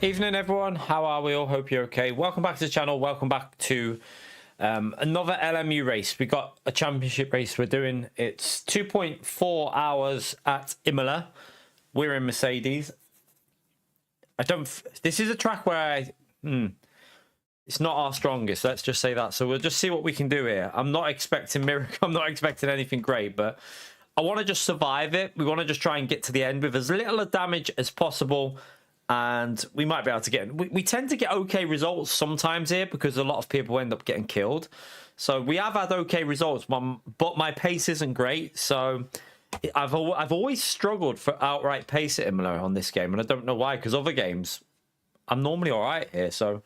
Evening everyone, how are we all? Hope you're okay. Welcome back to the channel. Welcome back to another LMU race. We got a championship race we're doing. It's 2.4 hours at Imola. We're in Mercedes. This is a track where it's not our strongest, let's just say that. So we'll just see what we can do here. I'm not expecting miracle. I'm not expecting anything great, but I want to just survive it. We want to just try and get to the end with as little damage as possible. And we might be able to get... We tend to get okay results sometimes here because a lot of people end up getting killed. So we have had okay results, but my pace isn't great. So I've always struggled for outright pace at Imola on this game. And I don't know why, because other games, I'm normally all right here. So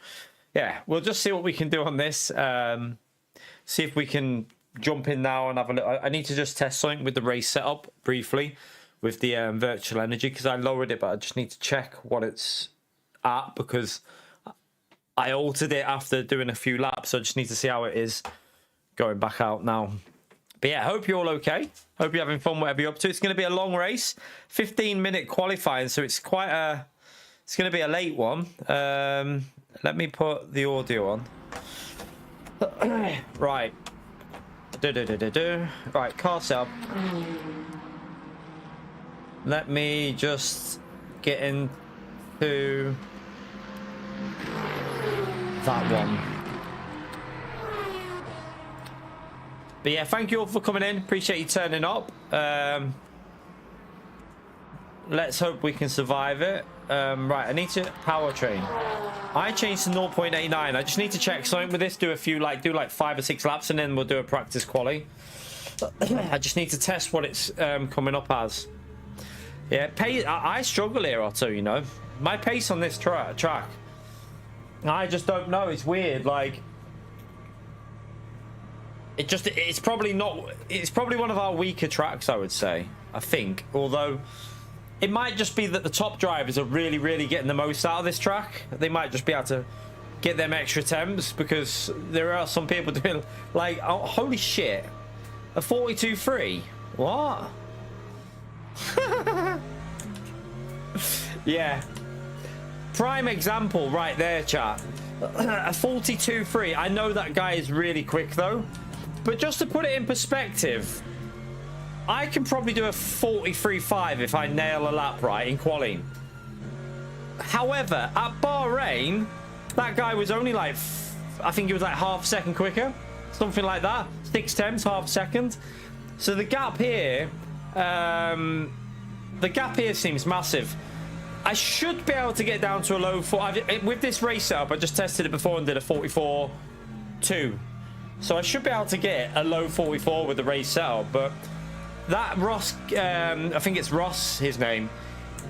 yeah, we'll just see what we can do on this. See if we can jump in now and have a look. I need to just test something with the race setup briefly with the virtual energy, because I lowered it, but I just need to check what it's at because I altered it after doing a few laps. So I just need to see how it is going back out now. But yeah, hope you're all okay. Hope you're having fun, whatever you're up to. It's going to be a long race, 15-minute qualifying, so it's quite a... It's going to be a late one. Let me put the audio on. Right. Right, Corsair. Let me just get into that one. But yeah, thank you all for coming in. Appreciate you turning up. Let's hope we can survive it. Right, I need to powertrain. I changed to 0.89. I just need to check something with this. Do like 5 or 6 laps, and then we'll do a practice quali. I just need to test what it's coming up as. Yeah, I struggle here, Otto, you know. My pace on this track, I just don't know. It's weird. Like, it's probably one of our weaker tracks, I would say. I think. Although, it might just be that the top drivers are really, really getting the most out of this track. They might just be able to get them extra temps, because there are some people doing, like, oh, holy shit. A 42.3? What? Yeah, prime example right there, chat. A 42.3. I know that guy is really quick though, but just to put it in perspective, I can probably do a 43.5 if I nail a lap right in qualifying. However, at Bahrain, that guy was only like, I think he was like half a second quicker, something like that. 6 tenths, half a second. So the gap here seems massive. I should be able to get down to a low 4. With this race setup, I just tested it before and did a 44.2. So I should be able to get a low 44 with the race setup. But that Ross, I think it's Ross, his name,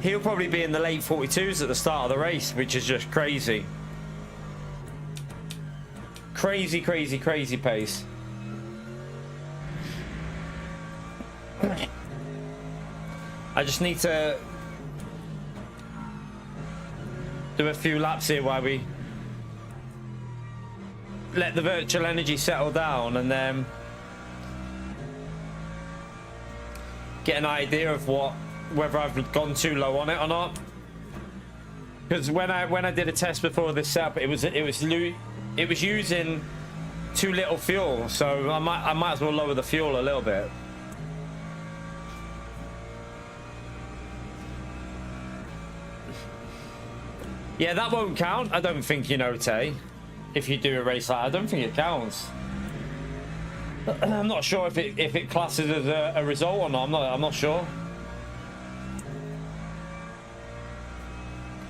he'll probably be in the late 42s at the start of the race, which is just crazy. Crazy, crazy, crazy pace. I just need to do a few laps here while we let the virtual energy settle down, and then get an idea of whether I've gone too low on it or not. Because when I did a test before this setup, it was using too little fuel, so I might as well lower the fuel a little bit. Yeah, that won't count. I don't think, you know, Tay. If you do a race like that, I don't think it counts. I'm not sure if it classes as a result or not. I'm not sure.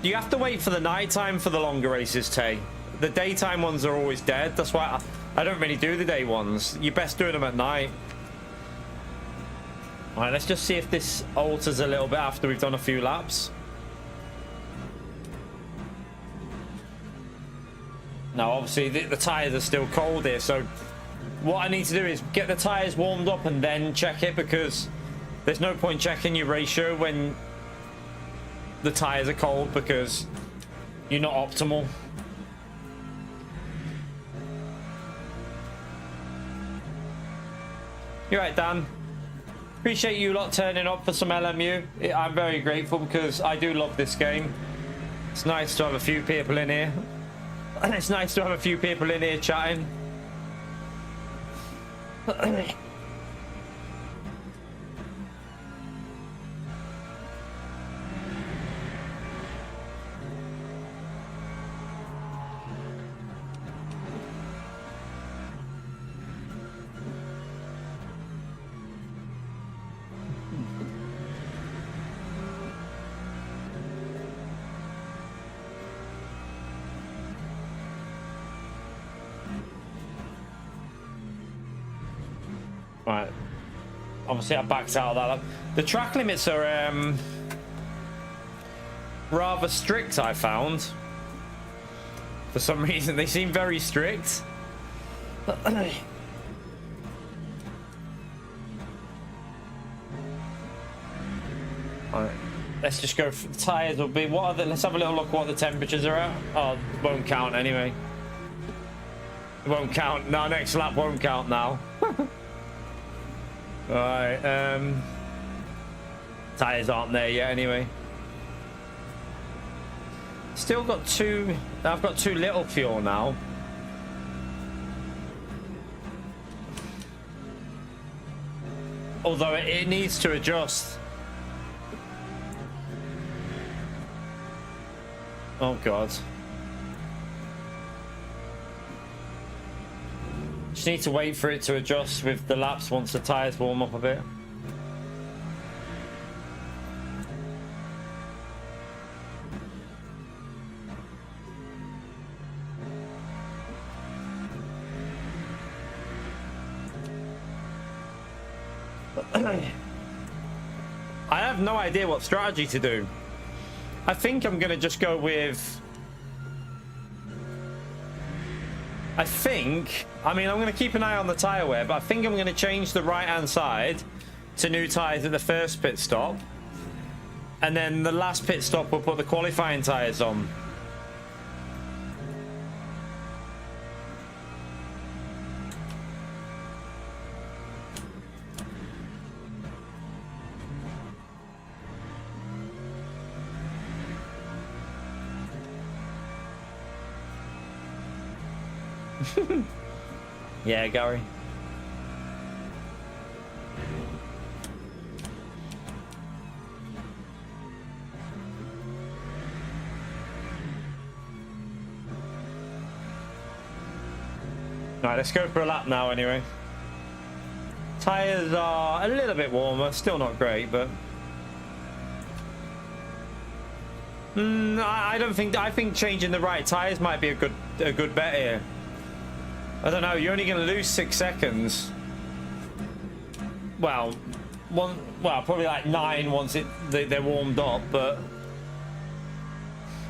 You have to wait for the night time for the longer races, Tay. The daytime ones are always dead. That's why I don't really do the day ones. You're best doing them at night. All right, let's just see if this alters a little bit after we've done a few laps. Now, obviously, the tyres are still cold here, so what I need to do is get the tyres warmed up and then check it, because there's no point checking your ratio when the tyres are cold, because you're not optimal. You're right, Dan. Appreciate you lot turning up for some LMU. I'm very grateful because I do love this game. It's nice to have a few people in here. And it's nice to have a few people in here chatting. Right. Obviously, I backed out of that. The track limits are rather strict, I found. For some reason, they seem very strict. Right. Let's just go for the tyres. Will be what are the, let's have a little look at what the temperatures are at. Oh, it won't count anyway. It won't count. No, next lap won't count now. Right, tyres aren't there yet anyway. Still got two, I've got too little fuel now. Although it needs to adjust. Oh God. Just need to wait for it to adjust with the laps once the tyres warm up a bit. I have no idea what strategy to do. I think I'm going to just go with... I mean, I'm going to keep an eye on the tyre wear, but I think I'm going to change the right-hand side to new tyres at the first pit stop. And then the last pit stop, we'll put the qualifying tyres on. Yeah, Gary. Right, let's go for a lap now anyway. Tyres are a little bit warmer, still not great, but I think changing the right tyres might be a good bet here. I don't know, you're only going to lose 6 seconds. Well, probably like 9 once they're warmed up, but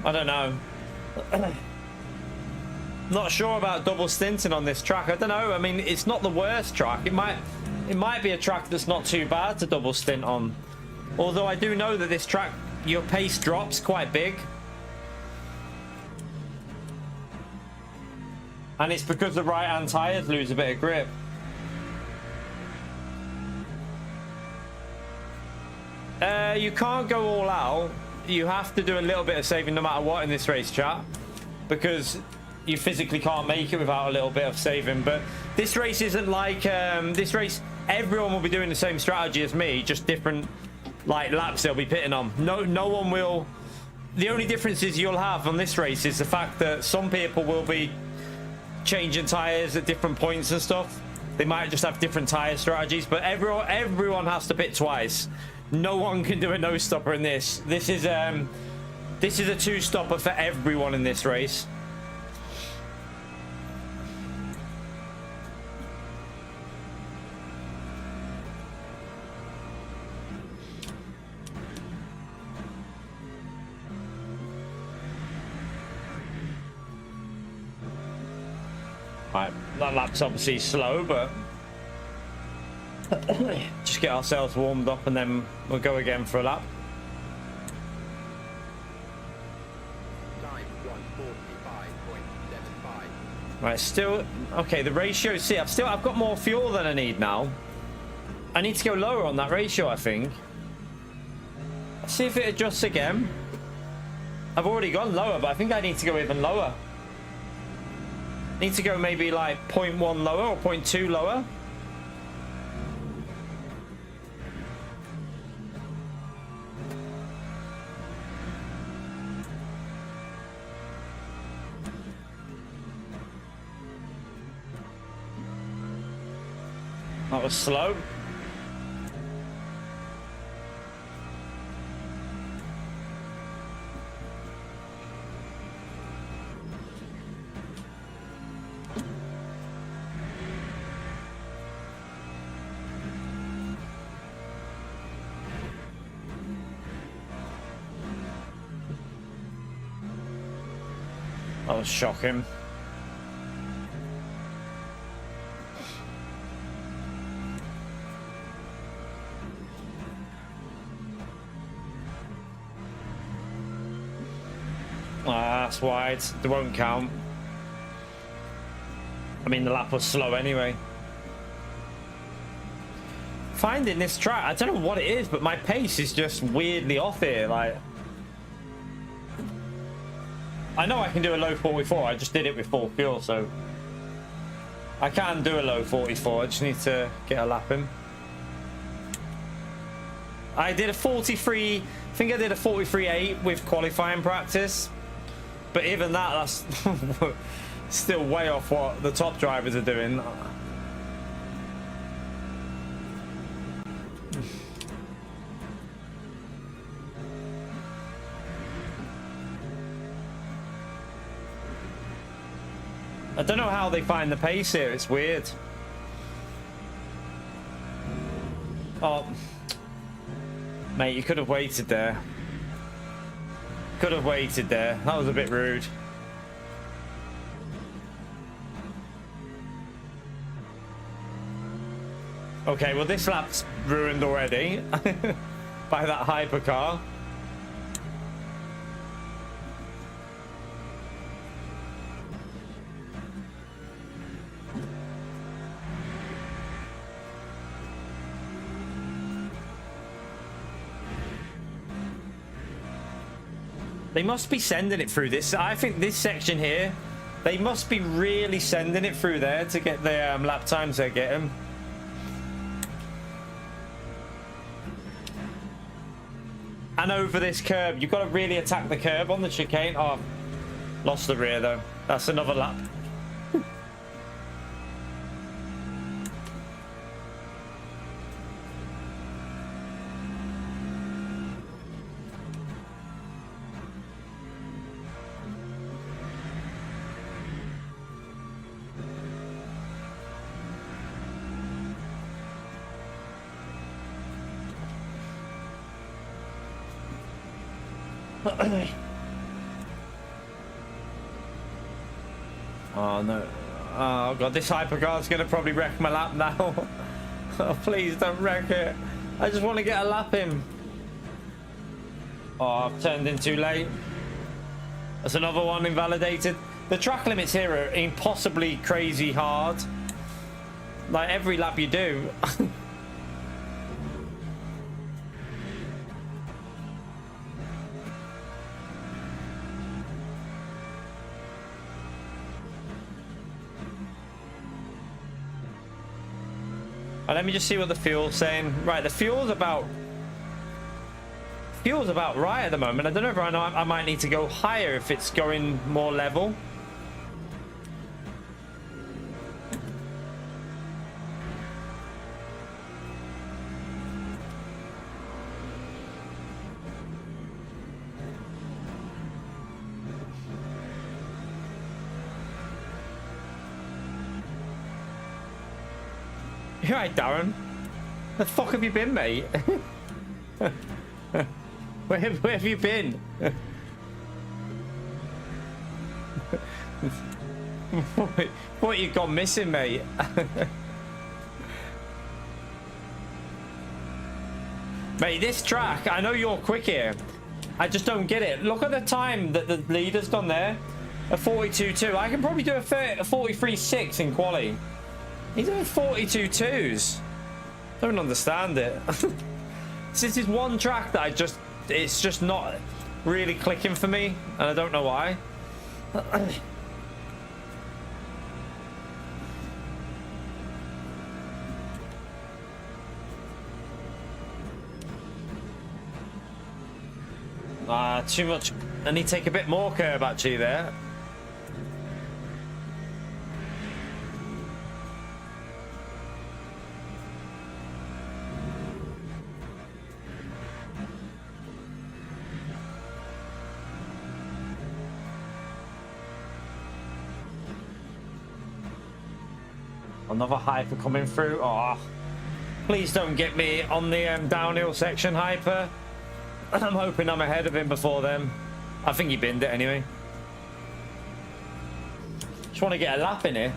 I don't know. Not sure about double stinting on this track. I don't know. I mean, it's not the worst track. It might be a track that's not too bad to double stint on. Although I do know that this track, your pace drops quite big. And it's because the right-hand tyres lose a bit of grip. You can't go all out. You have to do a little bit of saving no matter what in this race, chat. Because you physically can't make it without a little bit of saving. But this race isn't like... this race, everyone will be doing the same strategy as me. Just different like laps they'll be pitting on. No one will... The only differences you'll have on this race is the fact that some people will be changing tires at different points and stuff. They might just have different tire strategies, but everyone has to pit twice. No one can do a no stopper in this. This is a two stopper for everyone in this race. Right, that lap's obviously slow, but just get ourselves warmed up and then we'll go again for a lap. Right, still okay. The ratio. See, I've got more fuel than I need now. I need to go lower on that ratio, I think. Let's see if it adjusts again. I've already gone lower, but I think I need to go even lower. Need to go maybe like 0.1 lower or 0.2 lower. That was slow. That was shocking. That's wide. It won't count. I mean, the lap was slow anyway. Finding this track, I don't know what it is, but my pace is just weirdly off here. Like, I know I can do a low 44. I just did it with full fuel, so I can do a low 44. I just need to get a lap in. I did a 43. I think I did a 43.8 with qualifying practice. But even that's still way off what the top drivers are doing. I don't know how they find the pace here. It's weird. Oh, mate, you could have waited there. Could have waited there. That was a bit rude. Okay, well, this lap's ruined already by that hypercar. They must be sending it through this. I think this section here, they must be really sending it through there to get the lap times they're getting. And over this curb, you've got to really attack the curb on the chicane. Oh, lost the rear though. That's another lap. Oh no. Oh god, this hypercar's gonna probably wreck my lap now. Oh, please don't wreck it. I just want to get a lap in. Oh, I've turned in too late. That's another one invalidated. The track limits here are impossibly crazy hard. Like every lap you do. Let me just see what the fuel's saying. Right, the fuel's about right at the moment. I don't know if I might need to go higher if it's going more level. You right, Darren? The fuck have you been, mate? where have you been? What you gone missing, mate? Mate, this track, I know you're quick here. I just don't get it. Look at the time that the leader's done there. A 42.2. I can probably do a 43.6 in quali. He's doing 42.2s. Don't understand it. This is one track that it's just not really clicking for me, and I don't know why. Too much. I need to take a bit more curb actually there. Another hyper coming through. Oh, please don't get me on the downhill section hyper. I'm hoping I'm ahead of him before then. I think he binned it anyway. Just want to get a lap in here.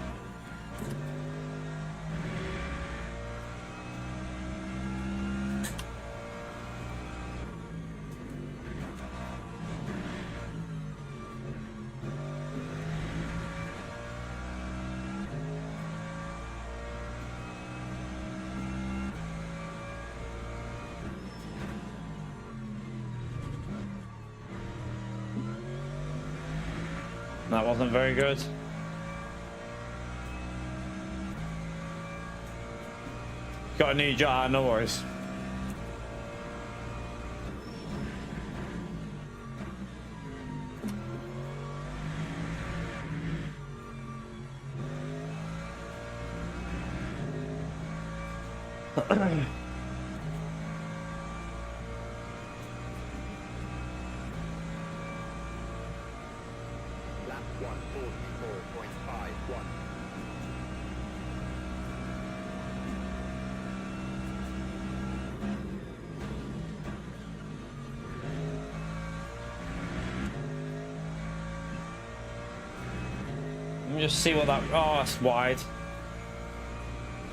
That wasn't very good. Got a new jar, no worries. Just see what that. Oh, that's wide.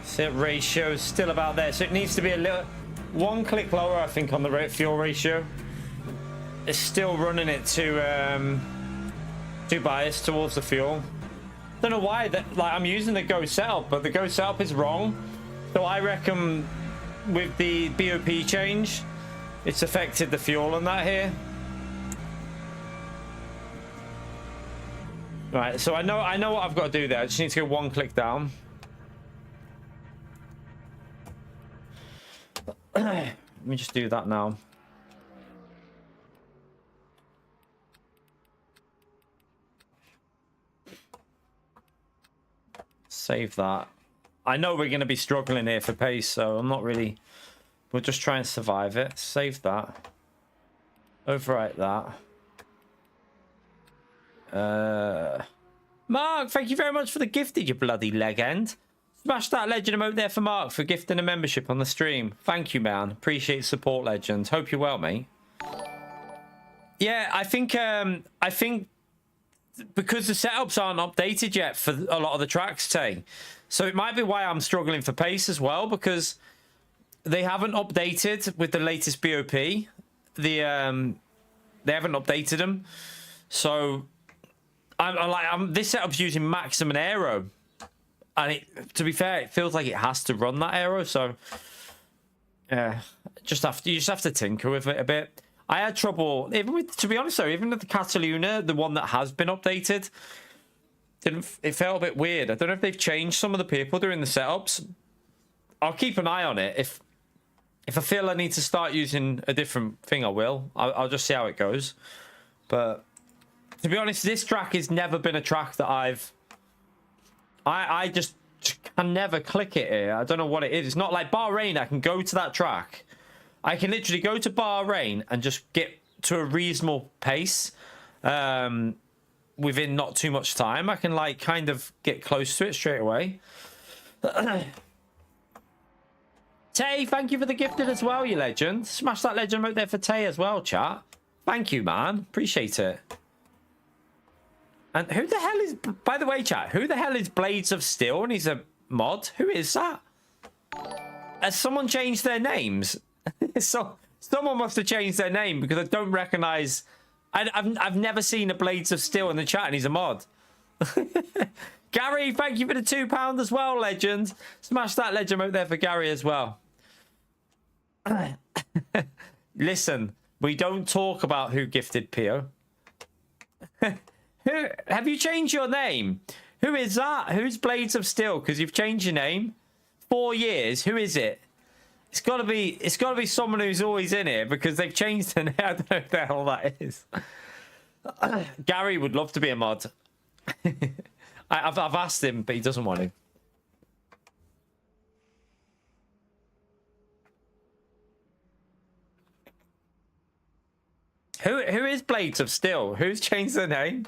So ratio is still about there, so it needs to be a little one click lower, I think, on the fuel ratio. It's still running it too biased towards the fuel. Don't know why that. Like, I'm using the Go setup, but the Go setup is wrong. So I reckon with the BOP change, it's affected the fuel on that here. Right, so I know what I've got to do there. I just need to go one click down. Let me just do that now. Save that. I know we're going to be struggling here for pace, so I'm not really... We'll just try and survive it. Save that. Overwrite that. Mark, thank you very much for the gifted, you bloody legend. Smash that legend emote there for Mark for gifting a membership on the stream. Thank you, man. Appreciate support, legend. Hope you're well, mate. Yeah, I think because the setups aren't updated yet for a lot of the tracks, Tay. So it might be why I'm struggling for pace as well, because they haven't updated with the latest BOP. They haven't updated them. So this setup's using maximum aero, and to be fair, it feels like it has to run that aero. So yeah, you just have to tinker with it a bit. I had trouble even with, to be honest though, even with the Cataluna, the one that has been updated, it felt a bit weird. I don't know if they've changed some of the people doing the setups. I'll keep an eye on it. If I feel I need to start using a different thing, I will. I'll just see how it goes. But to be honest, this track has never been a track that I just can never click it here. I don't know what it is. It's not like Bahrain. I can go to that track. I can literally go to Bahrain and just get to a reasonable pace within not too much time. I can like kind of get close to it straight away. Tay, thank you for the gifted as well, you legend. Smash that legend out there for Tay as well, chat. Thank you, man. Appreciate it. And who the hell is, by the way, chat, who the hell is Blades of Steel and he's a mod? Who is that? Has someone changed their names? So someone must have changed their name, because I don't recognize. I've never seen a Blades of Steel in the chat and he's a mod. Gary, thank you for the £2 as well, legend. Smash that legend out there for Gary as well. Listen, We don't talk about who gifted Pio. Have you changed your name? Who is that? Who's Blades of Steel? Because you've changed your name. 4 years. Who is it? It's gotta be someone who's always in here because they've changed the name. I don't know who the hell that is. Gary would love to be a mod. I've asked him, but he doesn't want to. Who is Blades of Steel? Who's changed their name?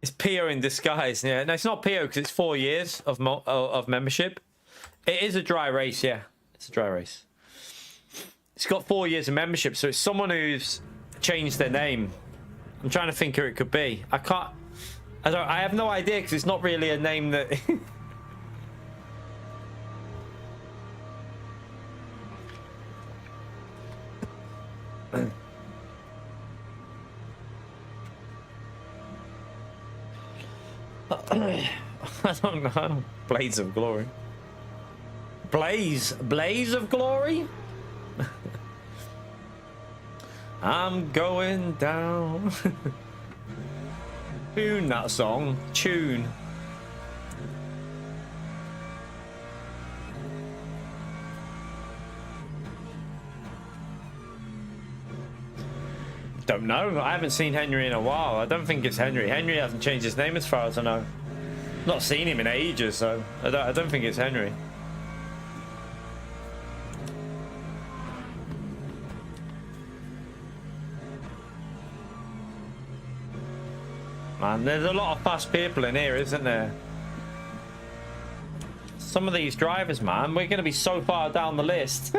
It's Pio in disguise. Yeah, no, it's not Pio because it's 4 years of membership. It is a dry race, yeah. It's a dry race. It's got 4 years of membership, so it's someone who's changed their name. I'm trying to think who it could be. I have no idea because it's not really a name that. I don't know. Blades of Glory. Blaze of Glory? I'm going down. Tune that song. Tune. Don't know. I haven't seen Henry in a while. I don't think it's Henry. Henry hasn't changed his name as far as I know. Not seen him in ages, so I don't think it's Henry. Man, there's a lot of fast people in here, isn't there? Some of these drivers, man, we're going to be so far down the list.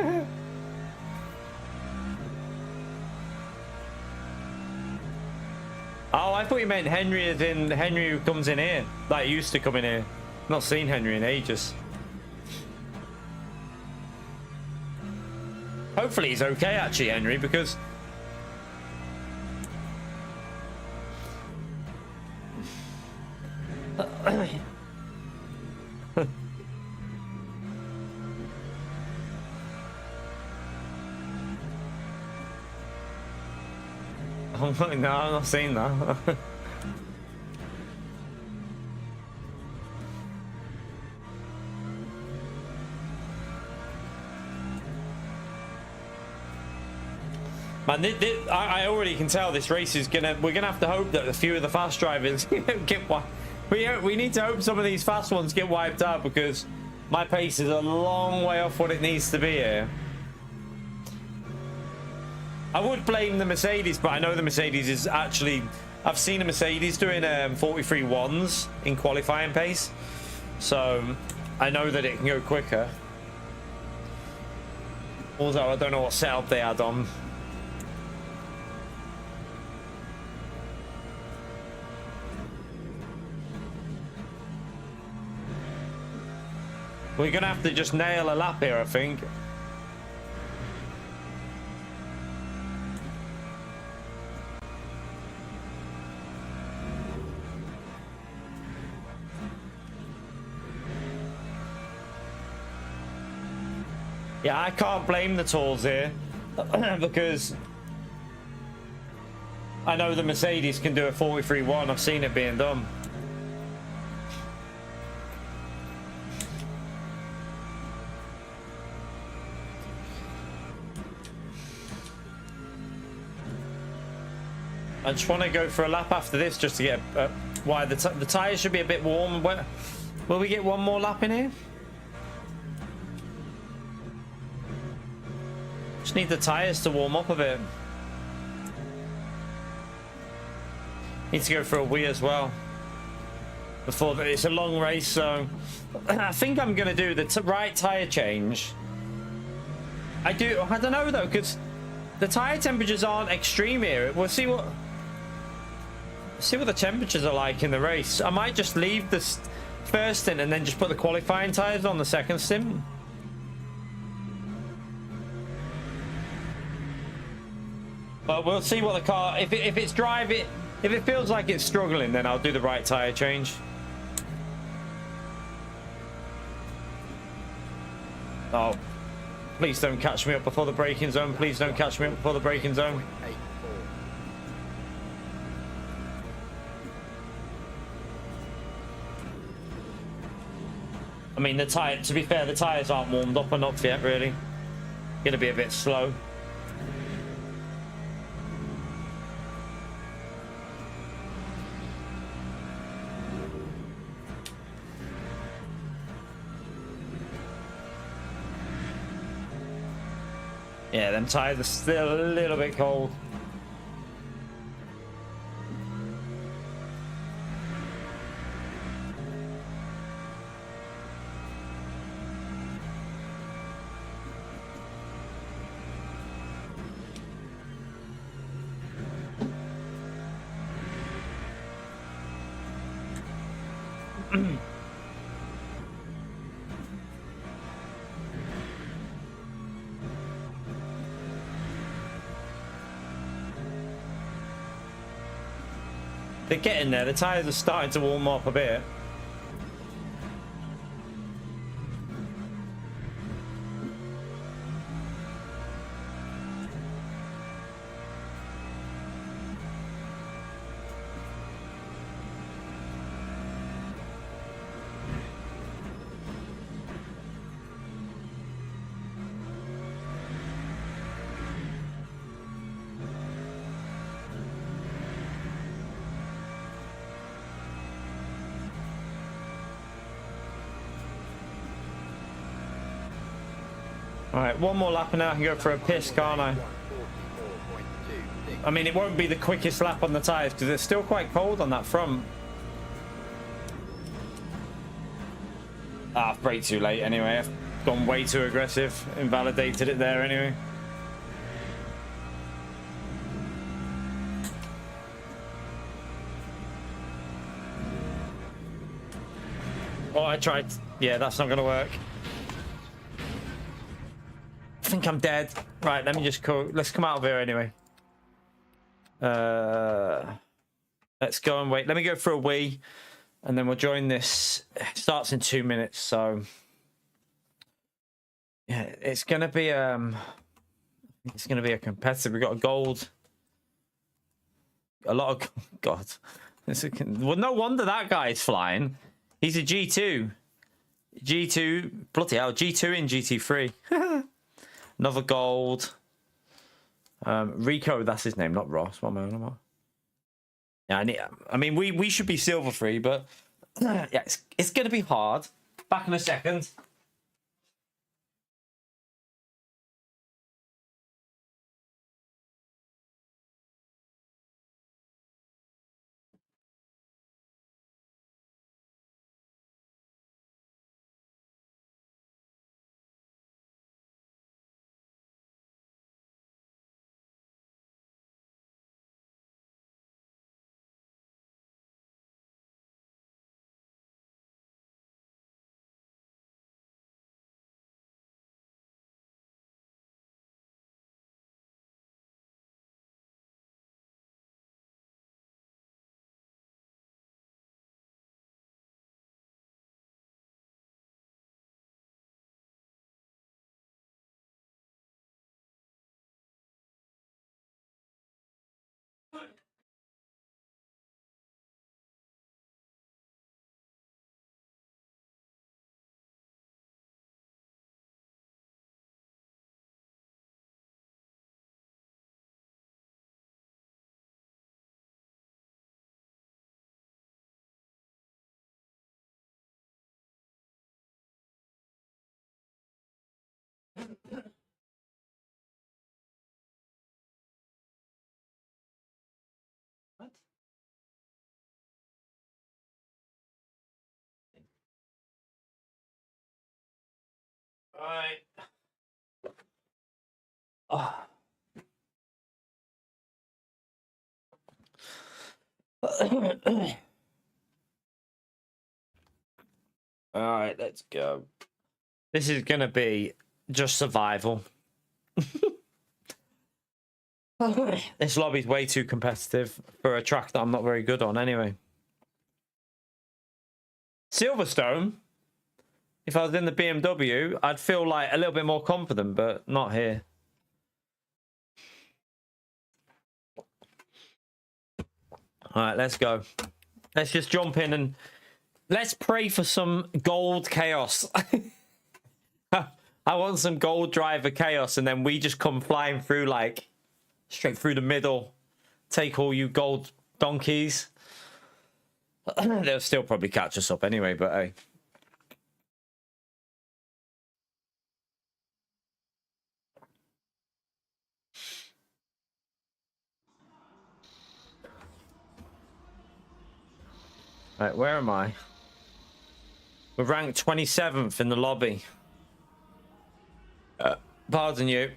Oh, I thought you meant Henry as in Henry who comes in here. Like, used to come in here. Not seen Henry in ages. Hopefully he's okay, actually, Henry, because... Oh, no, I'm not seeing that. Man, I already can tell this race is we're gonna have to hope that a few of the fast drivers get wiped. We need to hope some of these fast ones get wiped out because my pace is a long way off what it needs to be here. I would blame the Mercedes, but I know the Mercedes is actually... I've seen a Mercedes doing 43 ones in qualifying pace. So, I know that it can go quicker. Although, I don't know what setup they had on. We're going to have to just nail a lap here, I think. Yeah, I can't blame the tools here because I know the Mercedes can do a 43-1. I've seen it being done. I just want to go for a lap after this just to get why the tyres should be a bit warm. Will we get one more lap in here? Just need the tyres to warm up a bit. Need to go for a wee as well. Before it's a long race, so I think I'm gonna do the right tyre change. I don't know though, because the tyre temperatures aren't extreme here. We'll see what the temperatures are like in the race. I might just leave this first stint and then just put the qualifying tyres on the second stint. But we'll see what the car, if it's driving, if it feels like it's struggling, then I'll do the right tyre change. Oh, Please don't catch me up before the braking zone. Please don't catch me up before the braking zone. I mean, the tire, to be fair, the tires aren't warmed up enough yet, really. Gonna be a bit slow. Yeah, them tires are still a little bit cold. They're getting there. The tires are starting to warm up a bit. All right, one more lap and then I can go for a piss, can't I? I mean, it won't be the quickest lap on the tyres because it's still quite cold on that front. Ah, way too late anyway. I've gone way too aggressive. Invalidated it there anyway. Oh, I tried. Yeah, that's not going to work. I think I'm dead. Right, let me just go. Let's come out of here anyway. Let's go and wait. Let me go for a wee, and then we'll join this. It starts in 2 minutes, so yeah, it's gonna be a competitive. We got a gold, a lot of God. Well, no wonder that guy's flying. He's a G2, bloody hell, G2 in GT3. Another gold. Rico, that's his name, not Ross. What am I on about? Yeah, I mean, we should be silver free, but yeah, it's going to be hard. Back in a second. All right. Oh. All right, let's go. This is gonna be just survival. This lobby's way too competitive for a track that I'm not very good on anyway. Silverstone? If I was in the BMW, I'd feel like a little bit more confident, but not here. All right, let's go. Let's just jump in and let's pray for some gold chaos. I want some gold driver chaos, and then we just come flying through, like, straight through the middle. Take all you gold donkeys. They'll still probably catch us up anyway, but hey. Right, where am I? We're ranked 27th in the lobby. Pardon you.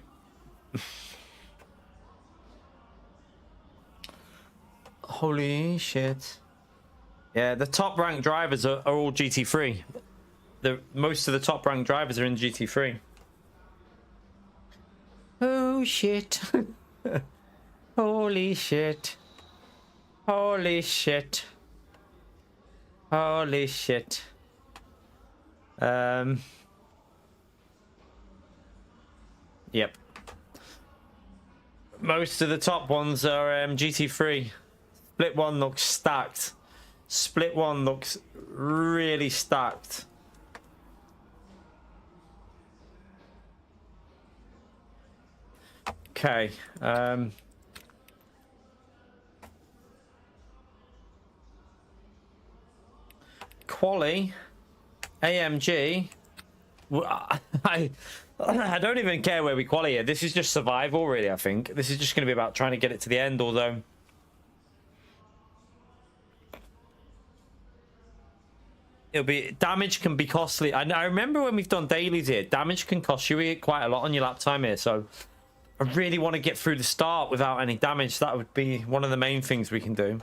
Holy shit. Yeah, the top ranked drivers are all GT3. Most of the top ranked drivers are in GT3. Oh shit. Holy shit. Holy shit. Holy shit. Yep. Most of the top ones are GT3. Split one looks stacked. Split one looks really stacked. Okay. Quali, AMG. I don't even care where we quali here. This is just survival, really. I think this is just going to be about trying to get it to the end. Although it'll be damage can be costly. I remember when we've done dailies here, damage can cost you quite a lot on your lap time here. So I really want to get through the start without any damage. That would be one of the main things we can do.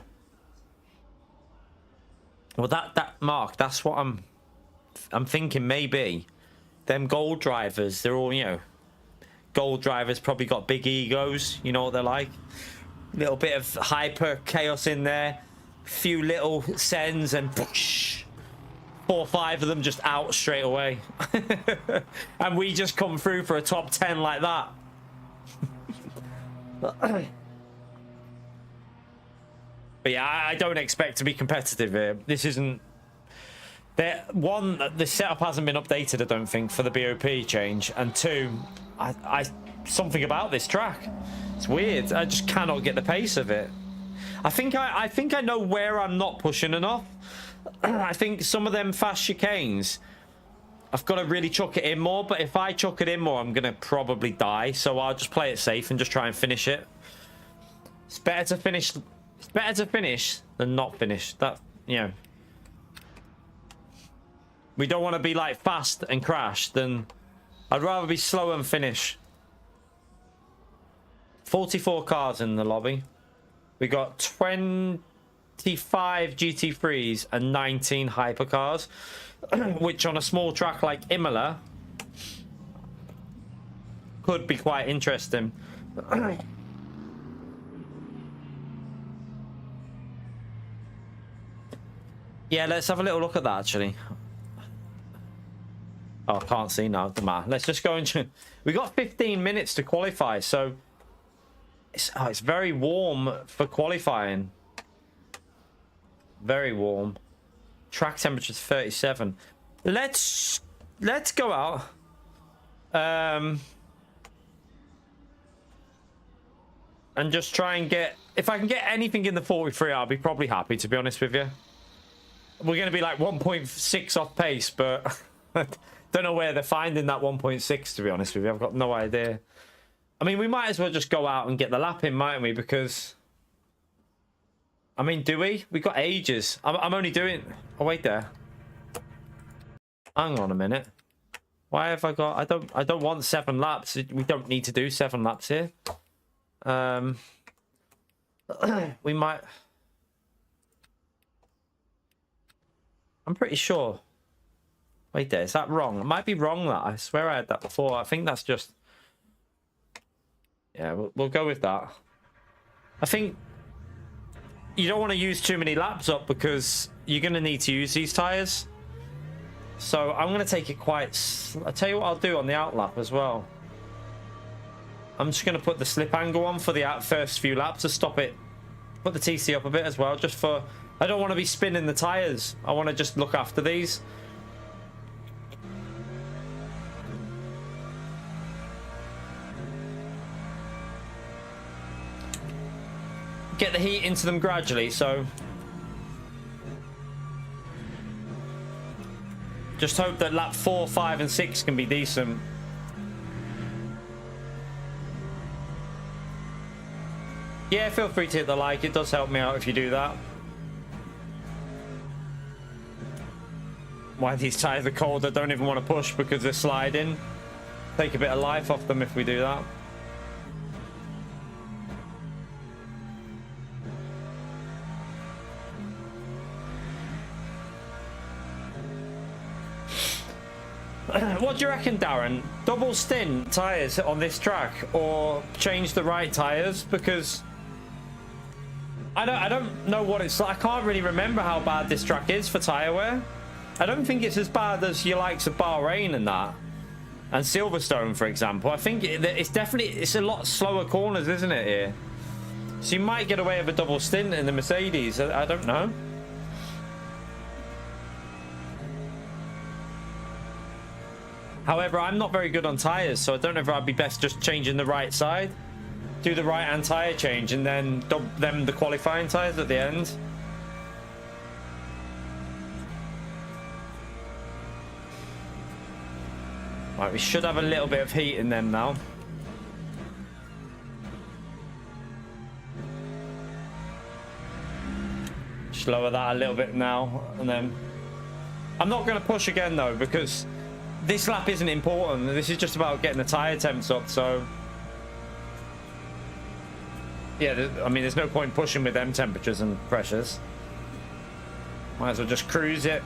Well, that Mark, that's what I'm thinking. Maybe them gold drivers, they're all, you know, gold drivers probably got big egos. You know what they're like. Little bit of hyper chaos in there. Few little sends and whoosh, 4 or 5 of them just out straight away. And we just come through for a top 10 like that. But yeah, I don't expect to be competitive here. This isn't... the setup hasn't been updated, I don't think, for the BOP change. And 2, something about this track. It's weird. I just cannot get the pace of it. I think I know where I'm not pushing enough. I think some of them fast chicanes, I've got to really chuck it in more. But if I chuck it in more, I'm going to probably die. So I'll just play it safe and just try and finish it. It's better to finish... It's better to finish than not finish. That, you know. We don't want to be like fast and crash than... I'd rather be slow and finish. 44 cars in the lobby. We got 25 GT3s and 19 hypercars. Which on a small track like Imola could be quite interesting. Yeah, let's have a little look at that, actually. Oh, I can't see now. Doesn't matter. Let's just go into... We got 15 minutes to qualify, so... It's very warm for qualifying. Very warm. Track temperature's 37. Let's go out. And just try and get... If I can get anything in the 43, I'll be probably happy, to be honest with you. We're going to be like 1.6 off pace, but don't know where they're finding that 1.6, to be honest with you. I've got no idea. I mean, we might as well just go out and get the lap in, mightn't we? Because, I mean, do we? We've got ages. I'm only doing... Oh, wait there. Hang on a minute. Why have I got... I don't want 7 laps. We don't need to do 7 laps here. We might... I'm pretty sure. Wait there, is that wrong? It might be wrong, that. I swear I had that before. I think that's just... Yeah, we'll go with that. I think you don't want to use too many laps up because you're going to need to use these tyres. So I'm going to take it quite... I'll tell you what I'll do on the outlap as well. I'm just going to put the slip angle on for the first few laps to stop it. Put the TC up a bit as well, just for... I don't want to be spinning the tyres. I want to just look after these. Get the heat into them gradually, so... Just hope that lap 4, 5 and 6 can be decent. Yeah, feel free to hit the like. It does help me out if you do that. Why these tyres are cold, I don't even want to push because they're sliding. Take a bit of life off them if we do that. What do you reckon, Darren? Double stint tyres on this track or change the right tyres? Because I don't know what it's like. I can't really remember how bad this track is for tyre wear. I don't think it's as bad as your likes of Bahrain and that. And Silverstone, for example. I think it's a lot slower corners, isn't it, here? So you might get away with a double stint in the Mercedes. I don't know. However, I'm not very good on tyres, so I don't know if I'd be best just changing the right side. Do the right-hand tyre change and then dub them the qualifying tyres at the end. Right, we should have a little bit of heat in them now. Just lower that a little bit now, and then... I'm not going to push again, though, because... This lap isn't important. This is just about getting the tyre temps up, so... Yeah, I mean, there's no point pushing with them temperatures and pressures. Might as well just cruise it.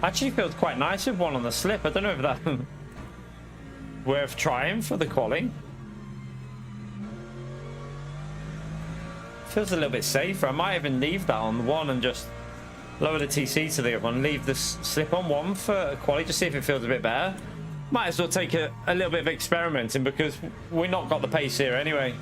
Actually feels quite nice with one on the slip. I don't know if that's worth trying for the quali. Feels a little bit safer. I might even leave that on one and just lower the TC to the other one. Leave this slip on one for quali, just see if it feels a bit better. Might as well take a little bit of experimenting because we've not got the pace here anyway.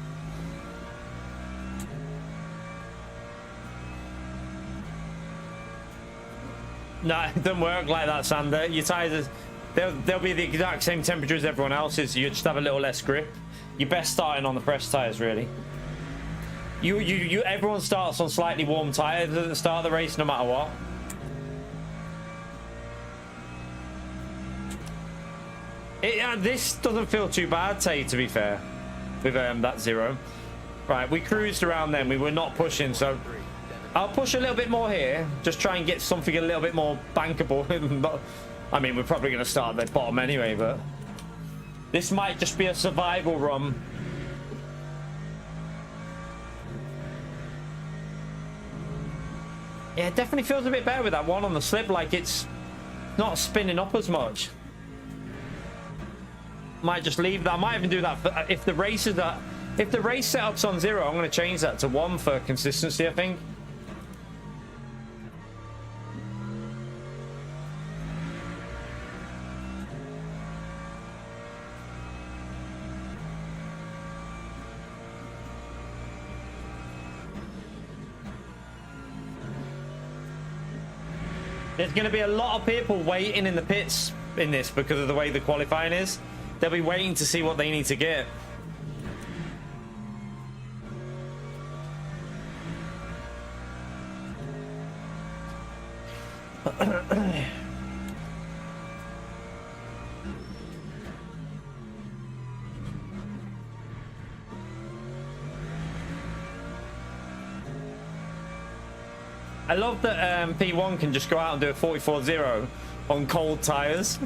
No, it doesn't work like that, Sander. Your tyres, they'll be the exact same temperature as everyone else's. You just have a little less grip. You're best starting on the fresh tyres, really. Everyone starts on slightly warm tyres at the start of the race, no matter what. This doesn't feel too bad, Tay, to be fair, with that zero. Right, we cruised around then. We were not pushing, so I'll push a little bit more here. Just try and get something a little bit more bankable. I mean, we're probably going to start at the bottom anyway, but this might just be a survival run. Yeah, it definitely feels a bit better with that one on the slip, like it's not spinning up as much. Might just leave that. I might even do that for, if the race setup's on 0, I'm going to change that to 1 for consistency, I think. There's going to be a lot of people waiting in the pits in this because of the way the qualifying is. They'll be waiting to see what they need to get. I love that P1 can just go out and do a 44-0 on cold tires.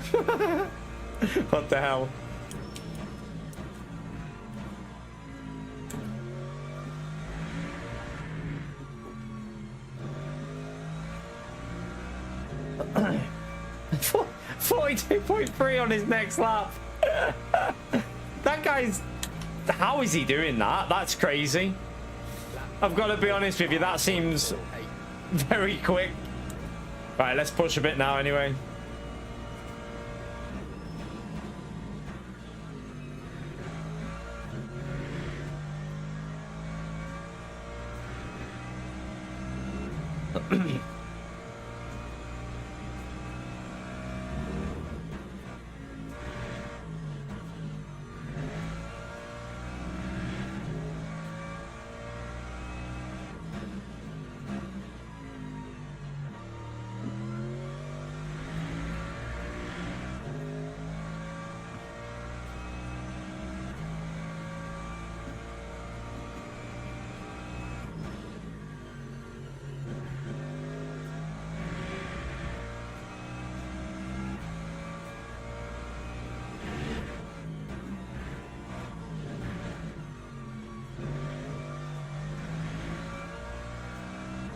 What the hell? .3 on his next lap. That guy's... How is he doing that? That's crazy. I've got to be honest with you, that seems very quick. Right, let's push a bit now anyway.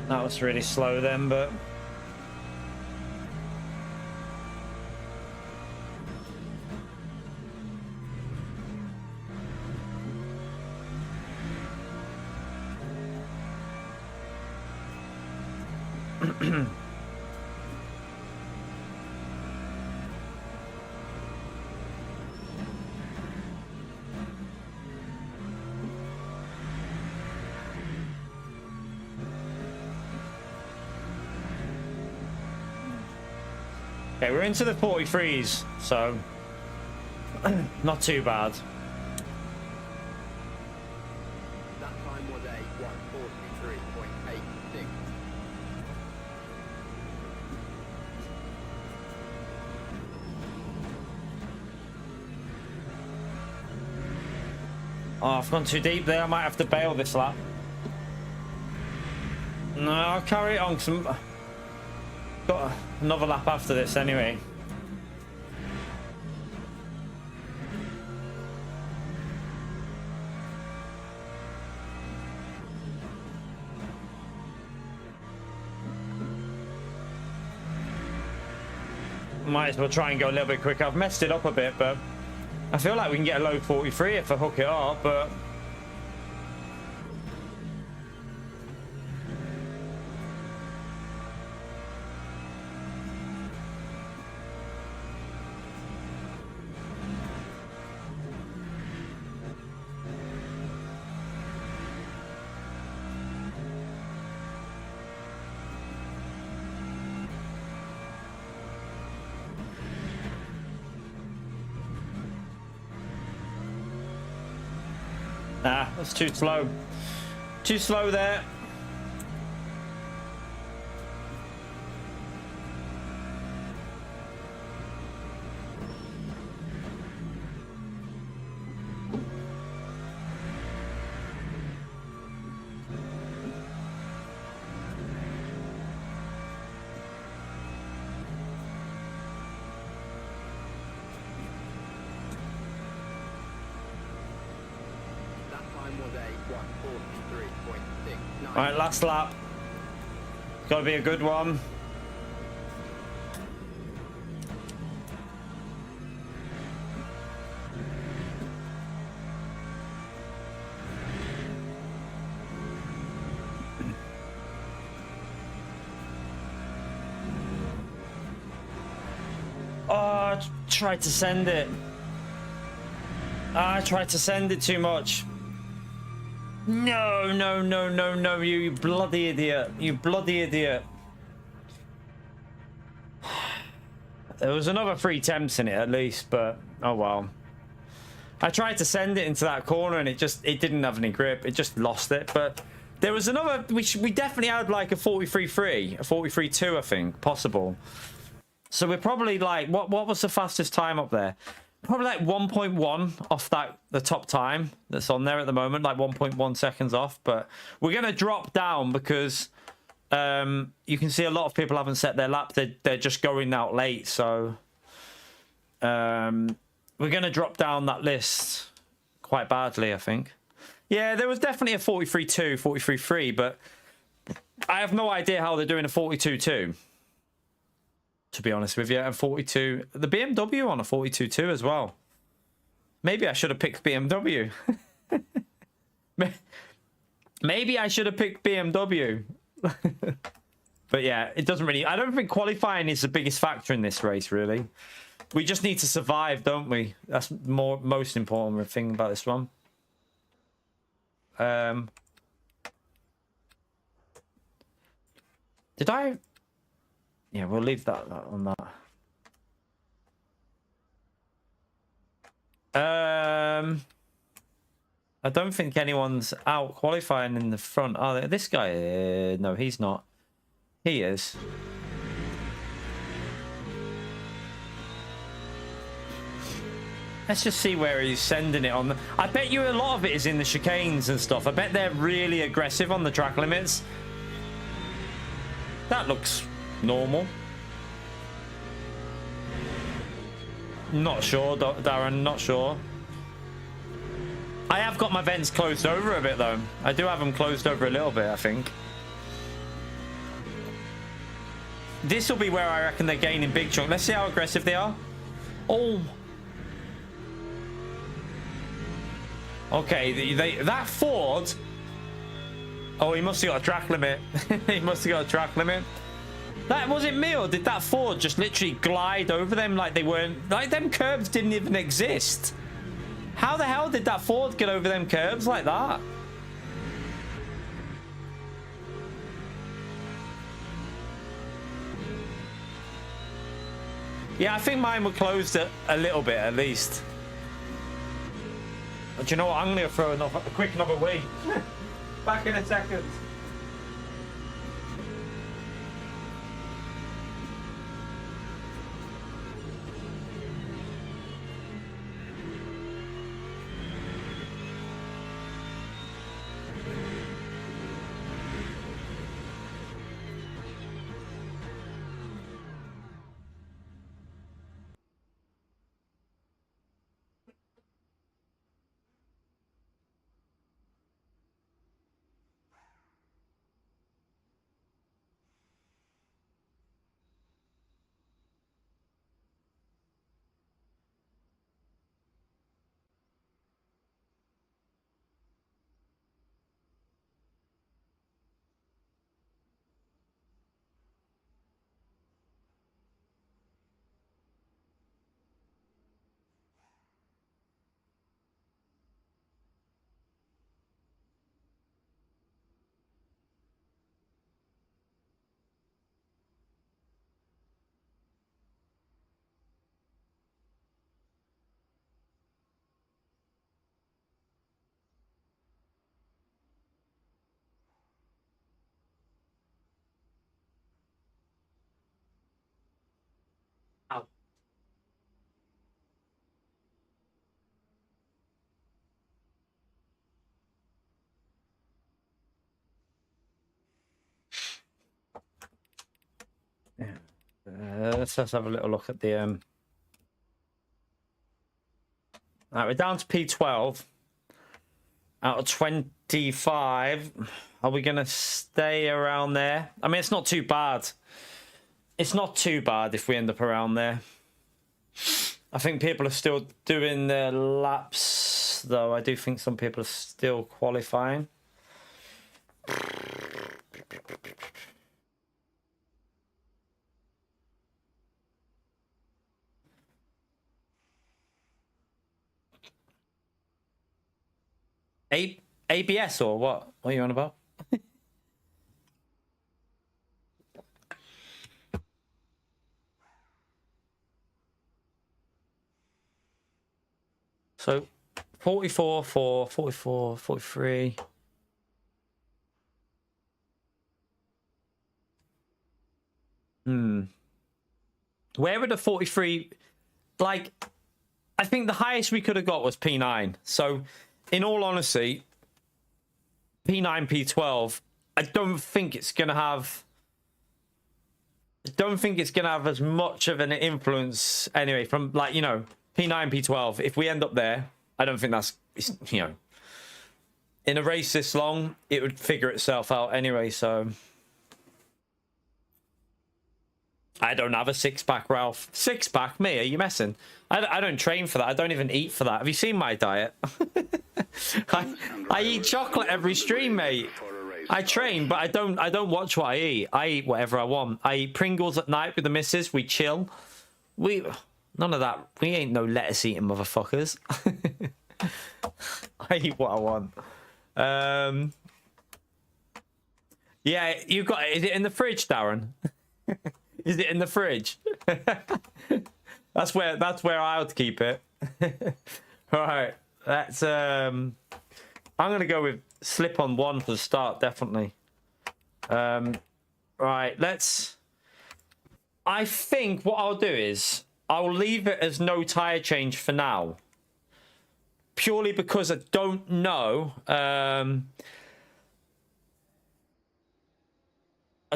That was really slow then, but... Okay, we're into the 43s, so not too bad. That time was a 1:43.86. Oh, I've gone too deep there. I might have to bail this lap. No, I'll carry it on. Got another lap after this anyway. Might as well try and go a little bit quicker. I've messed it up a bit, but I feel like we can get a low 43 if I hook it up, but... Nah, that's too slow. Too slow there. All right, last lap. Got to be a good one. Oh, I tried to send it. I tried to send it too much. No, no, no, no, no, you bloody idiot. You bloody idiot. There was another 3 attempts in it at least, but oh well. I tried to send it into that corner and it didn't have any grip. It just lost it, but There was another. We definitely had like a 43.3, a 43.2, I think, possible. So we're probably like, what was the fastest time up there? Probably like 1.1 off the top time that's on there at the moment, like 1.1 seconds off. But we're gonna drop down because you can see a lot of people haven't set their lap. They're just going out late. So we're gonna drop down that list quite badly, I think. Yeah, there was definitely a 43.2, 43.3, but I have no idea how they're doing a 42.2. To be honest with you, and 42, the BMW on a 42.2 as well. Maybe I should have picked BMW. Maybe I should have picked BMW. But yeah, it doesn't really. I don't think qualifying is the biggest factor in this race, really. We just need to survive, don't we? That's most important thing about this one. Did I? Yeah, we'll leave that on that. I don't think anyone's out qualifying in the front, are they? This guy, no, he's not. He is. Let's just see where he's sending it on. I bet you a lot of it is in the chicanes and stuff. I bet they're really aggressive on the track limits. That looks normal. Not sure, Darren, not sure. I have got my vents closed over a bit, though. I do have them closed over a little bit, I think. This will be where I reckon they're gaining big chunk. Let's see how aggressive they are. Oh. Okay, that Ford... Oh, he must have got a track limit. He must have got a track limit. That was it me, or did that Ford just literally glide over them like they weren't... Like, them curbs didn't even exist. How the hell did that Ford get over them curbs like that? Yeah, I think mine were closed a little bit, at least. But you know what? I'm going to throw a quick another wee. Back in a second. Ow. Yeah. Let's just have a little look at the... All right, we're down to P12. Out of 25. Are we going to stay around there? I mean, it's not too bad. It's not too bad if we end up around there. I think people are still doing their laps, though. I do think some people are still qualifying. ABS or what? What are you on about? So 44, 4, 44, 43. Where would a 43... Like, I think the highest we could have got was P9. So, in all honesty, P9, P12, I don't think it's going to have... I don't think it's going to have as much of an influence anyway from, like, you know, P9, P12. If we end up there, I don't think that's, you know, in a race this long, it would figure itself out anyway, so... I don't have a six-pack, Ralph. Six-pack? Me? Are you messing? I don't train for that. I don't even eat for that. Have you seen my diet? I eat chocolate every stream, mate. I train, but I don't watch what I eat. I eat whatever I want. I eat Pringles at night with the missus. We chill. None of that. We ain't no lettuce eating motherfuckers. I eat what I want. Yeah, you got. Is it in the fridge, Darren? Is it in the fridge? that's where I would keep it. All right, that's I'm gonna go with slip-on 1 for the start, definitely. Right, let's. I think what I'll do is I'll leave it as no tire change for now, purely because I don't know. I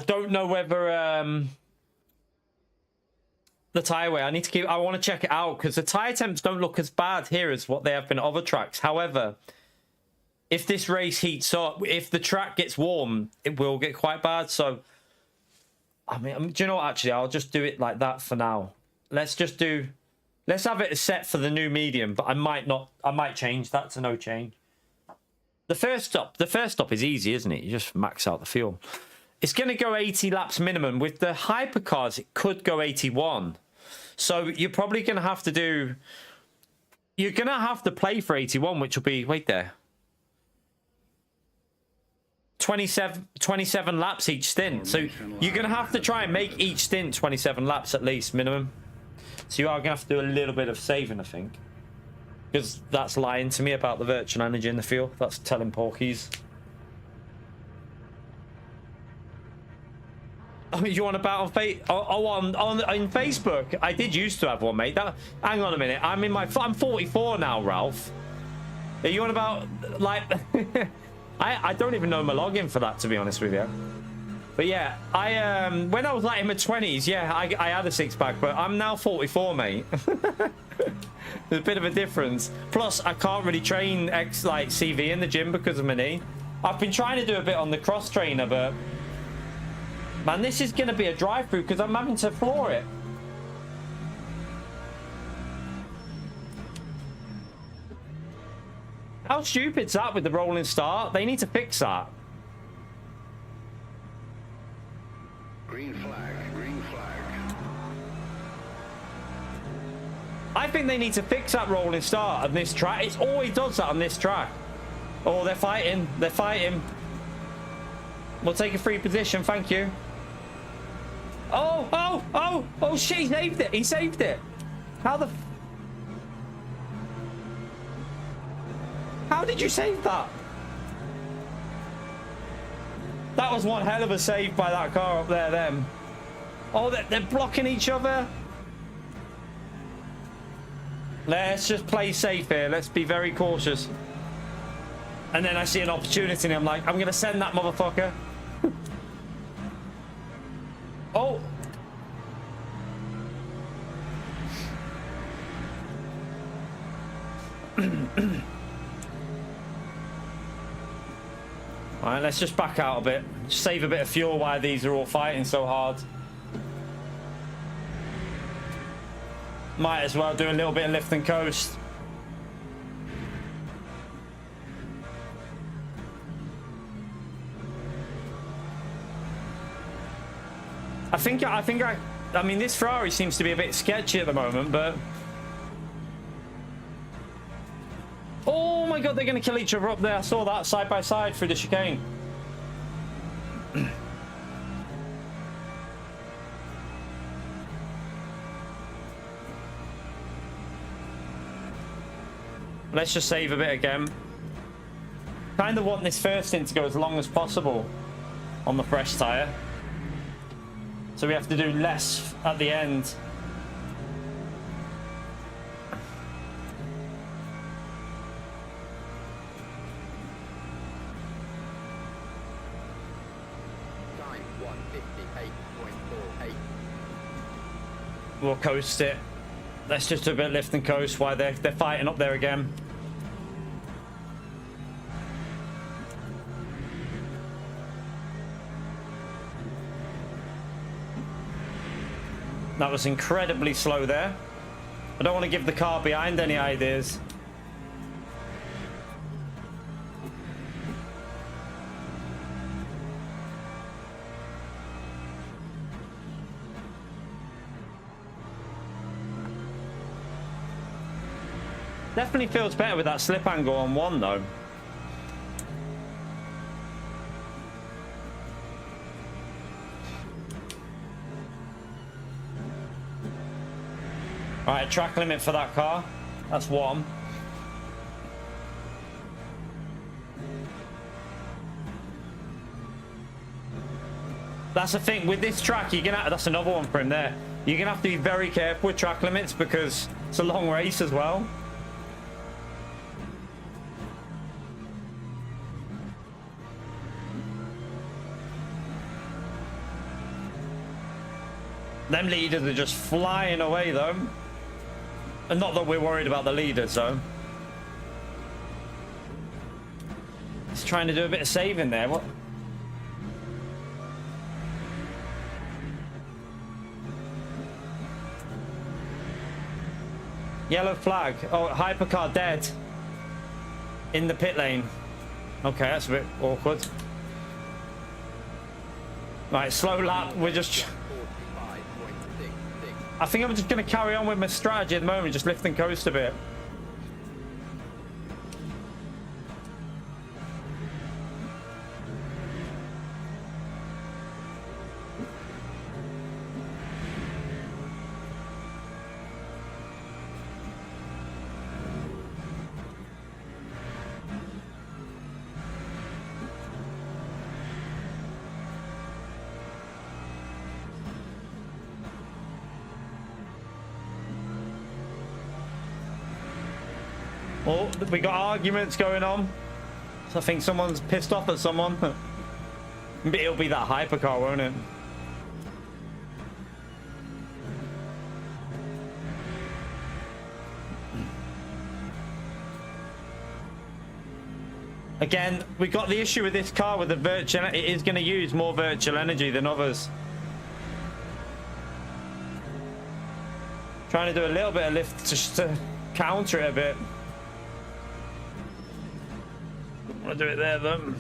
don't know whether the tire wear. I want to check it out because the tire temps don't look as bad here as what they have been at other tracks. However, if this race heats up, if the track gets warm, it will get quite bad. So, I mean, do you know what? Actually, I'll just do it like that for now. Let's have it set for the new medium, but I might change that to no change. The first stop is easy, isn't it? You just max out the fuel. It's going to go 80 laps minimum. With the hypercars, it could go 81. So you're probably going to have to do... You're going to have to play for 81, which will be... Wait there. 27 laps each stint. So you're going to have to try and make each stint 27 laps at least, minimum. So you are going to have to do a little bit of saving, I think. Because that's lying to me about the virtual energy in the fuel. That's telling porkies. Oh, you want about on Facebook? I did used to have one, mate. Hang on a minute. I'm 44 now, Ralph. Are you on about like? I don't even know my login for that, to be honest with you. But yeah, when I was like in my 20s, yeah, I had a six-pack, but I'm now 44, mate. There's a bit of a difference. Plus, I can't really train CV in the gym because of my knee. I've been trying to do a bit on the cross trainer, but. Man, this is going to be a drive-through because I'm having to floor it. How stupid's that with the rolling start? They need to fix that. Green flag, green flag. I think they need to fix that rolling start on this track. It always does that on this track. Oh, they're fighting. They're fighting. We'll take a free position. Thank you. Oh, shit, he saved it. He saved it. How did you save that? That was one hell of a save by that car up there, them. Oh, they're blocking each other. Let's just play safe here. Let's be very cautious. And then I see an opportunity and I'm like, I'm going to send that motherfucker. Oh. All right, let's just back out a bit. Save a bit of fuel while these are all fighting so hard. Might as well do a little bit of lift and coast. I mean, this Ferrari seems to be a bit sketchy at the moment, but... Oh my god, they're going to kill each other up there. I saw that side by side through the chicane. Let's just save a bit again. Kind of want this first stint to go as long as possible on the fresh tyre. So we have to do less at the end. 158.48. We'll coast it. Let's just do a bit of lift and coast while they're fighting up there again. That was incredibly slow there. I don't want to give the car behind any ideas. Definitely feels better with that slip angle on one though. All right, track limit for that car. That's one. That's the thing with this track. You're gonna. That's another one for him there. You're gonna have to be very careful with track limits because it's a long race as well. Them leaders are just flying away though. And not that we're worried about the leaders though. He's trying to do a bit of saving there. What? Yellow flag. Oh, hypercar dead. In the pit lane. Okay, that's a bit awkward. Right, slow lap. We're just... I think I'm just going to carry on with my strategy at the moment, just lift and coast a bit. Oh, we got arguments going on. So I think someone's pissed off at someone. It'll be that hypercar, won't it? Again, we got the issue with this car with the virtual. It is going to use more virtual energy than others. Trying to do a little bit of lift just to counter it a bit. I'll do it there then.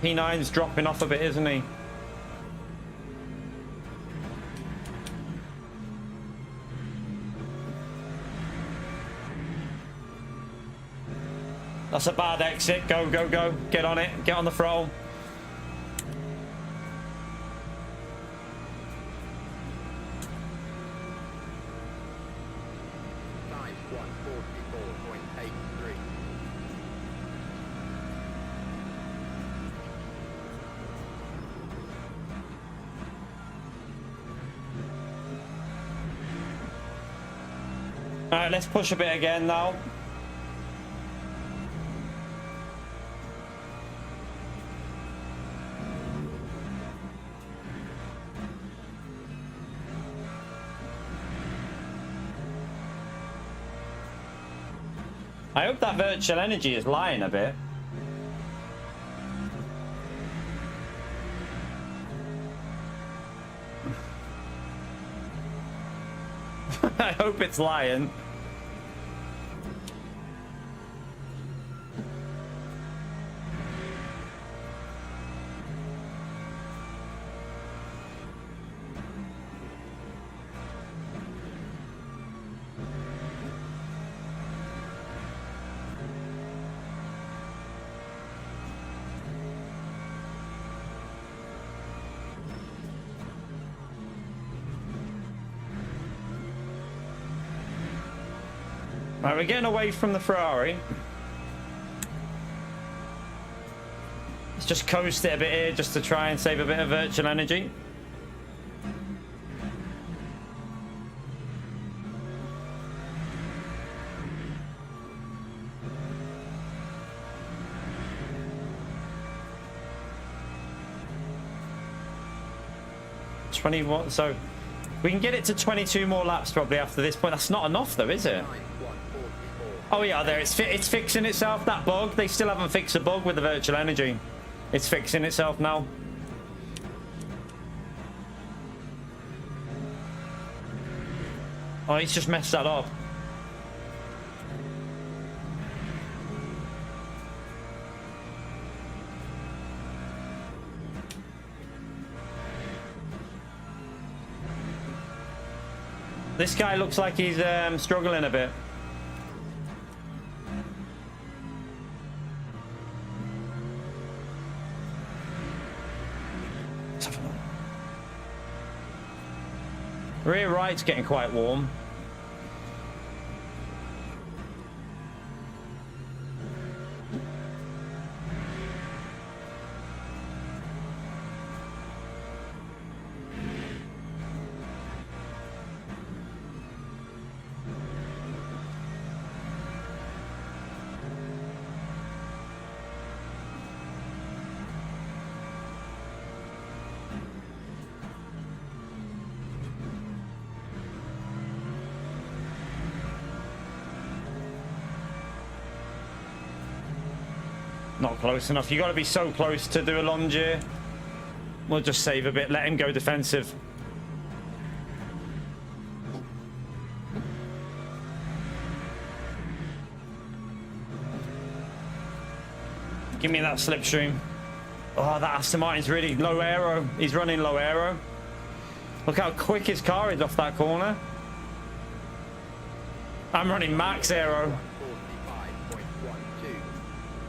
P9's dropping off a bit, isn't he? That's a bad exit. Go, go, go. Get on it. Get on the throttle. Alright, let's push a bit again now. I hope that virtual energy is lying a bit. I hope it's lying. Right, we're getting away from the Ferrari. Let's just coast it a bit here just to try and save a bit of virtual energy. 21. So we can get it to 22 more laps probably after this point. That's not enough though, is it? Oh yeah, there it's fixing itself. That bug, they still haven't fixed the bug with the virtual energy. It's fixing itself now. Oh, he's just messed that up. This guy looks like he's struggling a bit. Rear right's getting quite warm. Not close enough. You got to be so close to do a lunge here. We'll just save a bit. Let him go defensive. Give me that slipstream. Oh, that Aston Martin's really low aero. He's running low aero. Look how quick his car is off that corner. I'm running max aero.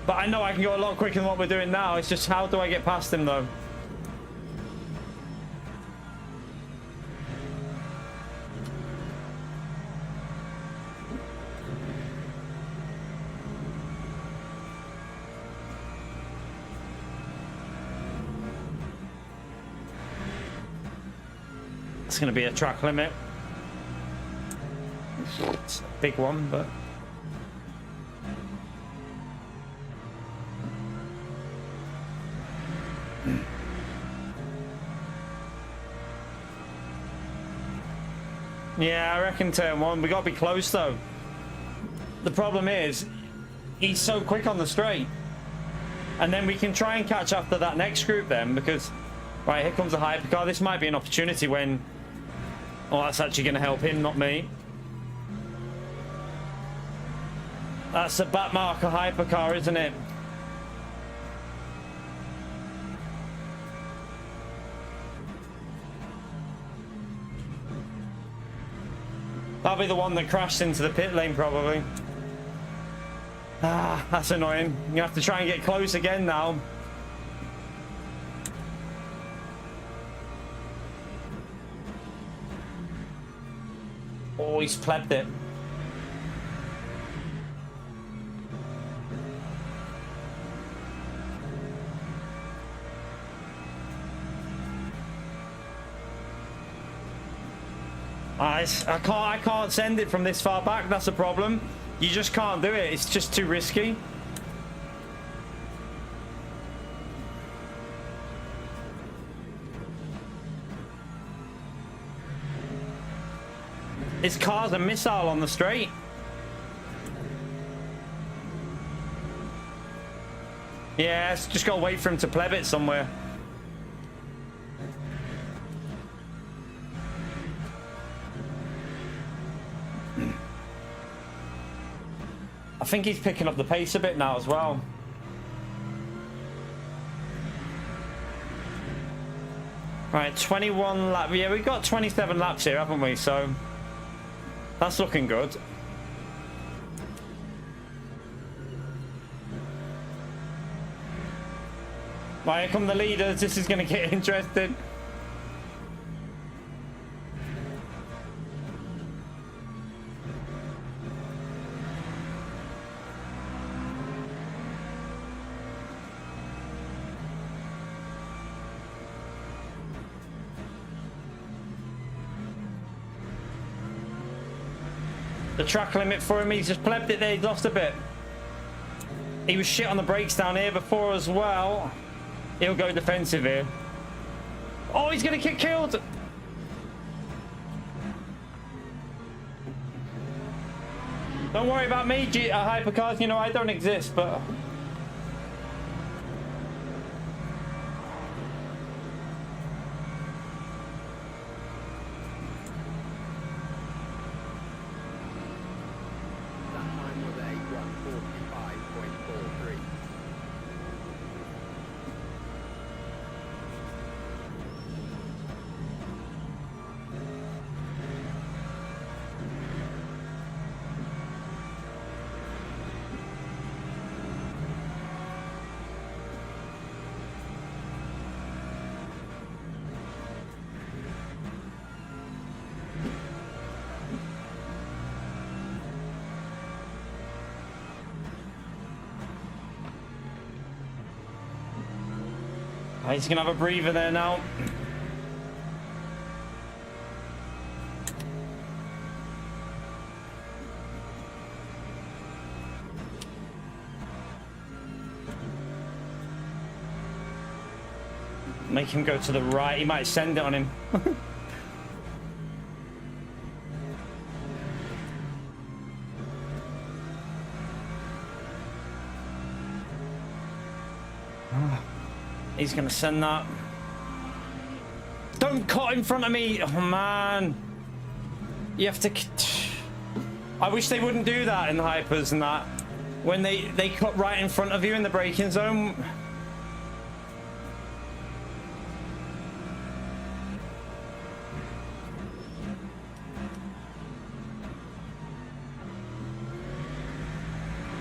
But I know I can go a lot quicker than what we're doing now. It's just how do I get past him though? It's going to be a track limit. It's a big one, but... Yeah, I reckon turn one. We got to be close though. The problem is, he's so quick on the straight. And then we can try and catch after that next group then, because... Right, here comes a hypercar. This might be an opportunity when... Oh, that's actually going to help him, not me. That's a back marker hypercar, isn't it? That'll be the one that crashed into the pit lane, probably. Ah, that's annoying. You have to try and get close again now. Oh, he's plebbed it. I can't send it from this far back. That's a problem. You just can't do it. It's just too risky. His car's a missile on the straight. Yeah, it's just got to wait for him to pleb it somewhere. I think he's picking up the pace a bit now as well. Right, 21 laps. Yeah, we've got 27 laps here, haven't we? So that's looking good. Right, here come the leaders. This is going to get interesting. The track limit for him, he's just plebbed it there, he's lost a bit. He was shit on the brakes down here before as well. He'll go defensive here. Oh, he's gonna get killed. Don't worry about me, hypercars. You know, I don't exist, but... That time was a 1:45.43. He's gonna have a breather there now. Make him go to the right. He might send it on him. He's gonna send that. Don't cut in front of me. Oh man, you have to. I wish they wouldn't do that in the hypers and that. When they cut right in front of you in the braking zone.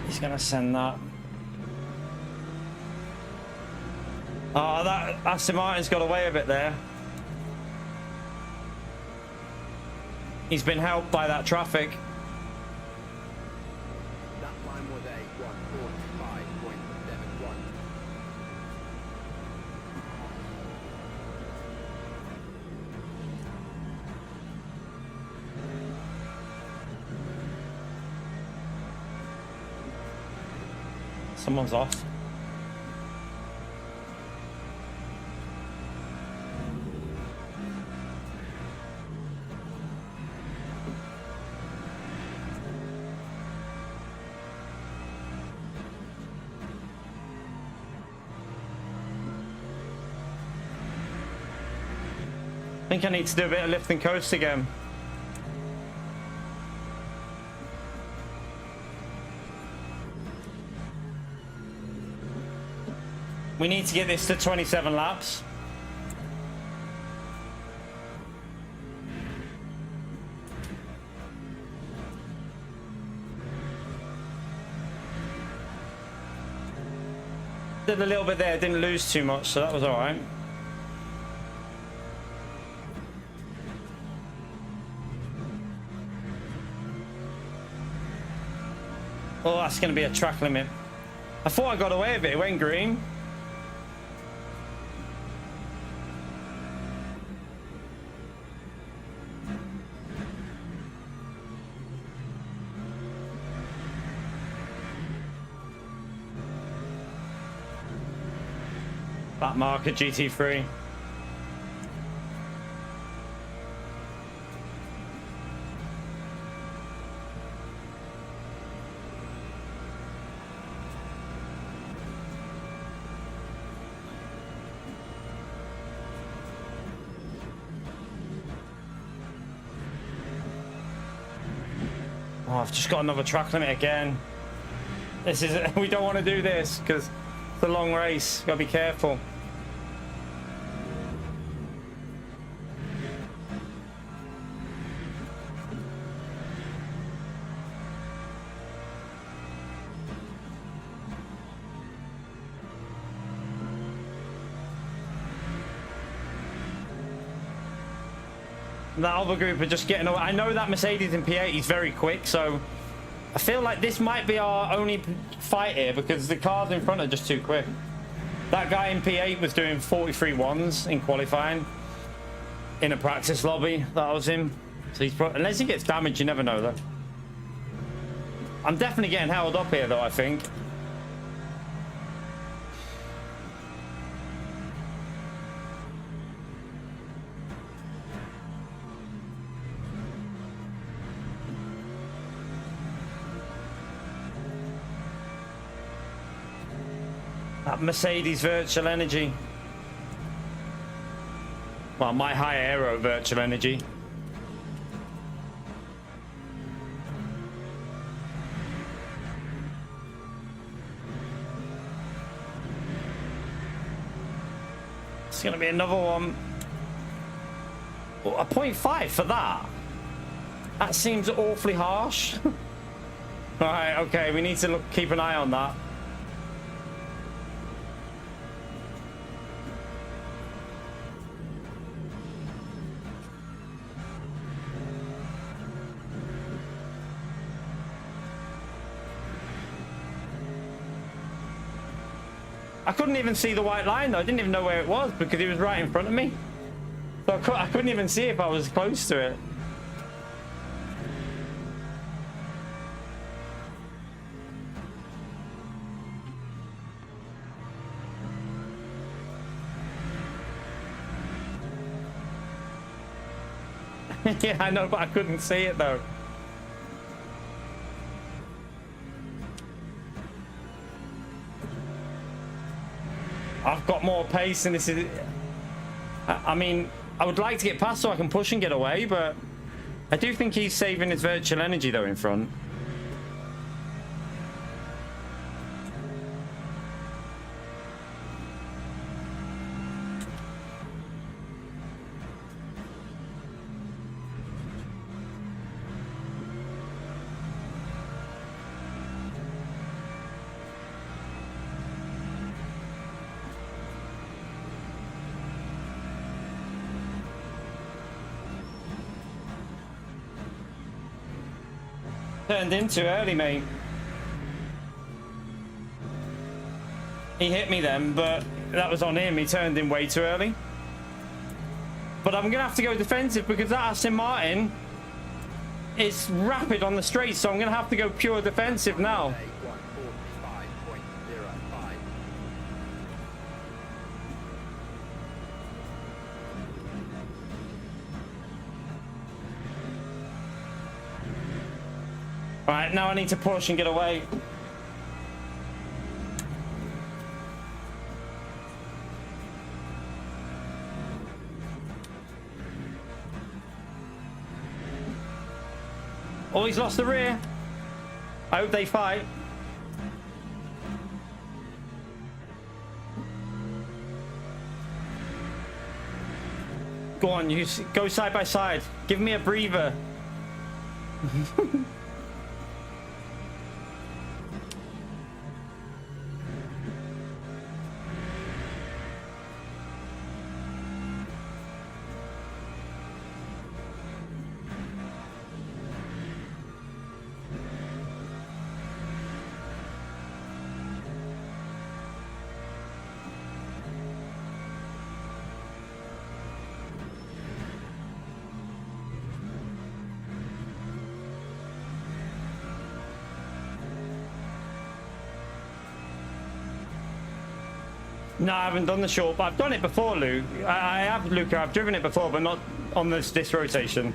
He's gonna send that. Oh, that Aston Martin's got away a bit there. He's been helped by that traffic. That time was a 1:45.71. Someone's off. I think I need to do a bit of lift and coast again. We need to get this to 27 laps. Did a little bit there, didn't lose too much, so that was all right. Oh, that's going to be a track limit. I thought I got away with it. It went green. That marker GT3. Oh, I've just got another track limit again. This is, we don't want to do this because it's a long race. Gotta be careful. That other group are just getting away. I know that Mercedes in P8 is very quick, so I feel like this might be our only fight here because the cars in front are just too quick. That guy in P8 was doing 43 ones in qualifying in a practice lobby. That was him. So he's unless he gets damaged, you never know though. I'm definitely getting held up here though, I think. That Mercedes virtual energy. Well, my high aero virtual energy. It's gonna be another one. Oh, a 0.5 for that. That seems awfully harsh. All right, okay, we need to keep an eye on that. I couldn't even see the white line though. I didn't even know where it was because it was right in front of me. So I couldn't even see if I was close to it. Yeah, I know, but I couldn't see it though. I've got more pace and this is... I mean, I would like to get past so I can push and get away, but I do think he's saving his virtual energy though in front. Turned in too early, mate. He hit me then, but that was on him. He turned in way too early. But I'm going to have to go defensive because that Aston Martin is rapid on the straight, so I'm going to have to go pure defensive now. Right, now I need to push and get away. Oh, he's lost the rear. I hope they fight. Go on, you go side by side. Give me a breather. No, I haven't done the short, but I've done it before, Luke. I have, Luca. I've driven it before, but not on this rotation.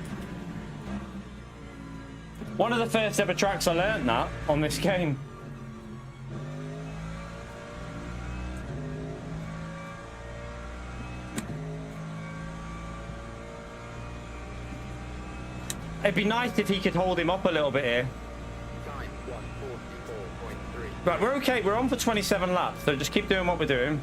One of the first ever tracks I learned that on this game. It'd be nice if he could hold him up a little bit here. Right, we're okay. We're on for 27 laps, so just keep doing what we're doing.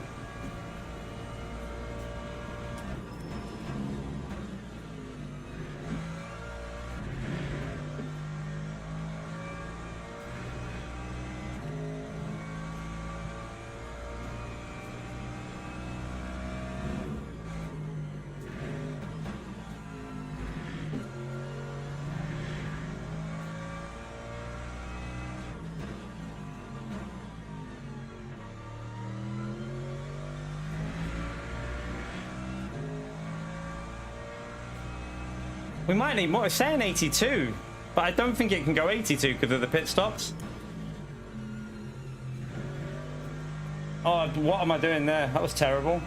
We might need more. It's saying 82, but I don't think it can go 82 because of the pit stops. Oh, what am I doing there? That was terrible.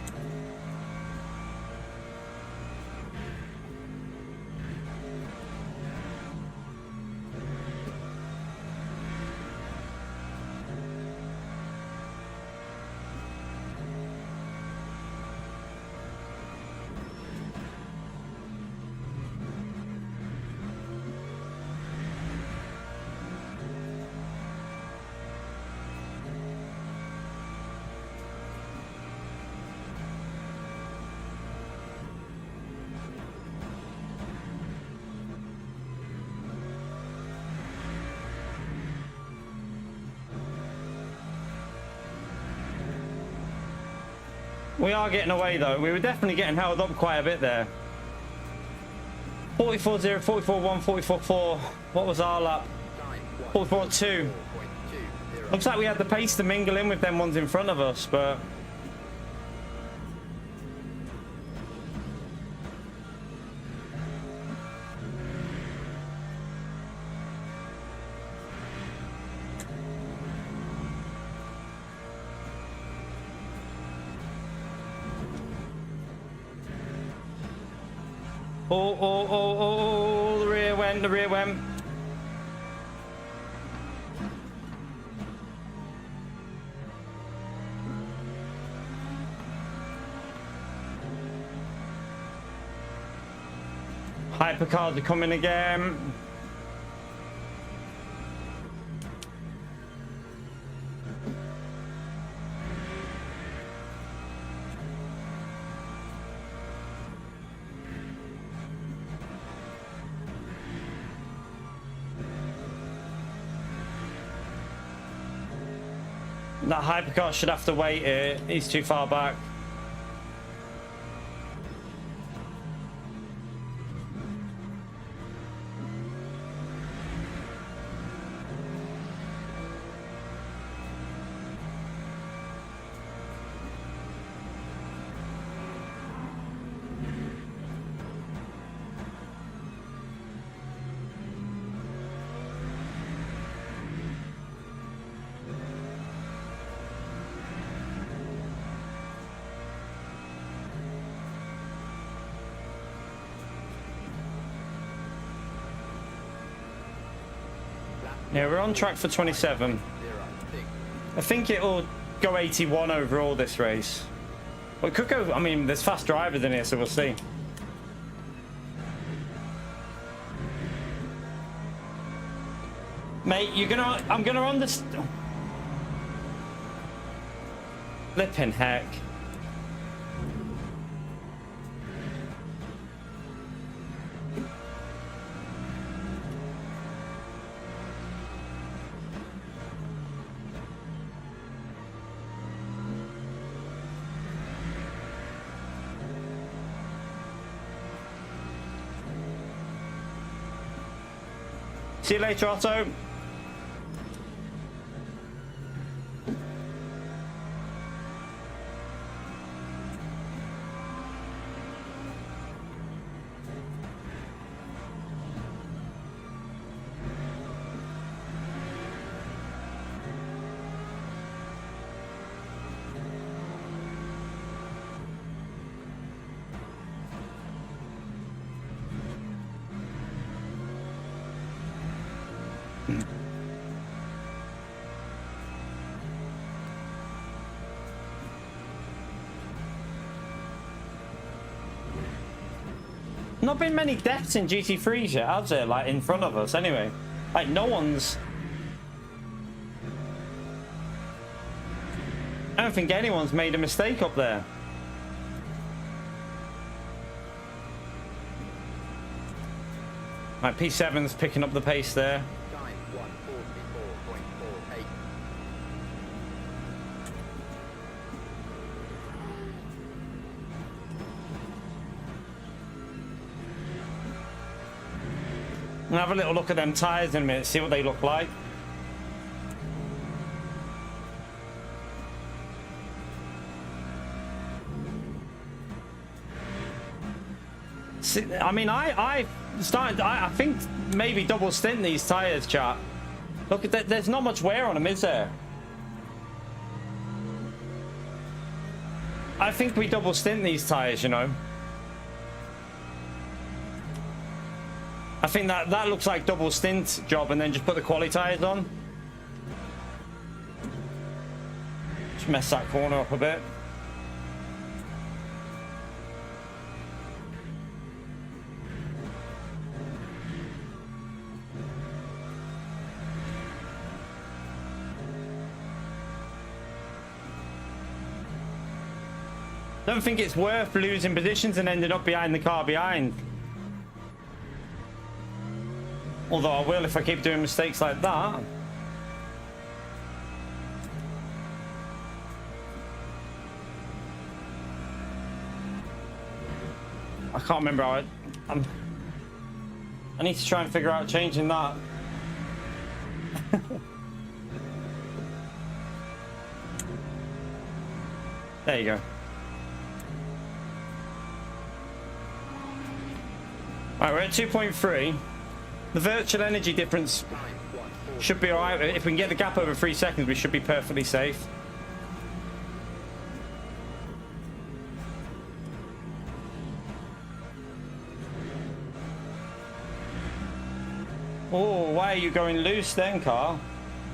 We are getting away though. We were definitely getting held up quite a bit there. 44.0, 44.1, 44.4. What was our lap? 44.2. Looks like we had the pace to mingle in with them ones in front of us, but... Oh, the rear went, the rear went. Hypercars are coming again. That hypercar should have to wait here. He's too far back. Yeah, we're on track for 27. I think it'll go 81 overall this race. Well, it could go, I mean, there's fast drivers in here, so we'll see. Mate, I'm gonna understand. Flipping heck. See you later, Otto. Not been many deaths in GT3s yet, has there? Like in front of us, anyway. Like no one's. I don't think anyone's made a mistake up there. Right, P7's picking up the pace there. Time 1:44.48. I'll have a little look at them tyres in a minute, see what they look like. See, I mean, I think maybe double stint these tyres, chat. Look at that, there's not much wear on them, is there? I think we double stint these tyres, you know. I think that looks like double stint job, and then just put the quali tyres on. Just mess that corner up a bit. Don't think it's worth losing positions and ending up behind the car behind. Although I will if I keep doing mistakes like that. I can't remember how I need to try and figure out changing that. There you go. Right, we're at 2.3. The virtual energy difference should be alright. If we can get the gap over 3 seconds, we should be perfectly safe. Oh, why are you going loose then, car?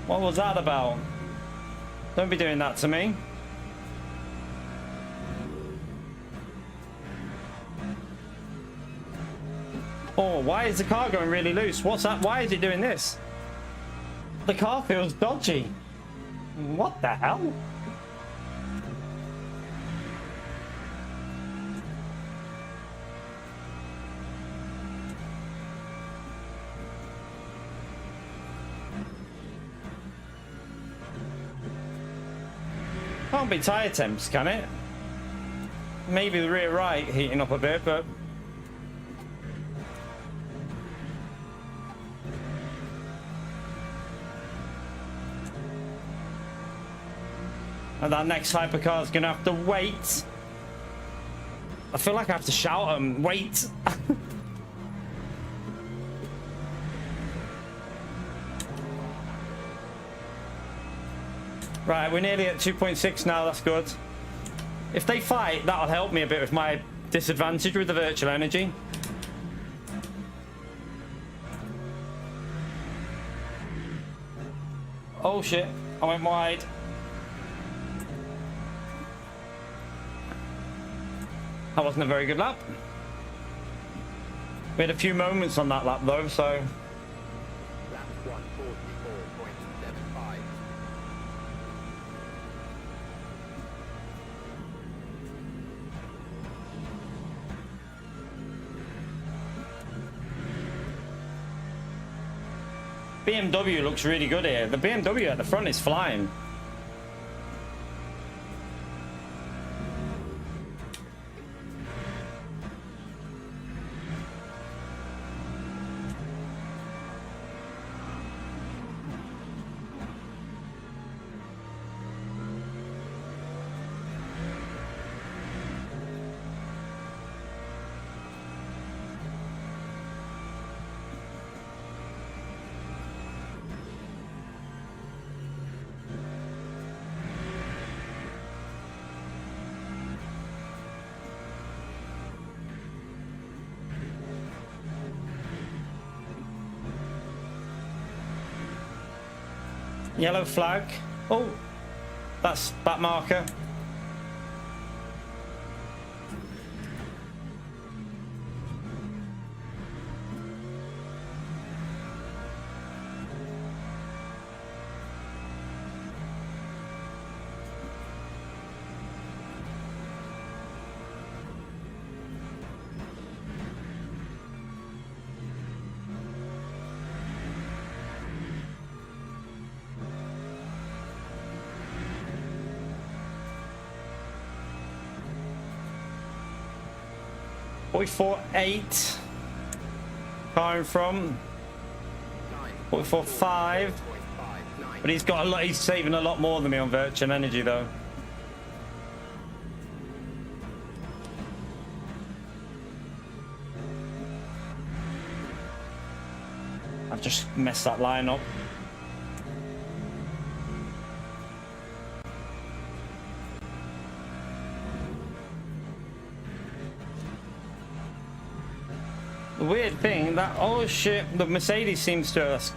What was that about? Don't be doing that to me. Oh, why is the car going really loose? What's that? Why is it doing this? The car feels dodgy. What the hell? Can't be tire temps, can it? Maybe the rear right heating up a bit, but and that next hypercar is gonna have to wait. I feel like I have to shout at them, wait. Right, we're nearly at 2.6 now, that's good. If they fight, that'll help me a bit with my disadvantage with the virtual energy. Oh shit, I went wide. That wasn't a very good lap. We had a few moments on that lap though, so. Lap 144.75. BMW looks really good here. The BMW at the front is flying. Yellow flag. Oh, that's that marker. Forty-four 8. Coming from 44 5. But he's got a lot. He's saving a lot more than me on virtual energy, though. I've just messed that line up. The weird thing that, oh shit, the Mercedes seems to have,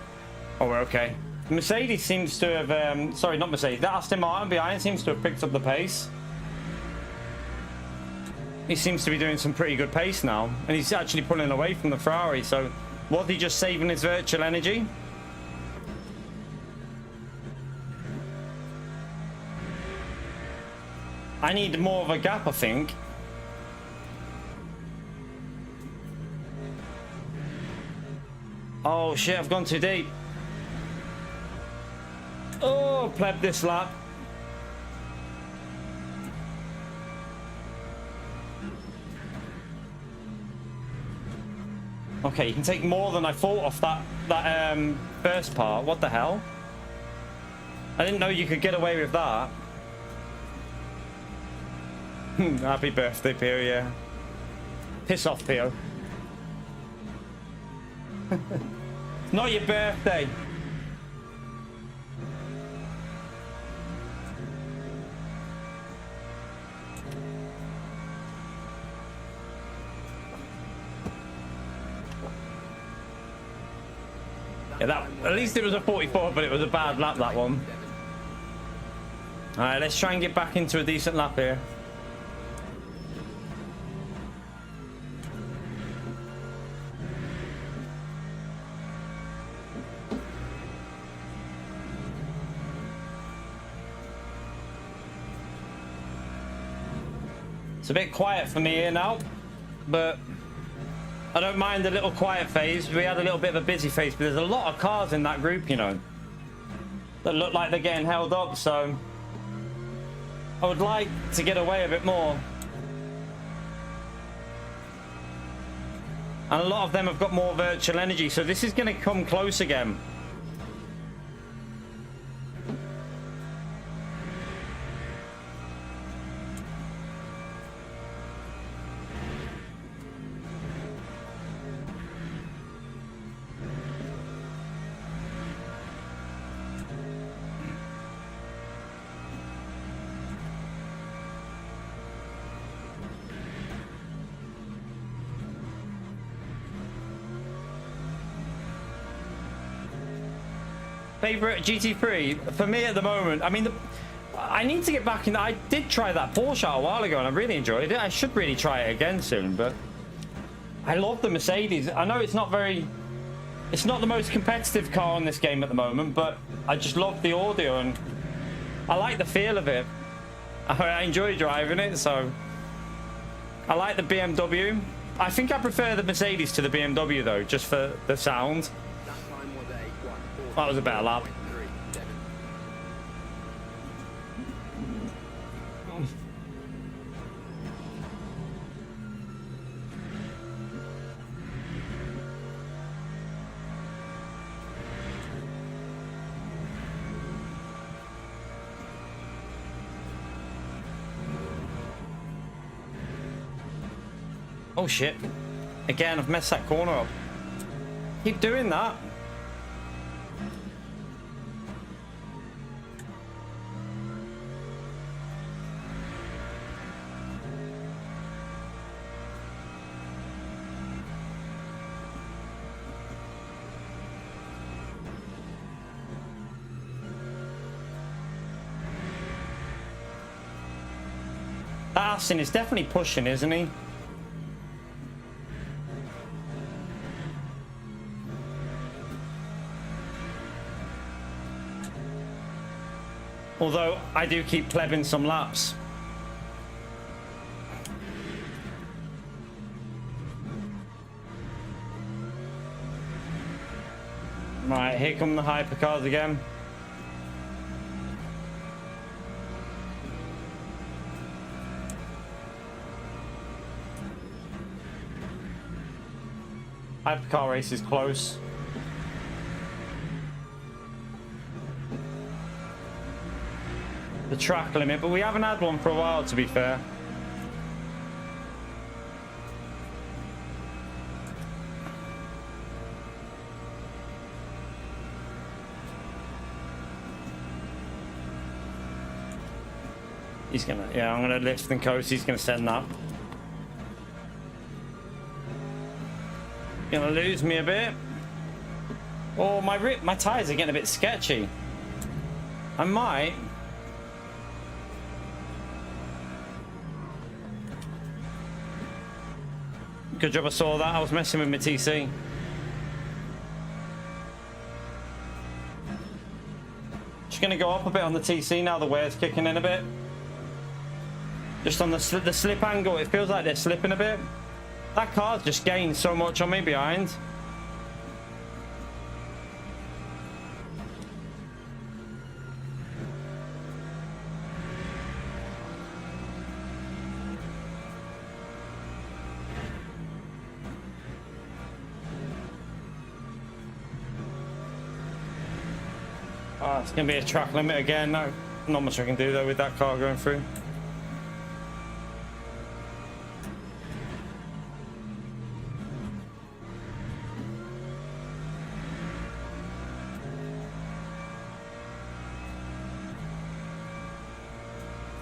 oh we're okay. The Mercedes seems to have, sorry, not Mercedes, that Aston Martin behind seems to have picked up the pace. He seems to be doing some pretty good pace now, and he's actually pulling away from the Ferrari, so was he just saving his virtual energy? I need more of a gap, I think. Oh shit, I've gone too deep. Oh, pleb this lap. Okay, you can take more than I thought off that first part. What the hell? I didn't know you could get away with that. Happy birthday, Pio, yeah. Piss off, Pio. It's not your birthday. Yeah, that, at least it was a 44, but it was a bad lap, that one. All right, let's try and get back into a decent lap here. It's a bit quiet for me here now, but I don't mind the little quiet phase. We had a little bit of a busy phase, but there's a lot of cars in that group, you know, that look like they're getting held up, so I would like to get away a bit more. And a lot of them have got more virtual energy, so this is going to come close again. Favorite GT3 for me at the moment, I mean, I need to get back in. I did try that Porsche a while ago and I really enjoyed it. I should really try it again soon, but I love the Mercedes. I know it's not the most competitive car in this game at the moment, but I just love the audio and I like the feel of it. I enjoy driving it, so I like the BMW. I think I prefer the Mercedes to the BMW though, just for the sound. That was a better lap. Oh shit. Again, I've messed that corner up. Keep doing that. That Aston is definitely pushing, isn't he? Although I do keep plebbing some laps. Right, here come the hypercars again. Hypercar race is close. The track limit, but we haven't had one for a while, to be fair. He's gonna, yeah, I'm gonna lift and coast. He's gonna send that. Gonna lose me a bit. Oh, my tires are getting a bit sketchy. I might. Good job I saw that. I was messing with my TC. Just gonna go up a bit on the TC now. The wear's kicking in a bit. Just on the slip angle, it feels like they're slipping a bit. That car's just gained so much on me behind. Oh, it's going to be a track limit again. No, not much I can do though with that car going through.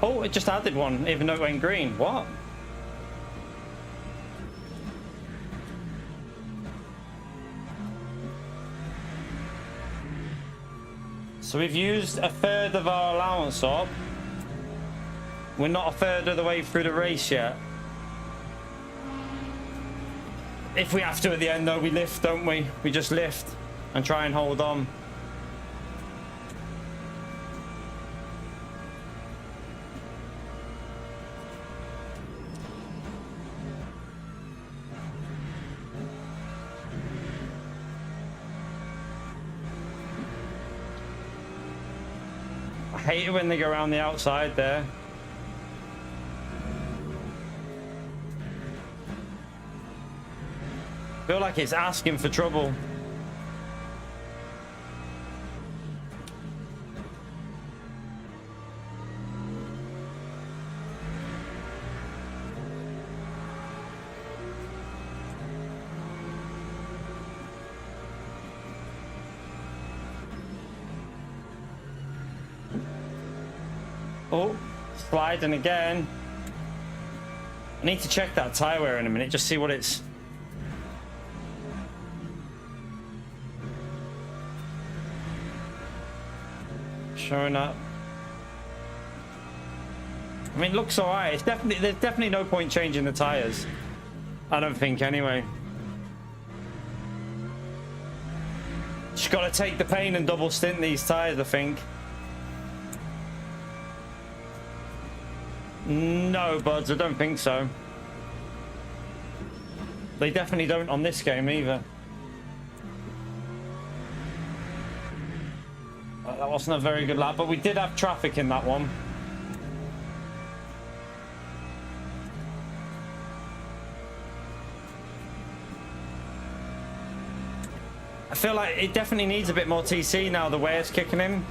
Oh, it just added one, even though it went green. What? So we've used a third of our allowance up. We're not a third of the way through the race yet. If we have to at the end though, we lift, don't we? We just lift and try and hold on. I hate it when they go around the outside there. I feel like it's asking for trouble. Oh, sliding again. I need to check that tire wear in a minute, just see what it's... showing up. I mean, it looks alright. It's definitely, there's definitely no point changing the tires. I don't think anyway. Just gotta take the pain and double stint these tires, I think. No, buds, I don't think so. They definitely don't on this game either. That wasn't a very good lap, but we did have traffic in that one. I feel like it definitely needs a bit more TC now the way it's kicking in.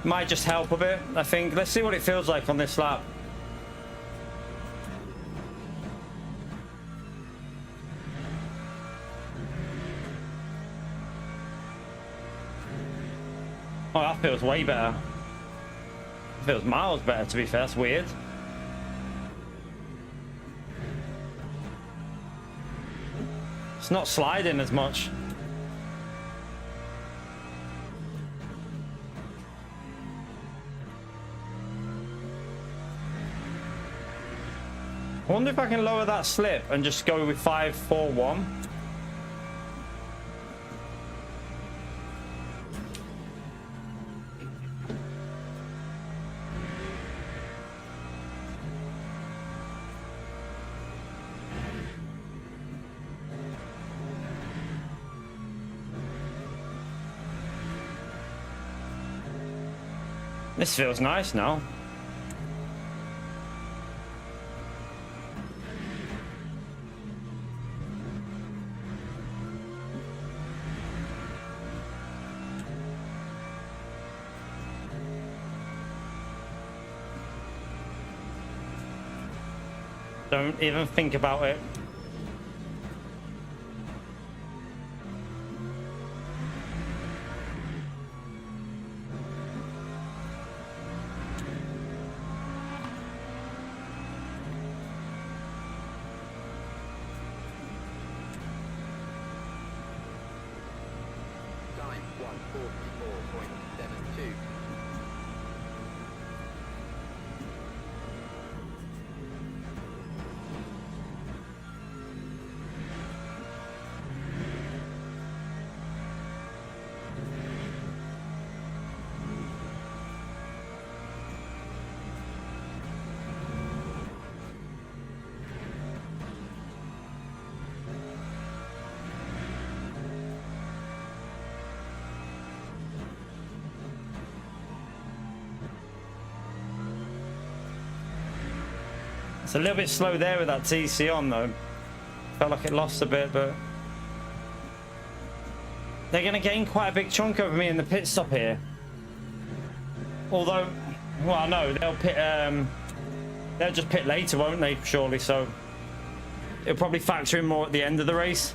Might just help a bit, I think. Let's see what it feels like on this lap. Oh, that feels way better. It feels miles better, to be fair. That's weird. It's not sliding as much. I wonder if I can lower that slip and just go with 5-4-1. This feels nice now. Don't even think about it. Time 1:44.72. It's a little bit slow there with that TC on though. Felt like it lost a bit, but they're going to gain quite a big chunk over me in the pit stop here. Although, well, no, they'll pit. They'll just pit later, won't they? Surely, so it'll probably factor in more at the end of the race.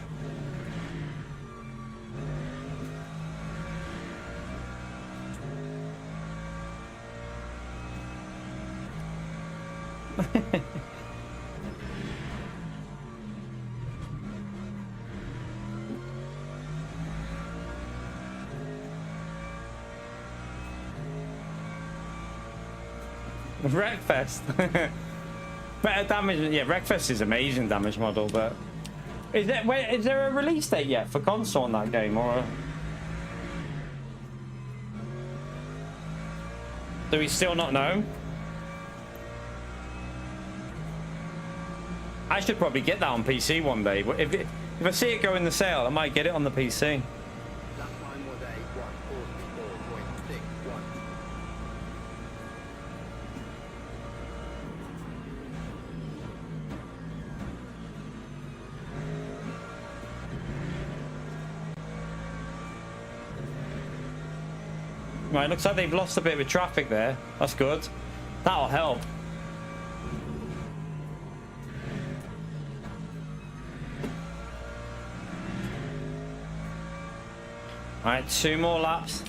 Wreckfest. Better damage. Yeah, Wreckfest is amazing damage model, but is there a release date yet for console on that game, or do we still not know? I should probably get that on PC one day. If I see it go in the sale, I might get it on the PC. Lap time was a 144.61. Right, looks like they've lost a bit of traffic there. That's good. That'll help. All right, 2 more laps.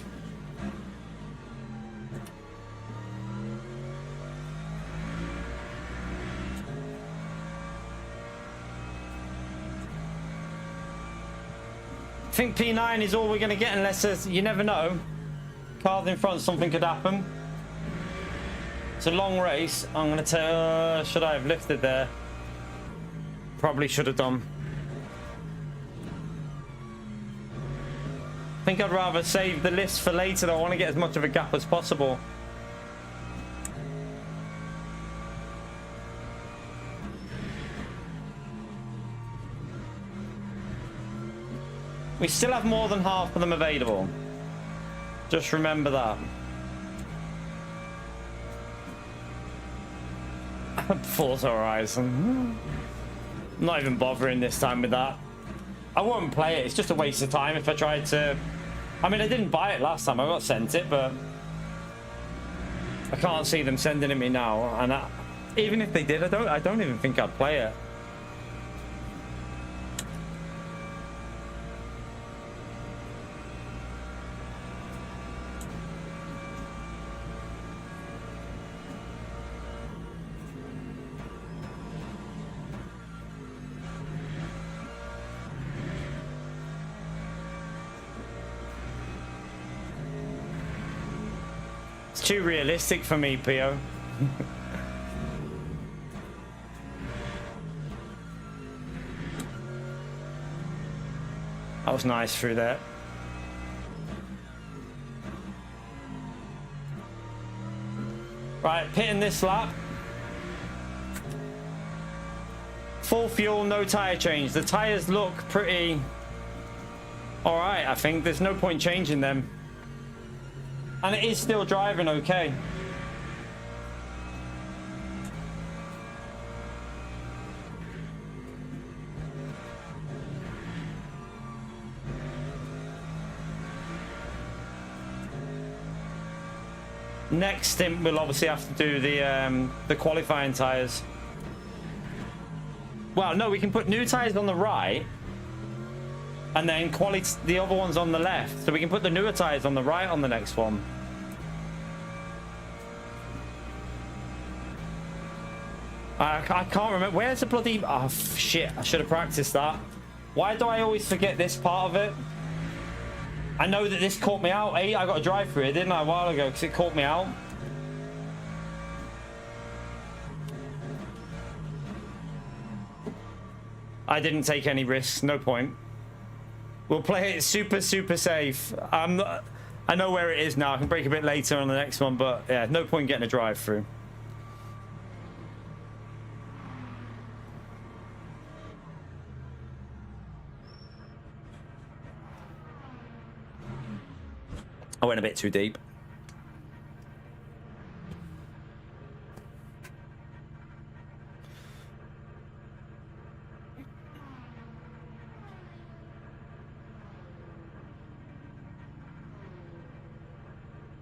I think P9 is all we're going to get unless there's, you never know. Cars in front, something could happen. It's a long race. I'm going to tell, should I have lifted there? Probably should have done. I think I'd rather save the list for later though. I want to get as much of a gap as possible. We still have more than half of them available. Just remember that. Forza Horizon. I'm not even bothering this time with that. I won't play it. It's just a waste of time if I tried to. I mean, I didn't buy it last time. I got sent it, but I can't see them sending it me now. And even if they did, I don't even think I'd play it. Too realistic for me, Pio. That was nice through there. Right, pitting this lap. Full fuel, no tire change. The tires look pretty all right. I think there's no point changing them. And it is still driving okay. Next stint, we'll obviously have to do the qualifying tires. Well, no, we can put new tires on the right, and then the other one's on the left. So we can put the newer tires on the right on the next one. I can't remember. Where's the bloody... Oh, shit. I should have practiced that. Why do I always forget this part of it? I know that this caught me out. I got a drive through it, didn't I, a while ago, because it caught me out. I didn't take any risks. No point. We'll play it super, super safe. I know where it is now. I can break a bit later on the next one, but yeah, no point getting a drive through. I went a bit too deep.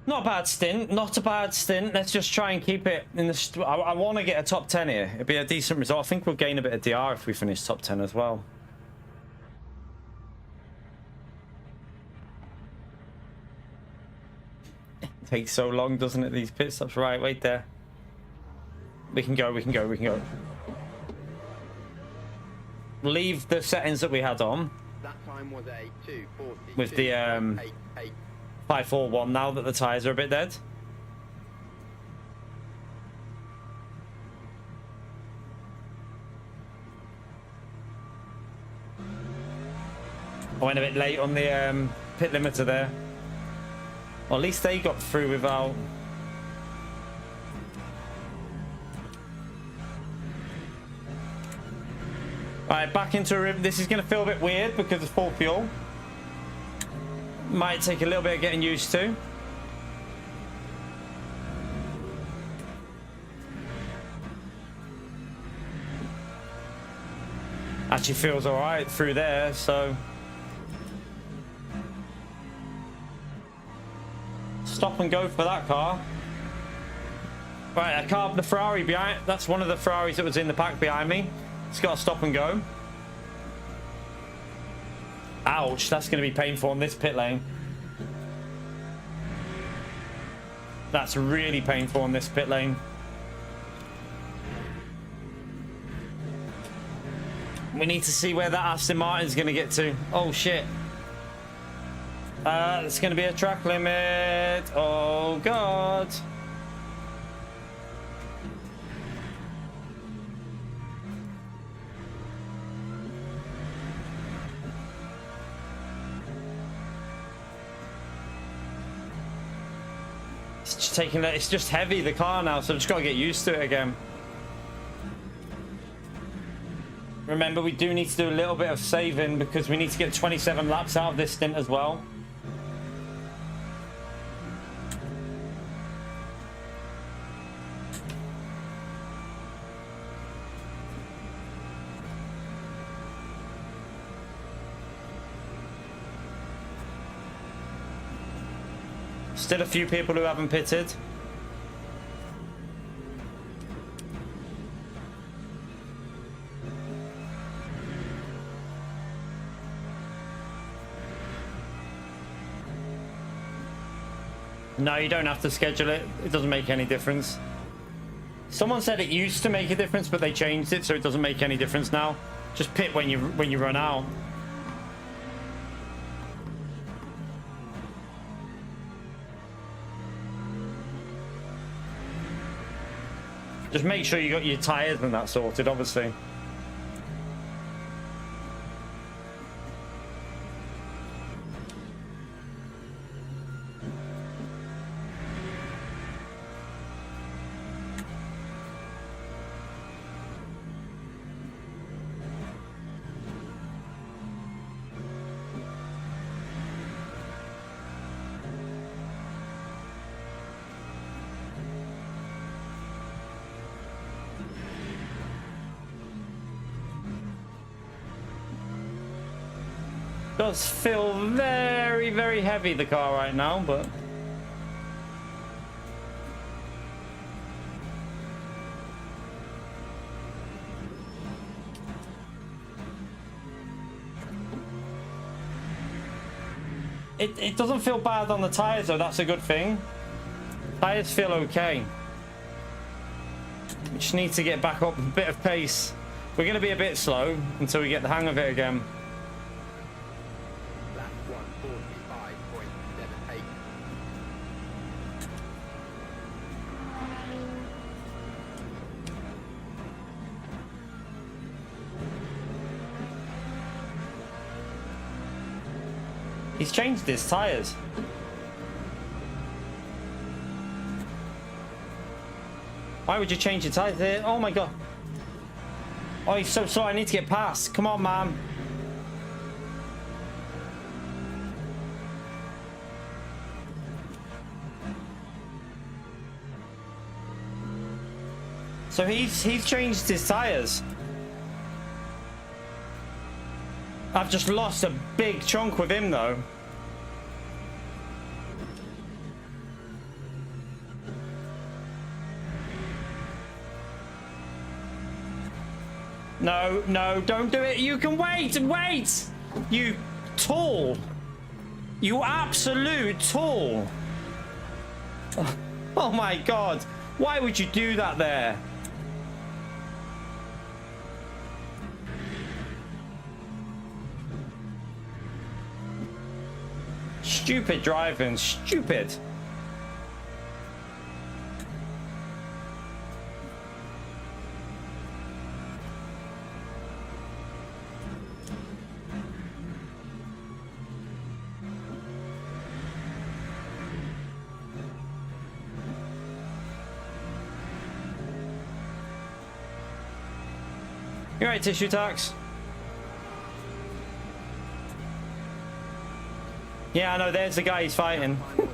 Not a bad stint. Not a bad stint. Let's just try and keep it in the... I want to get a top 10 here. It'd be a decent result. I think we'll gain a bit of DR if we finish top 10 as well. It takes so long, doesn't it, these pit stops? Right, wait there. We can go, we can go, we can go. Leave the settings that we had on. That time was a 2:40. With the 541 now that the tyres are a bit dead. I went a bit late on the pit limiter there. Well, at least they got through without... Alright, back into a river. This is going to feel a bit weird because it's full fuel. Might take a little bit of getting used to. Actually feels alright through there, so... Stop and go for that car. Right, a car, the Ferrari behind... That's one of the Ferraris that was in the pack behind me. It's got to stop and go. Ouch, that's going to be painful on this pit lane. That's really painful on this pit lane. We need to see where that Aston Martin's going to get to. Oh, shit. It's going to be a track limit. Oh, God. It's just heavy, the car now, so I've just got to get used to it again. Remember, we do need to do a little bit of saving because we need to get 27 laps out of this stint as well. Still a few people who haven't pitted. No, you don't have to schedule it. It doesn't make any difference. Someone said it used to make a difference, but they changed it, so it doesn't make any difference now. Just pit when you run out. Just make sure you got your tyres and that sorted, obviously. Does feel very, very heavy, the car right now, but it doesn't feel bad on the tires though. That's a good thing. Tires feel okay. We just need to get back up a bit of pace. We're going to be a bit slow until we get the hang of it again. He's changed his tyres. Why would you change your tyres there? Oh my god. Oh, he's so slow. I need to get past. Come on, man. So he's changed his tyres. I've just lost a big chunk with him though. No, no, don't do it. You can wait. Wait. You tool. You absolute tool. Oh my God. Why would you do that there? Stupid driving. Stupid. You right, tissue tax? Yeah, I know. There's the guy he's fighting. Time was a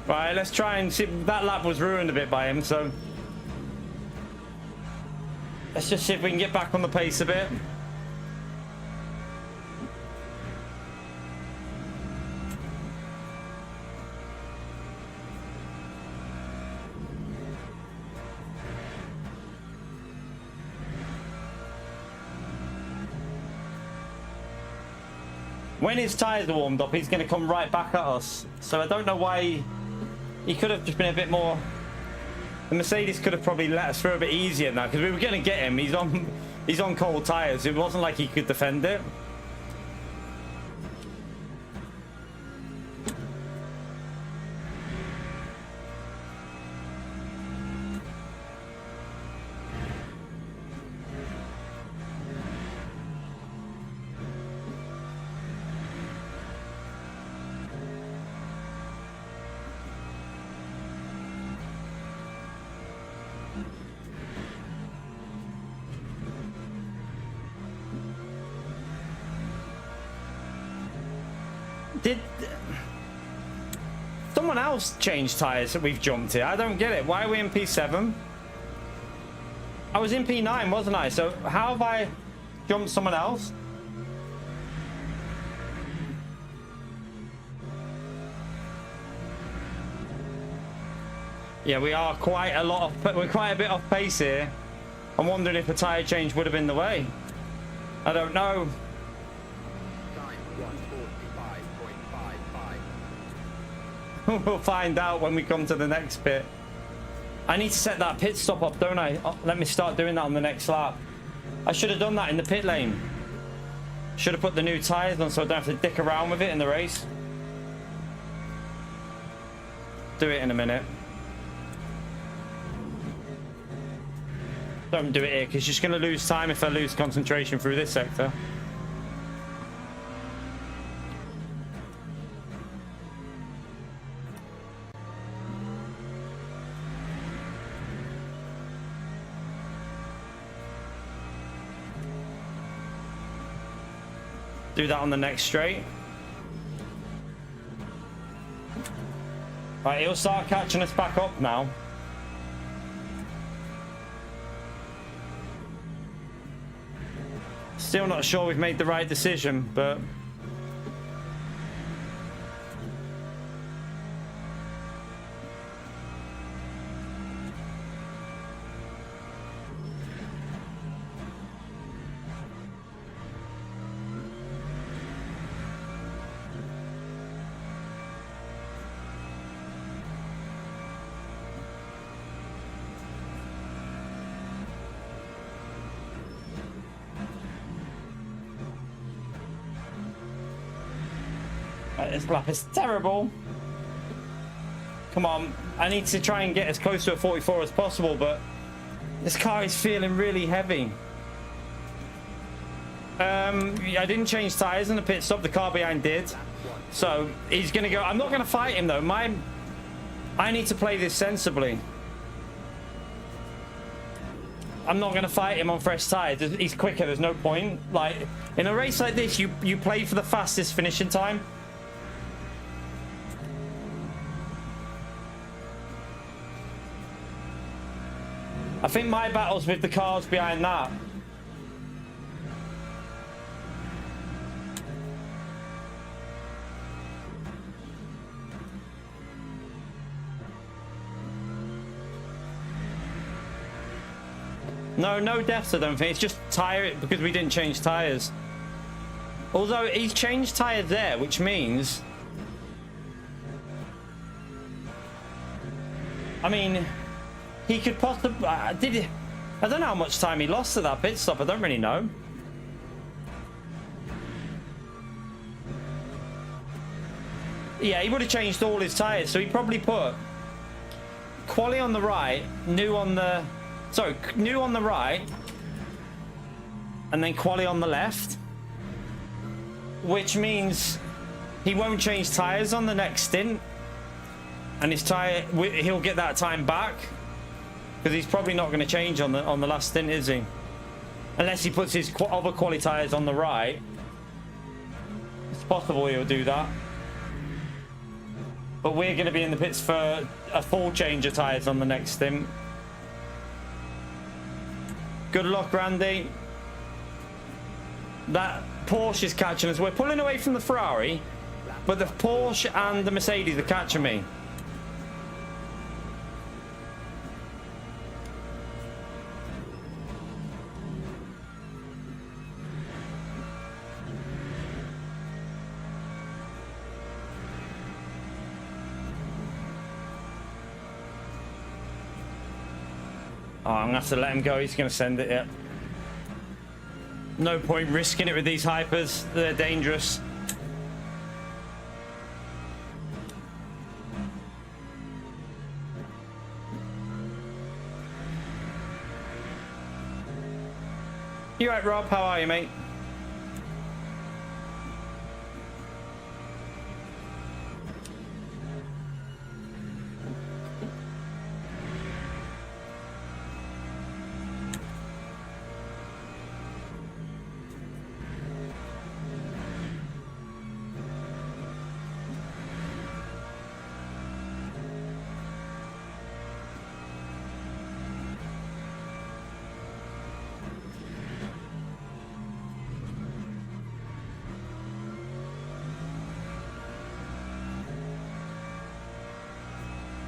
147.22. Right, let's try and see. That lap was ruined a bit by him, so let's just see if we can get back on the pace a bit. When his tyres are warmed up, he's going to come right back at us. So I don't know why he could have just been a bit more. The Mercedes could have probably let us through a bit easier now because we were going to get him. He's on cold tyres. It wasn't like he could defend it. Did someone else change tyres that we've jumped here? I don't get it. Why are we in P7? I was in P9, wasn't I? So how have I jumped someone else? Yeah, we are quite a lot off. We're quite a bit off pace here. I'm wondering if a tyre change would have been the way. I don't know. We'll find out when we come to the next bit. I need to set that pit stop up, don't I? Oh, let me start doing that on the next lap. I should have done that in the pit lane. Should have put the new tyres on so I don't have to dick around with it in the race. Do it in a minute. Don't do it here because you're just going to lose time if I lose concentration through this sector. Do that on the next straight. Right, he'll start catching us back up now. Still not sure we've made the right decision, but this lap is terrible. Come on, I need to try and get as close to a 44 as possible, but this car is feeling really heavy. I didn't change tires in the pit stop. The car behind did, so he's gonna go. I'm not gonna fight him though. I need to play this sensibly. I'm not gonna fight him on fresh tires. He's quicker. There's no point. Like in a race like this, you play for the fastest finishing time. I think my battle's with the cars behind that. No, no deaths, I don't think. It's just tire because we didn't change tires. Although he's changed tires there, which means... I mean, he could possibly... I don't know how much time he lost at that pit stop. I don't really know. Yeah, he would have changed all his tires. So he probably put quali on the right, new on the... Sorry, new on the right. And then quali on the left. Which means he won't change tires on the next stint. And his tire, he'll get that time back. Because he's probably not going to change on the last stint, is he? Unless he puts his other quali tires on the right. It's possible he'll do that. But we're going to be in the pits for a full change of tires on the next stint. Good luck, Randy. That Porsche is catching us. We're pulling away from the Ferrari, but the Porsche and the Mercedes are catching me. Oh, I'm gonna have to let him go. He's gonna send it. Yeah. No point risking it with these hypers. They're dangerous. You right, Rob? How are you, mate?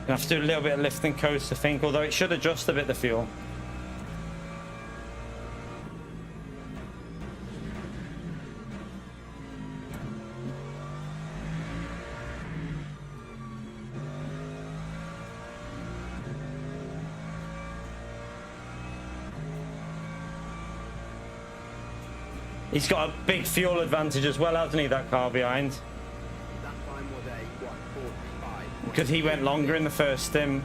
Gonna have to do a little bit of lift and coast, I think, although it should adjust a bit the fuel. He's got a big fuel advantage as well, hasn't he, that car behind? That time was a 1:45. Because he went longer in the first stim.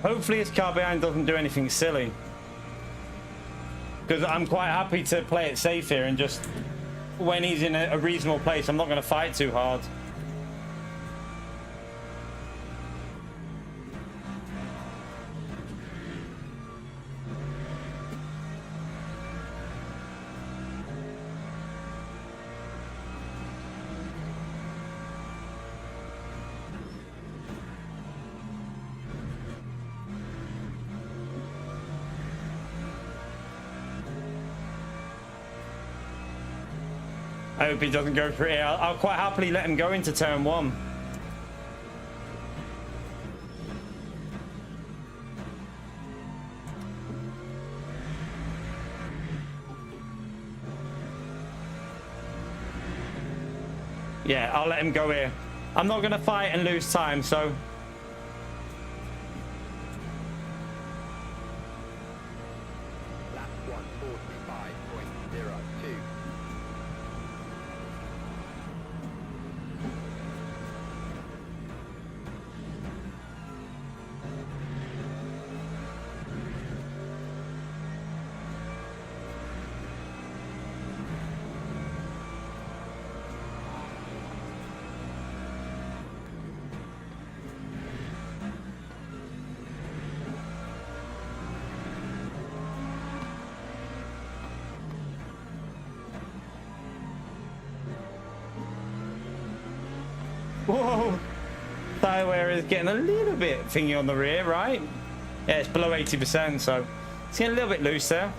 Hopefully his car behind doesn't do anything silly. Because I'm quite happy to play it safe here and just, when he's in a reasonable place, I'm not going to fight too hard. I hope he doesn't go for it. I'll quite happily let him go into turn one. Yeah, I'll let him go here. I'm not going to fight and lose time, so... Lap 1:45.02. Whoa. Tire wear is getting a little bit thingy on the rear, right? Yeah, it's below 80%, so it's getting a little bit loose there.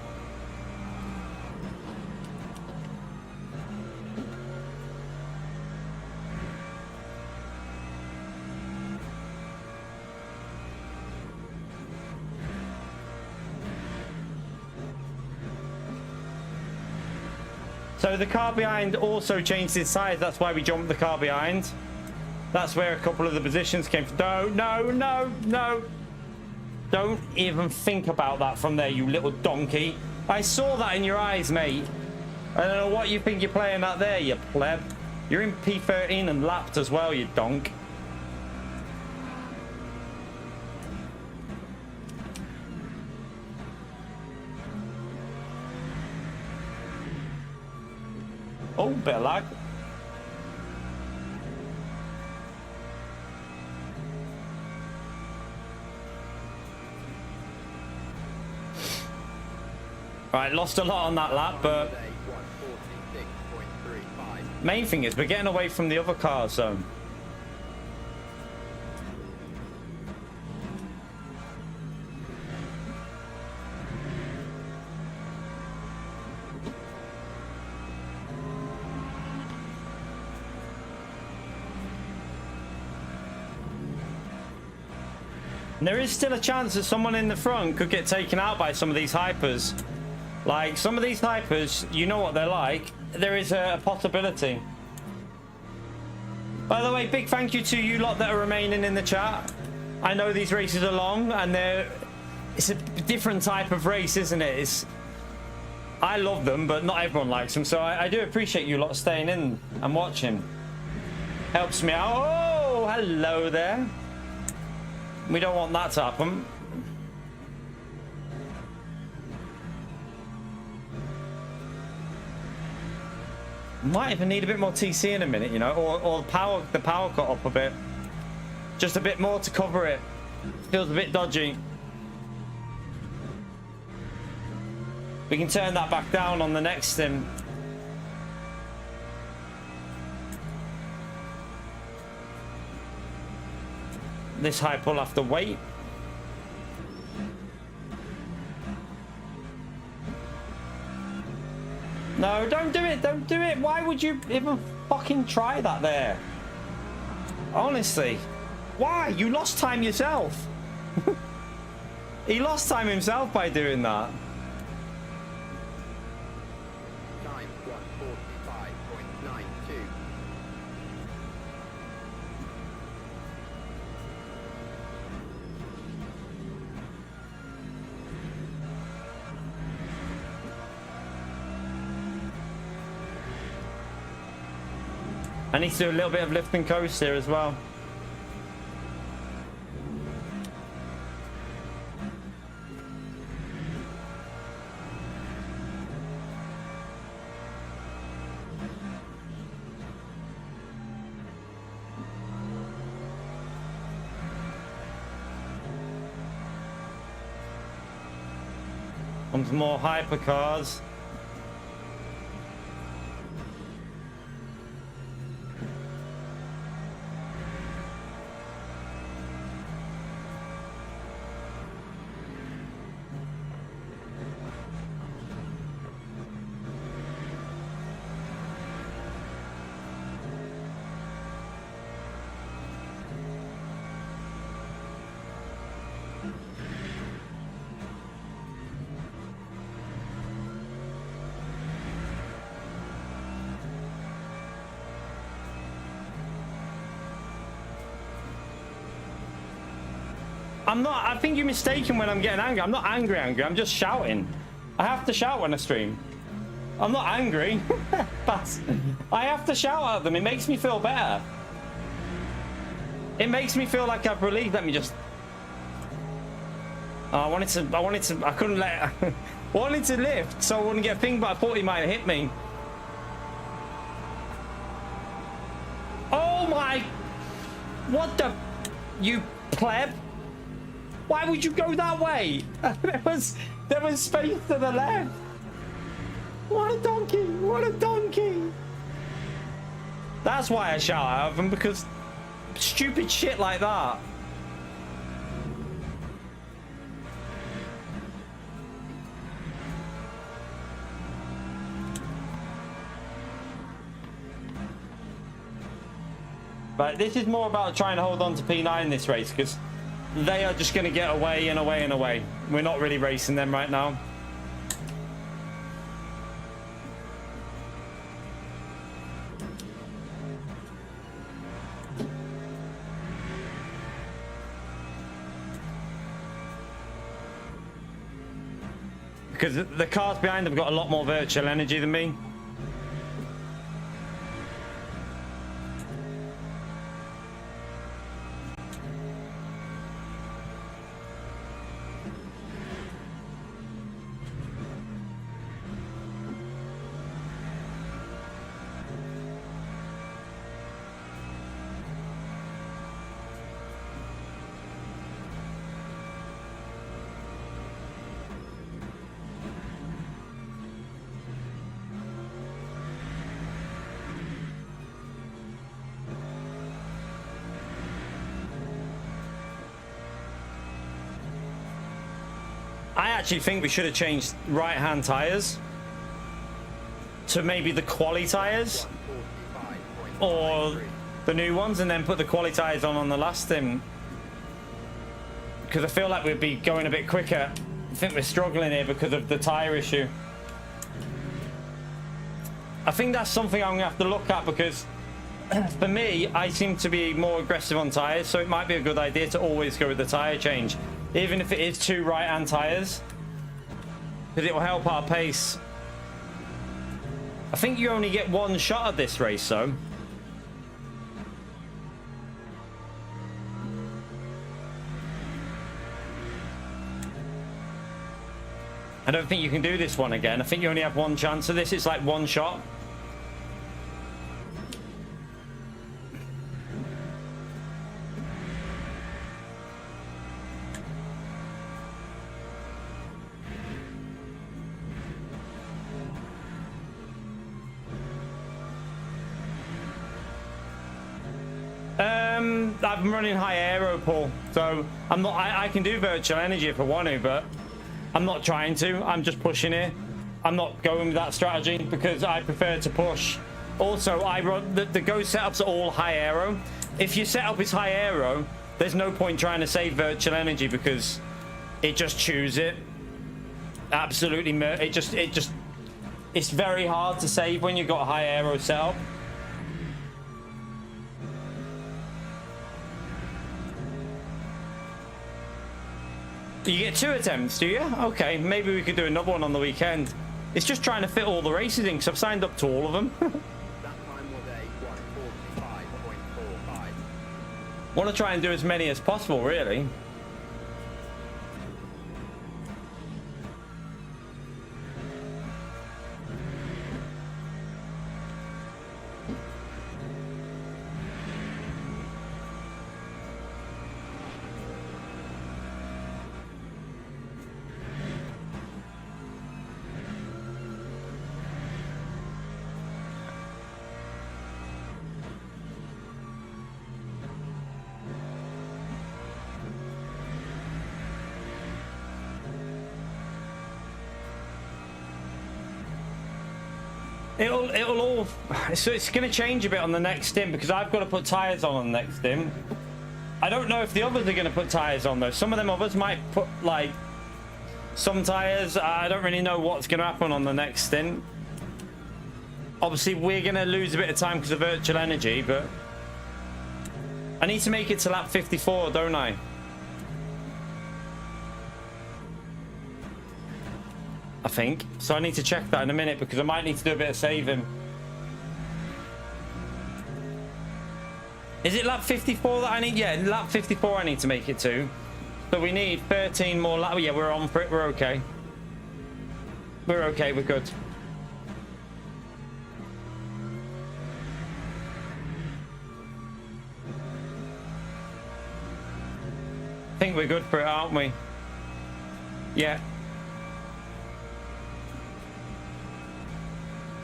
So the car behind also changed its size. That's why we jumped the car behind. That's where a couple of the positions came from. No. Don't even think about that from there, you little donkey. I saw that in your eyes, mate. I don't know what you think you're playing at there, you pleb. You're in P13 and lapped as well, you donk. Oh, bit of lag. Right, lost a lot on that lap, but main thing is we're getting away from the other car zone. And there is still a chance that someone in the front could get taken out by some of these hypers. Like, some of these hypers, you know what they're like. There is a possibility. By the way, big thank you to you lot that are remaining in the chat. I know these races are long, and it's a different type of race, isn't it? I love them, but not everyone likes them. So I do appreciate you lot staying in and watching. Helps me out. Oh, hello there. We don't want that to happen. Might even need a bit more TC in a minute, you know, or the power cut up a bit. Just a bit more to cover it. Feels a bit dodgy. We can turn that back down on the next sim. This hype will have to wait. No, don't do it. Don't do it. Why would you even fucking try that there? Honestly. Why? You lost time yourself. He lost time himself by doing that. Time 1:45.92. I need to do a little bit of lift and coast here as well. Onto more hypercars. I think you're mistaken when I'm getting angry. I'm not angry, I'm just shouting. I have to shout when I stream. I'm not angry, but I have to shout at them. It makes me feel better. It makes me feel like I've relieved. Let me just... Oh, I couldn't let... I wanted to lift so I wouldn't get a thing, but I thought he might have hit me. Oh my... What the... You pleb? Why would you go that way? There was space to the left. What a donkey! What a donkey! That's why I shout out of him, because stupid shit like that. But this is more about trying to hold on to P9 this race, because they are just going to get away and away and away. We're not really racing them right now. Because the cars behind them have got a lot more virtual energy than me. I actually think we should have changed right-hand tires to maybe the quali tires or the new ones, and then put the quali tires on the last thing, because I feel like we'd be going a bit quicker. I think we're struggling here because of the tire issue. I think that's something I'm gonna have to look at, because for me, I seem to be more aggressive on tires, so it might be a good idea to always go with the tire change, even if it is 2 right-hand tires, because it will help our pace. I think you only get 1 shot at this race, though. I don't think you can do this one again. I think you only have 1 chance of this. It's like 1 shot. I'm running high aero, Paul, so I'm not. I can do virtual energy if I want to, but I'm not trying to. I'm just pushing it. I'm not going with that strategy because I prefer to push. Also, I run the Go setups are all high aero. If your setup is high aero, there's no point trying to save virtual energy because it just chews it. Absolutely, it's very hard to save when you've got a high aero setup. You get 2 attempts, do you? Okay, maybe we could do another one on the weekend. It's just trying to fit all the races in, because I've signed up to all of them. That time was a 1:45.45. Want to try and do as many as possible, really. It'll all, so it's going to change a bit on the next stim, because I've got to put tires on the next stim. I don't know if the others are going to put tires on though. Some of them others might put like some tires. I don't really know what's going to happen on the next stint. Obviously we're going to lose a bit of time because of virtual energy, but I need to make it to lap 54, don't I? I think so. I need to check that in a minute, because I might need to do a bit of saving. Is it lap 54 that I need? Yeah, lap 54 I need to make it to. So we need 13 more laps. Yeah, we're on for it. We're okay. We're okay. We're good. I think we're good for it, aren't we? Yeah.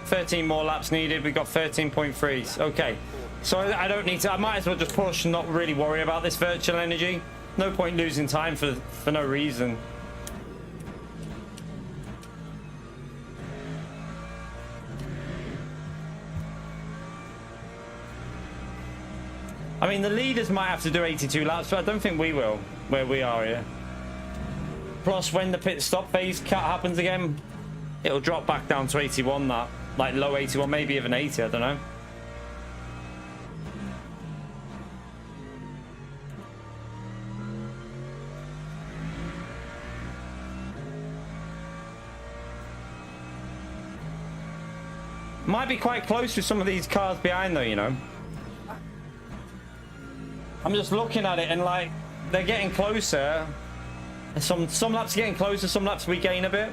13 more laps needed. We got 13.3s. Okay. So I don't need to. I might as well just push and not really worry about this virtual energy. No point losing time for no reason. I mean, the leaders might have to do 82 laps, but I don't think we will, where we are here. Plus, when the pit stop phase cut happens again, it'll drop back down to 81, that. Like low 81, maybe even 80, I don't know. Might be quite close with some of these cars behind though, you know. I'm just looking at it and like they're getting closer. Some laps are getting closer, some laps we gain a bit.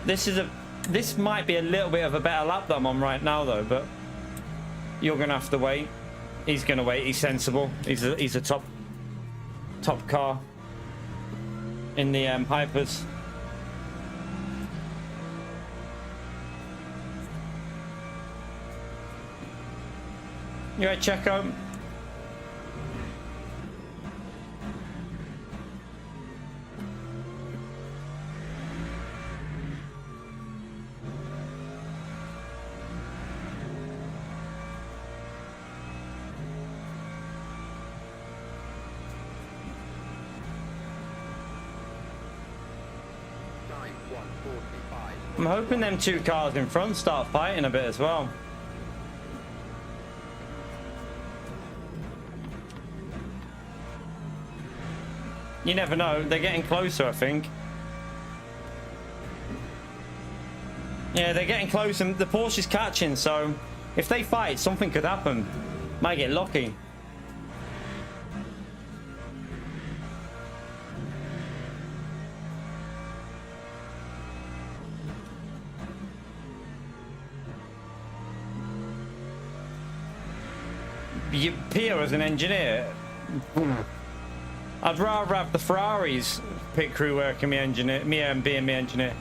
This might be a little bit of a better lap that I'm on right now though, but you're gonna have to wait. He's gonna wait. He's sensible. He's a top car in the Hypers. You right, Checo? Time 1:45. I'm hoping them two cars in front start fighting a bit as well. You never know. They're getting closer, I think. Yeah, they're getting close and the Porsche's catching, so if they fight, something could happen. Might get lucky. Pio as an engineer, I'd rather have the Ferraris pit crew working me engineer, being me engineer.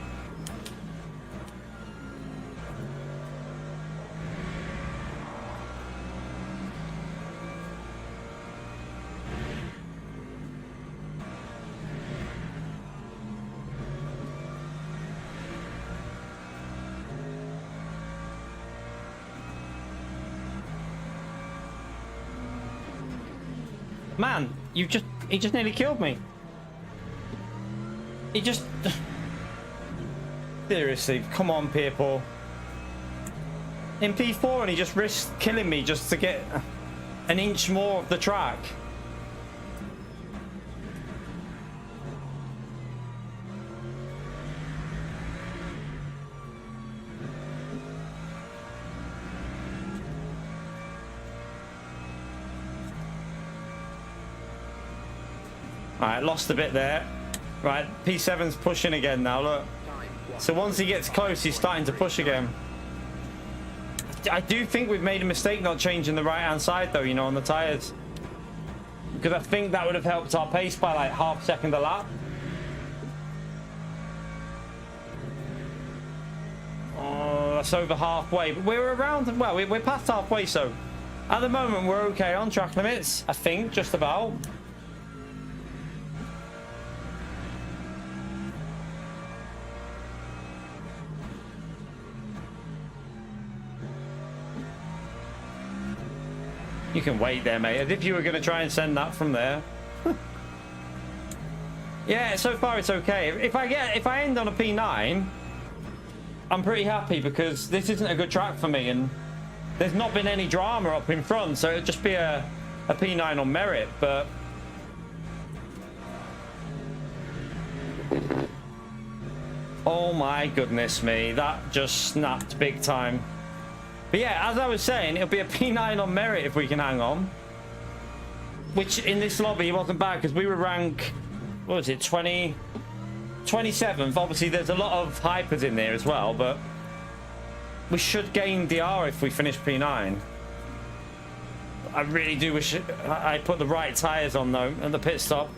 Man, he just nearly killed me. He just... Seriously, come on, people. In P4 and he just risked killing me just to get an inch more of the track. Alright, lost a bit there. Right, P7's pushing again now, look. So once he gets close, he's starting to push again. I do think we've made a mistake not changing the right-hand side, though, you know, on the tyres. Because I think that would have helped our pace by, like, half a second a lap. Oh, that's over halfway. But we're around, well, we're past halfway, so... At the moment, we're okay on track limits, I think, just about. You can wait there, mate, as if you were going to try and send that from there. Yeah, so far it's okay. If I end on a P9, I'm pretty happy because this isn't a good track for me and there's not been any drama up in front, so it'd just be a P9 on merit, but... Oh my goodness me, that just snapped big time. But yeah, as I was saying, it'll be a P9 on merit if we can hang on. Which in this lobby wasn't bad because we were rank, what was it, 27th. Obviously there's a lot of hypers in there as well, but we should gain DR if we finish P9. I really do wish I put the right tyres on though at the pit stop.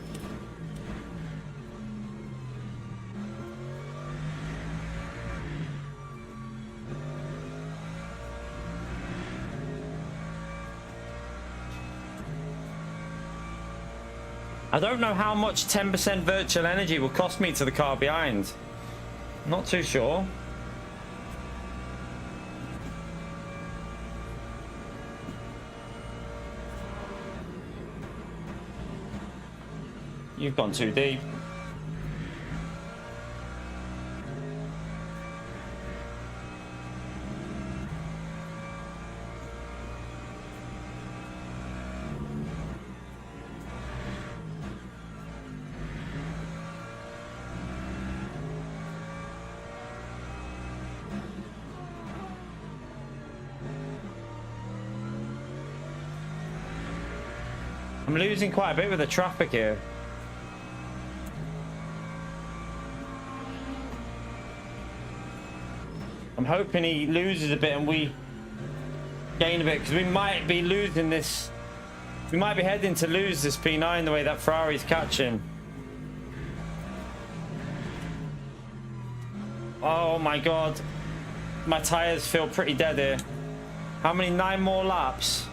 I don't know how much 10% virtual energy will cost me to the car behind. Not too sure. You've gone too deep. I'm losing quite a bit with the traffic here. I'm hoping he loses a bit and we gain a bit, because we might be losing this. We might be heading to lose this P9 the way that Ferrari's catching. Oh my god. My tires feel pretty dead here. How many? 9 more laps?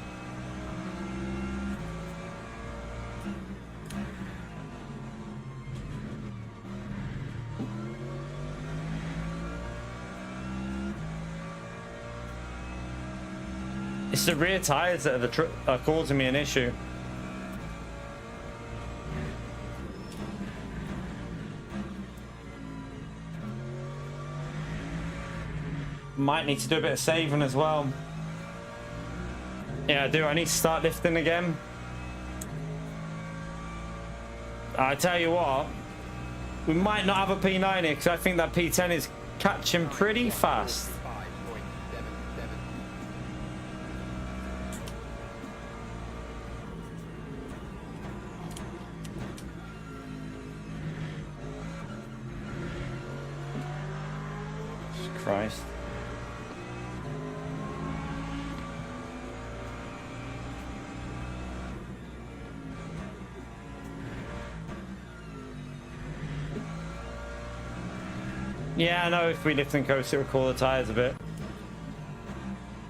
It's the rear tires that are causing me an issue. Might need to do a bit of saving as well. Yeah, I do. I need to start lifting again. I tell you what, we might not have a P9 here because I think that P10 is catching pretty fast. Christ. Yeah, I know if we lift and coast, it will cool the tires a bit.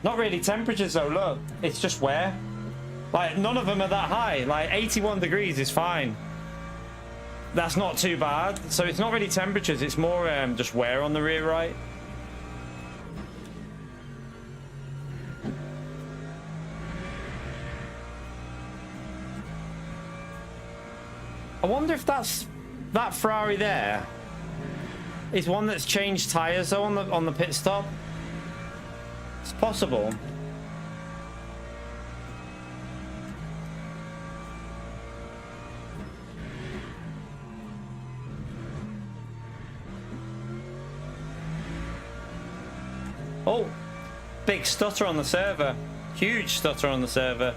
Not really temperatures though, look. It's just wear. Like, none of them are that high. Like, 81 degrees is fine. That's not too bad. So it's not really temperatures, it's more just wear on the rear right. I wonder if that Ferrari there is one that's changed tires though on the pit stop. It's possible. Oh, big stutter on the server. Huge stutter on the server.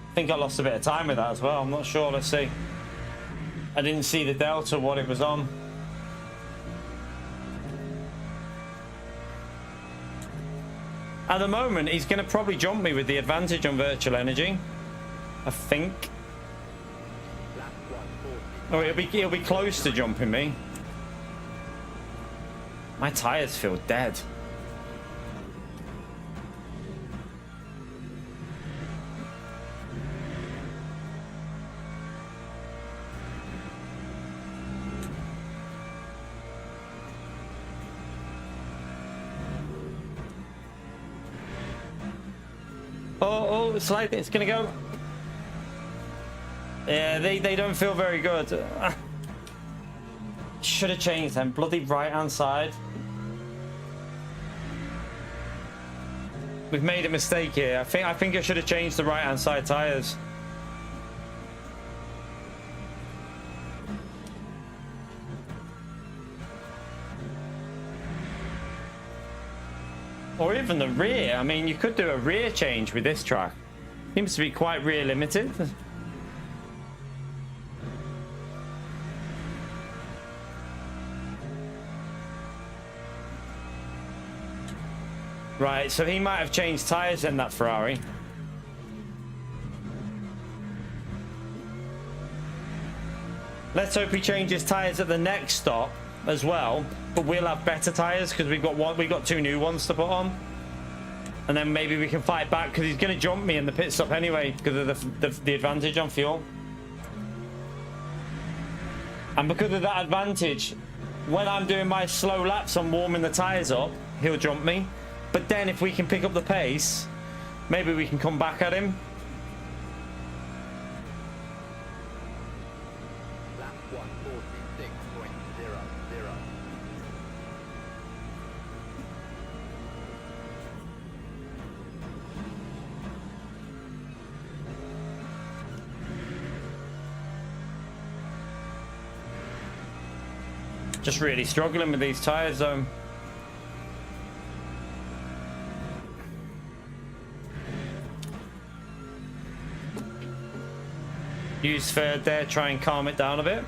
I think I lost a bit of time with that as well. I'm not sure. Let's see. I didn't see the delta, what it was on. At the moment, he's going to probably jump me with the advantage on virtual energy. I think. Oh, he'll be close to jumping me. My tires feel dead. Oh, it's like it's gonna go. Yeah, they don't feel very good. Should have changed them. Bloody right hand side. We've made a mistake here. I think I should have changed the right hand side tires. Or even the rear. I mean, you could do a rear change with this track. Seems to be quite rear limited. Right, so he might have changed tires in that Ferrari. Let's hope he changes tires at the next stop as well, but we'll have better tires because we've got 2 new ones to put on. And then maybe we can fight back because he's going to jump me in the pit stop anyway because of the advantage on fuel. And because of that advantage, when I'm doing my slow laps on warming the tyres up, he'll jump me. But then if we can pick up the pace, maybe we can come back at him. Lap 146.00. Just really struggling with these tyres though. Use third there, try and calm it down a bit.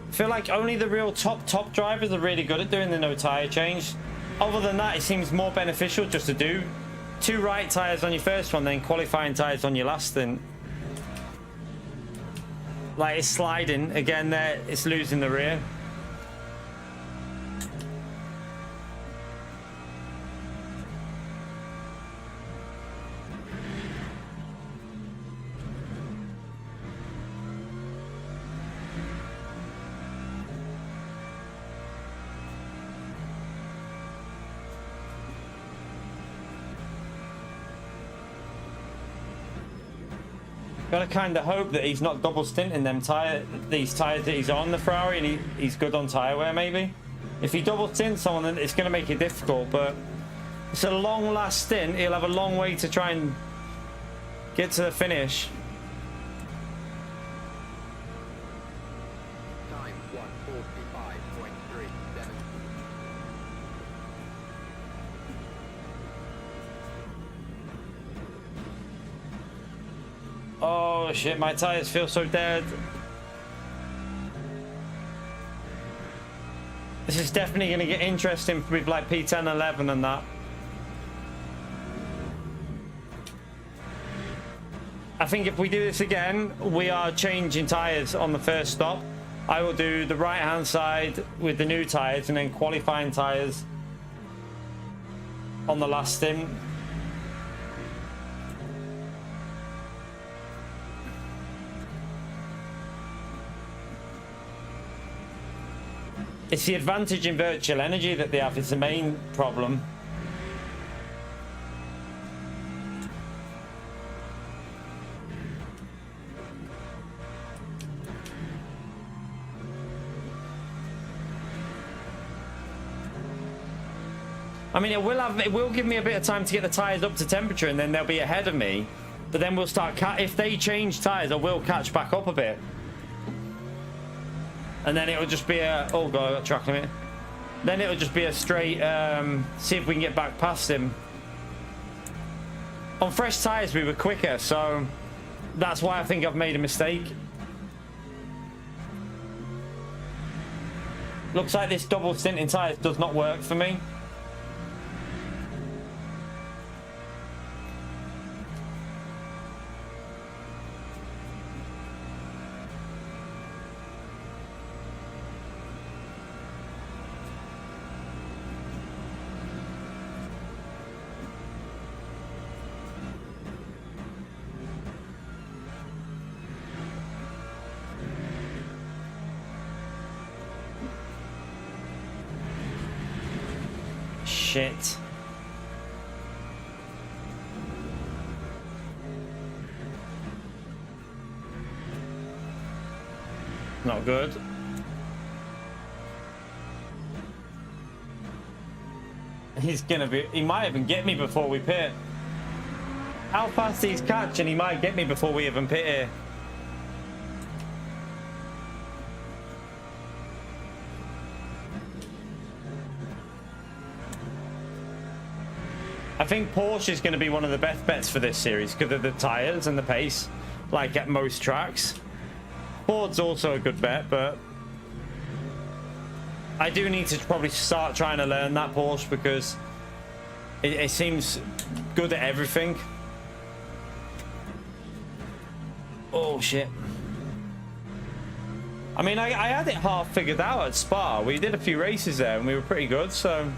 I feel like only the real top drivers are really good at doing the no tyre change. Other than that, it seems more beneficial just to do 2 right tyres on your first one, then qualifying tyres on your last stint. Like it's sliding again there, it's losing the rear. Gotta kind of hope that he's not double stinting these tyres that he's on the Ferrari, and he's good on tyre wear maybe. If he double stints someone, then it's gonna make it difficult, but it's a long last stint. He'll have a long way to try and get to the finish. Time 145.37. Oh shit, my tyres feel so dead. This is definitely going to get interesting with like P10, 11 and that. I think if we do this again, we are changing tyres on the first stop. I will do the right hand side with the new tyres and then qualifying tyres on the last stint. It's the advantage in virtual energy that they have. It's the main problem. I mean, it will give me a bit of time to get the tyres up to temperature, and then they'll be ahead of me. But then we'll start if they change tyres, I will catch back up a bit. And then it'll just be a... Oh god, I got track limit. Then it'll just be a straight... see if we can get back past him. On fresh tyres, we were quicker, so... That's why I think I've made a mistake. Looks like this double stint in tyres does not work for me. Shit. Not good. He's gonna be... He might even get me before we pit. How fast he's catching, he might get me before we even pit here. I think Porsche is going to be one of the best bets for this series because of the tyres and the pace, like at most tracks. Ford's also a good bet, but I do need to probably start trying to learn that Porsche because It seems good at everything. Oh shit. I mean, I had it half figured out at Spa. We did a few races there and we were pretty good, so...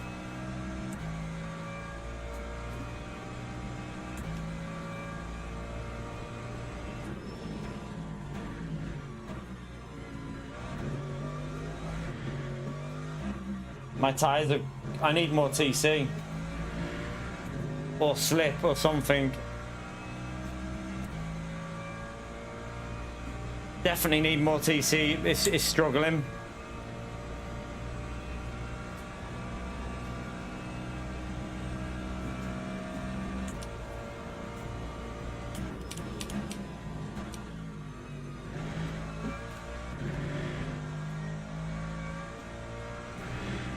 My tyres are... I need more TC. Or slip or something. Definitely need more TC. It's struggling.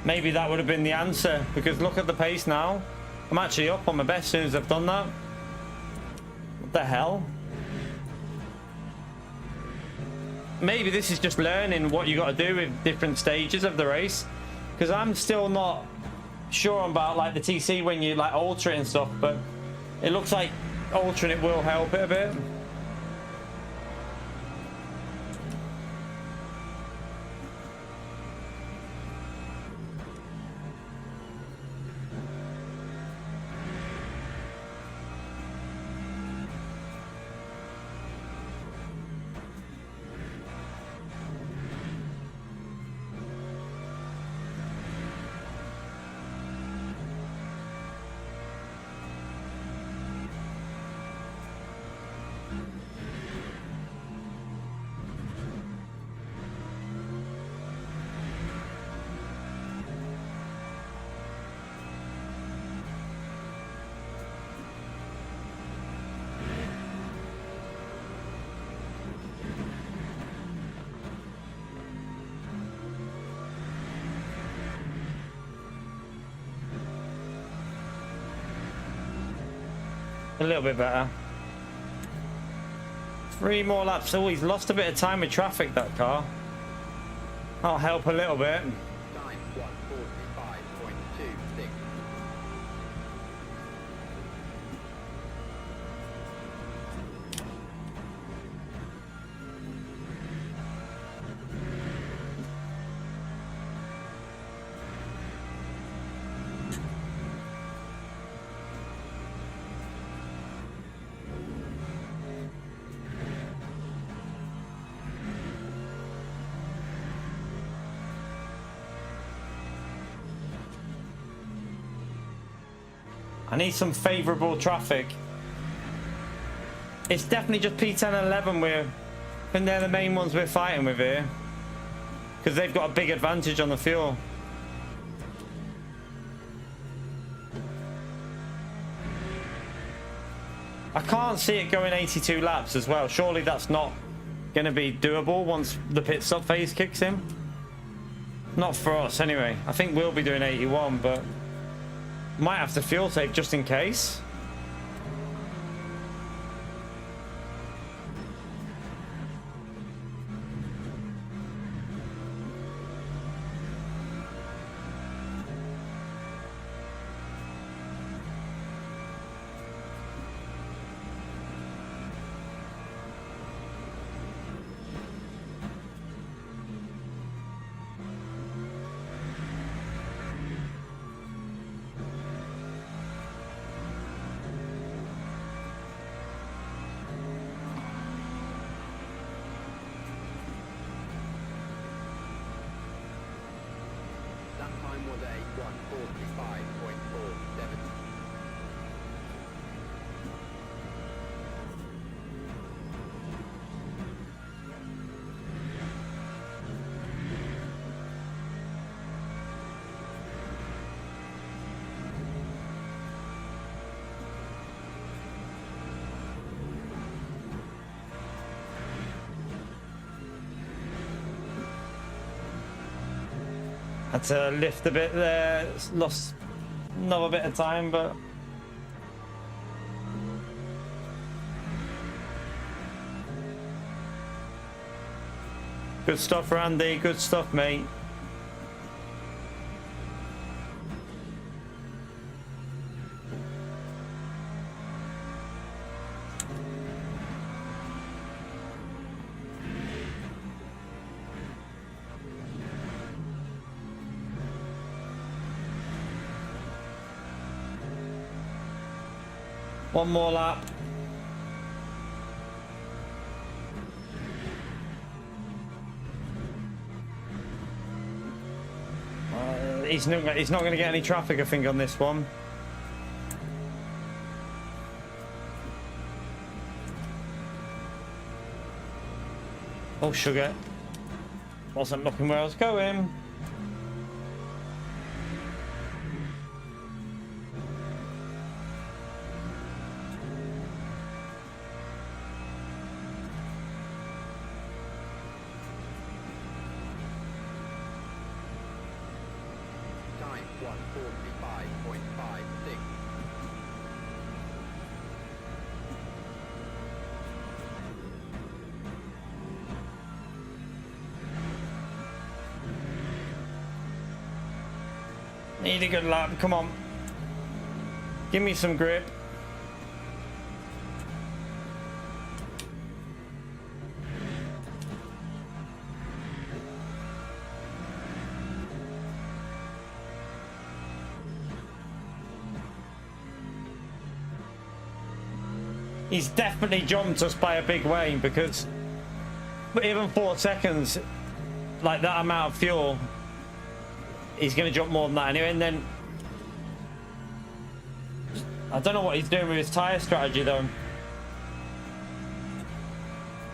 Maybe that would have been the answer, because look at the pace now. I'm actually up on my best as soon as I've done that. What the hell? Maybe this is just learning what you got to do with different stages of the race, because I'm still not sure about like the TC when you like alter it and stuff, but it looks like altering it will help it a bit. A little bit better. 3 more laps. Oh, he's lost a bit of time with traffic, that car. That'll help a little bit. Time 1:45.26. I need some favourable traffic. It's definitely just P10 and 11 and they're the main ones we're fighting with here, because they've got a big advantage on the fuel. I can't see it going 82 laps as well. Surely that's not going to be doable once the pit stop phase kicks in. Not for us anyway. I think we'll be doing 81, but might have to fuel tape just in case. That time was a 1:45.47. Had to lift a bit there, lost another bit of time, but good stuff, Randy, good stuff, mate. One more lap. He's not going to get any traffic, I think, on this one. Oh, sugar. Wasn't looking where I was going. Time 1:45.56. Need a good lap. Come on. Give me some grip. He's definitely jumped us by a big way, because even 4 seconds, like that amount of fuel, he's going to jump more than that anyway. And then I don't know what he's doing with his tyre strategy though.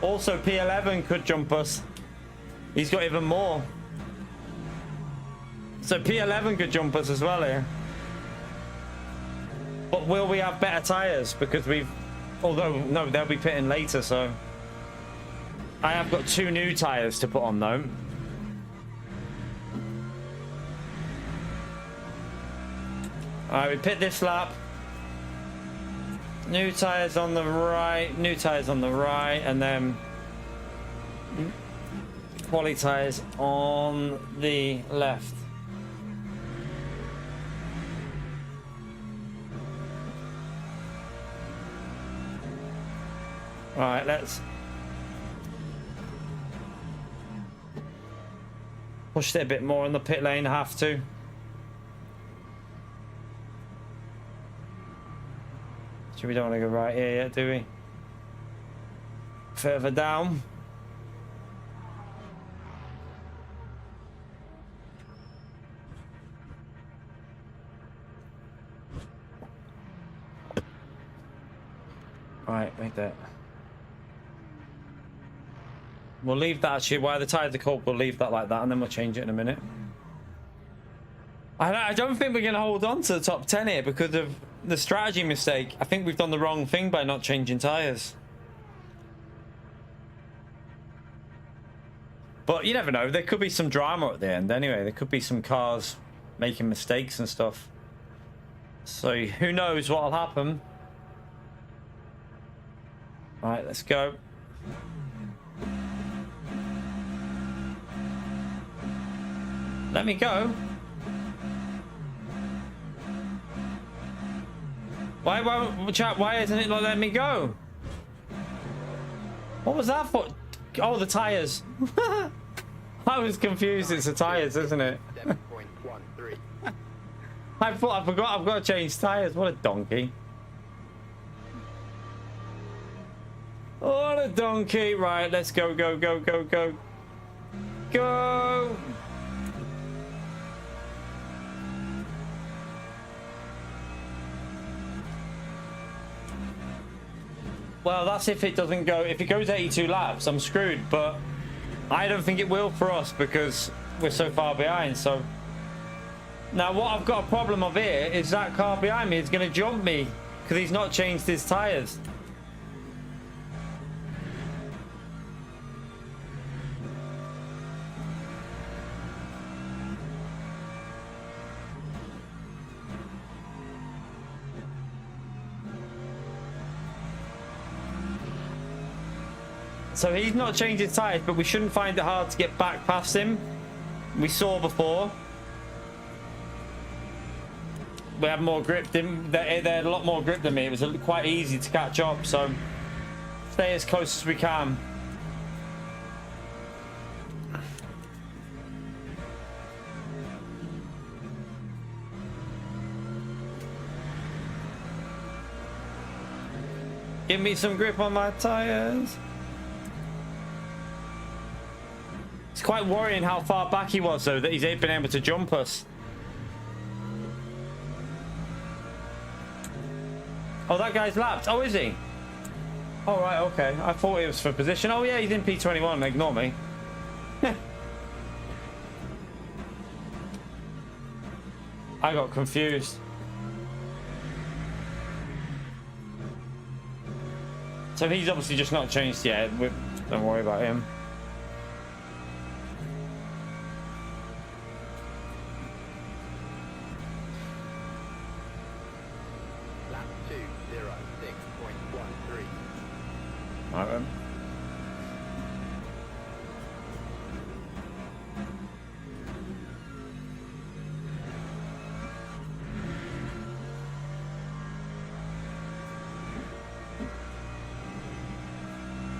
Also, P11 could jump us. He's got even more. So P11 could jump us as well here. But will we have better tyres? Because we've... Although, no, they'll be pitting later, so... I have got 2 new tyres to put on though. Alright, we pit this lap. New tyres on the right, new tyres on the right, and then quali tyres on the left. Alright, let's push it a bit more in the pit lane, have to. We don't want to go right here yet, do we? Further down. Right, like that. We'll leave that actually. While the tyres are cold, we'll leave that like that, and then we'll change it in a minute. I don't think we're going to hold on to the top 10 here because of the strategy mistake. I think we've done the wrong thing by not changing tyres. But you never know. There could be some drama at the end anyway. There could be some cars making mistakes and stuff. So who knows what'll happen. All right, let's go. Let me go. Why isn't it not letting me go? What was that for? Oh, the tyres. I was confused. It's the tyres, isn't it? 7.13. I forgot I've got to change tyres. What a donkey. What a donkey. Right, let's go, go, go, go, go. Go. Well, that's if it doesn't go. If it goes 82 laps, I'm screwed. But I don't think it will for us because we're so far behind. So now what I've got a problem of here is that car behind me is going to jump me because he's not changed his tyres. So he's not changed his tyres, but we shouldn't find it hard to get back past him. We saw before. We had more grip. They had a lot more grip than me. It was quite easy to catch up, so stay as close as we can. Give me some grip on my tires. It's quite worrying how far back he was, though, that he's been able to jump us. Oh, that guy's lapped. Oh, is he? Oh, right, okay. I thought it was for position. Oh, yeah, he's in P21. Ignore me. I got confused. So he's obviously just not changed yet. Don't worry about him. Lap 2:06.13. Right then.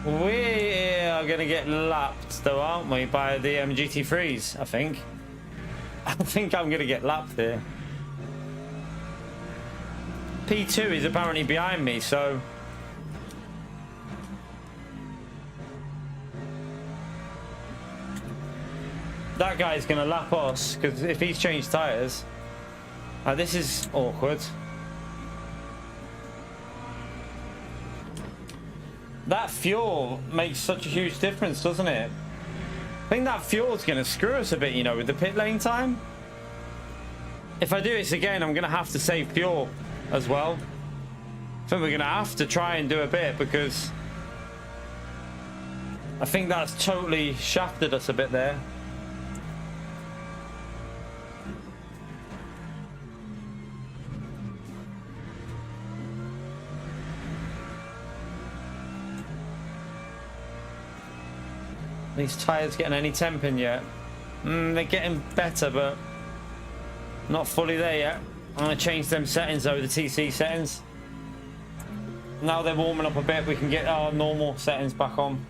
We are going to get lapped, though, aren't we, by the GT3s, I think. I think I'm going to get lapped here. P2 is apparently behind me, so... that guy's going to lap us, because if he's changed tyres... this is awkward. That fuel makes such a huge difference, doesn't it? I think that fuel's going to screw us a bit, you know, with the pit lane time. If I do this again, I'm going to have to save fuel as well. I think we're going to have to try and do a bit, because I think that's totally shafted us a bit there. These tyres getting any temp in yet? They're getting better, but not fully there yet. I'm going to change them settings though, the TC settings. Now they're warming up a bit, we can get our normal settings back on.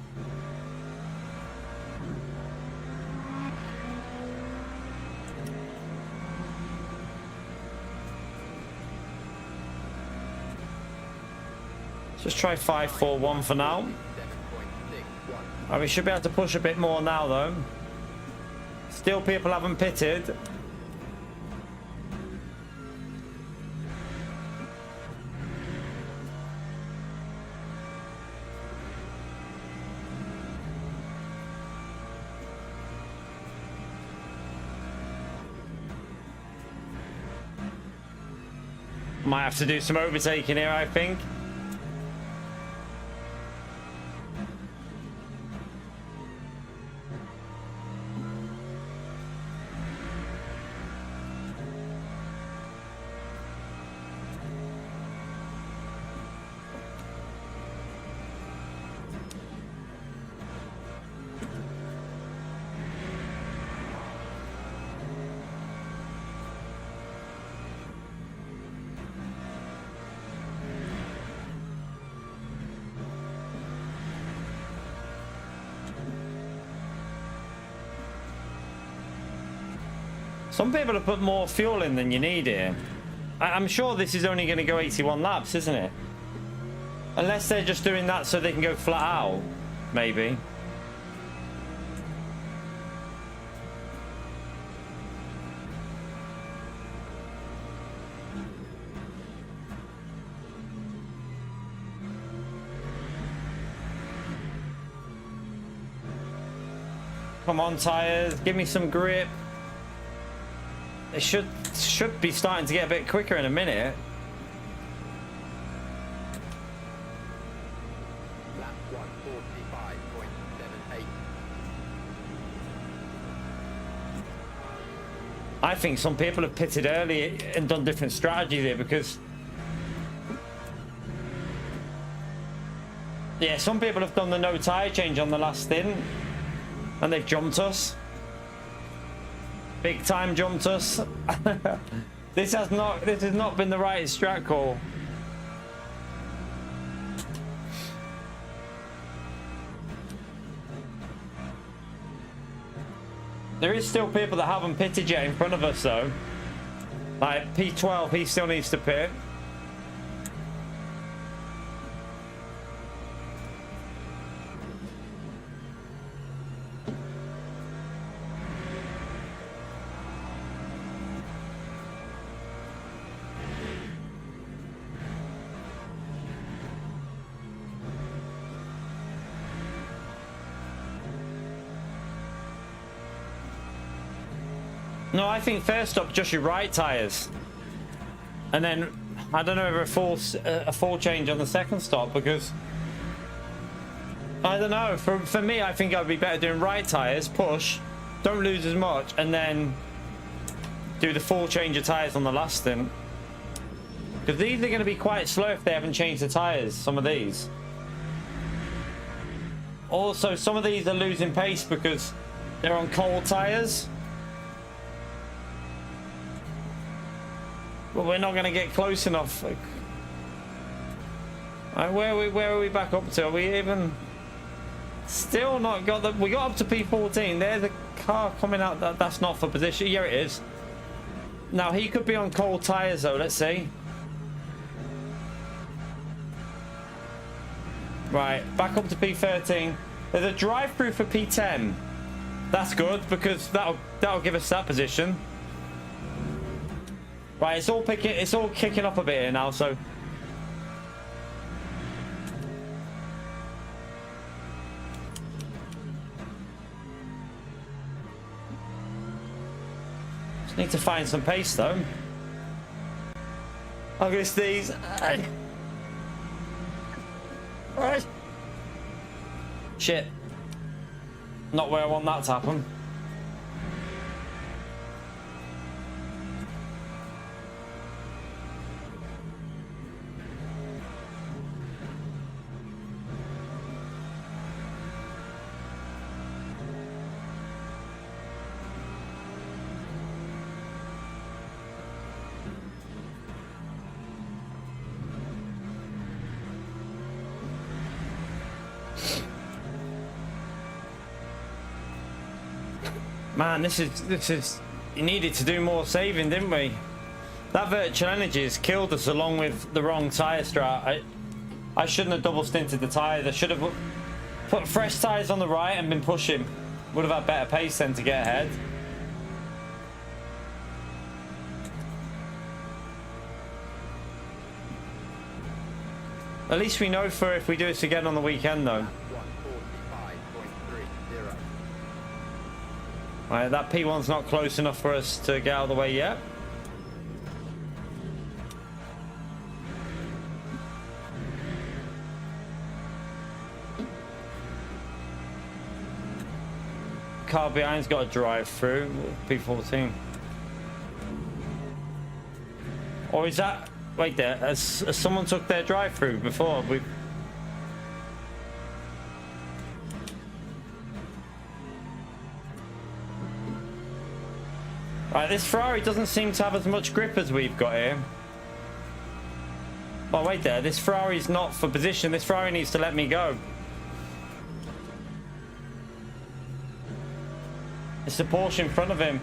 Let's just try 5-4-1 for now. We should be able to push a bit more now, though. Still, people haven't pitted. Might have to do some overtaking here, I think. Some people have put more fuel in than you need here. I'm sure this is only going to go 81 laps, isn't it? Unless they're just doing that so they can go flat out, maybe. Come on, tyres, give me some grip. They should be starting to get a bit quicker in a minute. Lap 1:45.78. I think some people have pitted early and done different strategies here, because yeah, some people have done the no tyre change on the last stint and they've jumped us. Big time jumped us. This has not been the right strat call. There is still people that haven't pitted yet in front of us though. Like P12, he still needs to pit. No, I think first up, just your right tyres. And then, I don't know, if a full change on the second stop, because... I don't know, for me, I think I'd be better doing right tyres, push, don't lose as much, and then do the full change of tyres on the last stint. Because these are going to be quite slow if they haven't changed the tyres, some of these. Also, some of these are losing pace because they're on cold tyres. But we're not going to get close enough. Where are we back up to? Are we even... Still not got the... We got up to P14. There's a car coming out. That's not for position. Here it is. Now, he could be on cold tyres, though. Let's see. Right, back up to P13. There's a drive-through for P10. That's good, because that'll give us that position. Right, it's all kicking up a bit here now, so... Just need to find some pace, though. Look at these. Shit. Not where I want that to happen. Man, this is... You needed to do more saving, didn't we? That virtual energy has killed us along with the wrong tyre strat. I shouldn't have double stinted the tyres. I should have put fresh tyres on the right and been pushing. Would have had better pace then to get ahead. At least we know for if we do this again on the weekend, though. 145.30. Right, that P1's not close enough for us to get out of the way yet. Car behind's got a drive through P14. Or is that... Wait there, has someone took their drive through before? Right, this Ferrari doesn't seem to have as much grip as we've got here. Oh, wait there. This Ferrari's not for position. This Ferrari needs to let me go. It's the Porsche in front of him.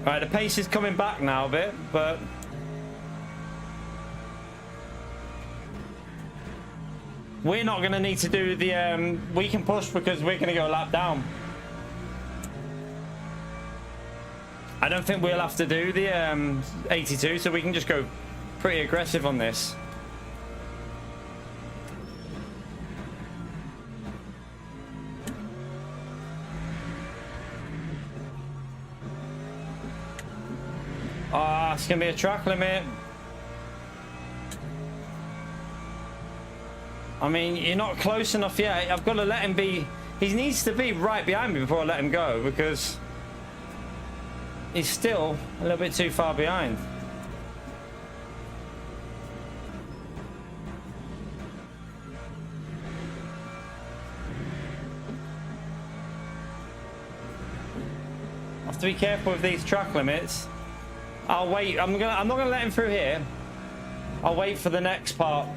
Right, the pace is coming back now a bit, but... We're not going to need to do the... we can push because we're going to go a lap down. I don't think we'll have to do the 82, so we can just go pretty aggressive on this. Ah, it's going to be a track limit. I mean, you're not close enough yet. I've got to let him be... He needs to be right behind me before I let him go, because he's still a little bit too far behind. I have to be careful with these track limits. I'll wait. I'm not gonna let him through here. I'll wait for the next part.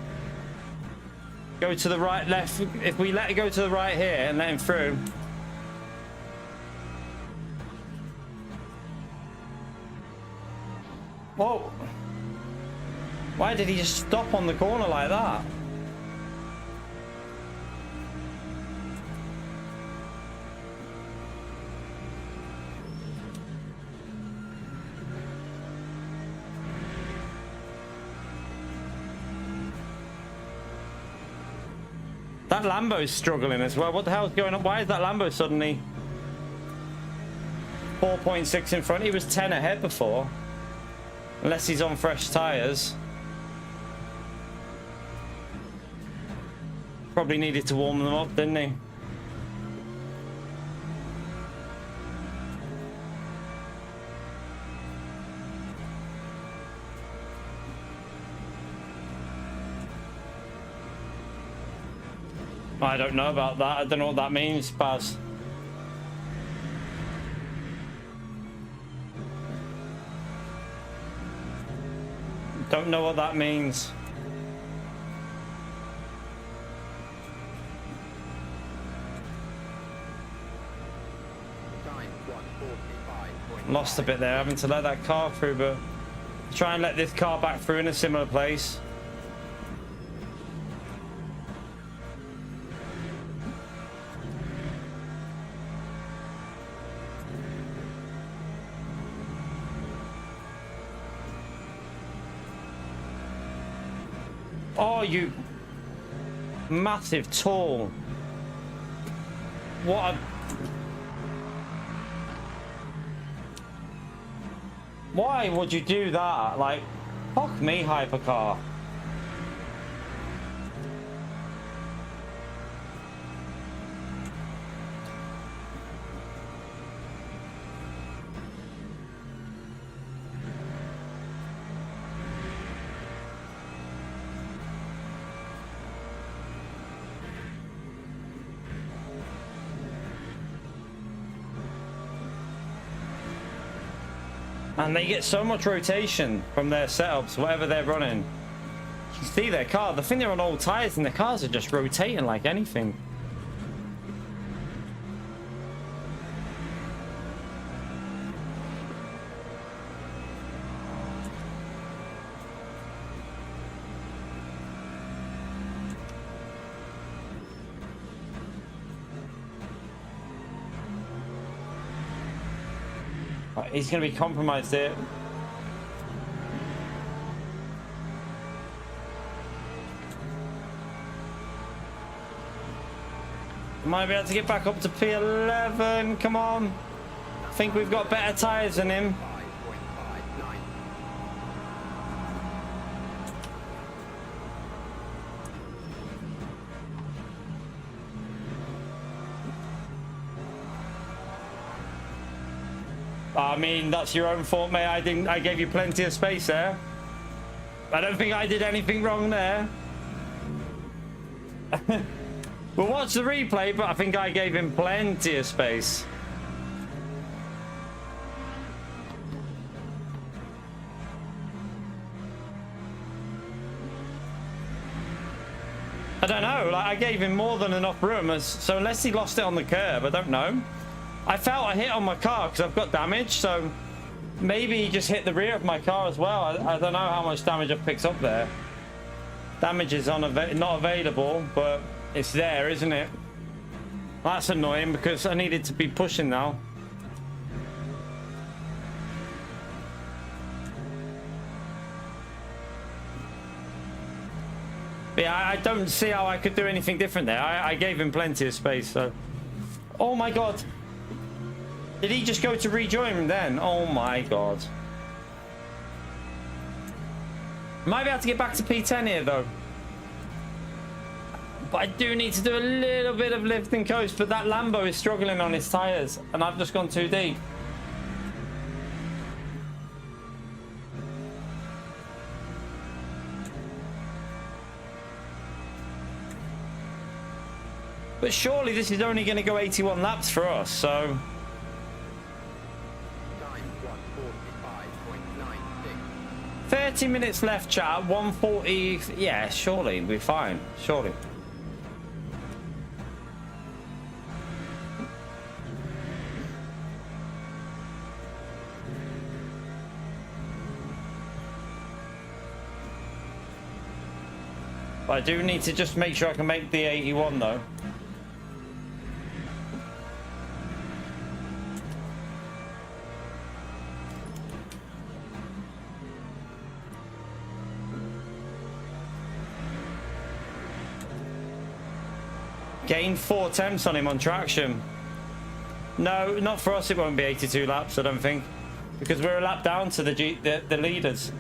Go to the right, left. If we let it go to the right here and let him through. Whoa. Why did he just stop on the corner like that? That Lambo's struggling as well. What the hell's going on? Why is that Lambo suddenly 4.6 in front? He was 10 ahead before. Unless he's on fresh tyres. Probably needed to warm them up, didn't he? I don't know about that. I don't know what that means, Baz. Don't know what that means. Time 1:45.5. Lost a bit there, having to let that car through, but try and let this car back through in a similar place. Oh, you massive tall. What a... Why would you do that? Like, fuck me, hypercar. And they get so much rotation from their setups, whatever they're running. You can see their car. The thing, they're on old tires and the cars are just rotating like anything. He's going to be compromised here. Might be able to get back up to P11. Come on. I think we've got better tyres than him. 5.59. I mean, that's your own fault, mate. I gave you plenty of space there. I don't think I did anything wrong there. We'll watch the replay, but I think I gave him plenty of space. I don't know. Like, I gave him more than enough room, so unless he lost it on the curb, I don't know. I felt a hit on my car because I've got damage, so maybe he just hit the rear of my car as well. I don't know how much damage I've picked up there. Damage is not available, but it's there, isn't it? That's annoying because I needed to be pushing now. But yeah, I don't see how I could do anything different there. I gave him plenty of space, so... Oh my god! Did he just go to rejoin him then? Oh my god. Might be able to get back to P10 here though. But I do need to do a little bit of lift and coast, but that Lambo is struggling on his tyres and I've just gone too deep. But surely this is only going to go 81 laps for us, so... Time 1:45.96. 30 minutes left, chat. 140. Yeah, surely we're fine. Surely. But I do need to just make sure I can make the 81 though. Gained 4 temps on him on traction. No, not for us. It won't be 82 laps, I don't think, because we're a lap down to the leaders.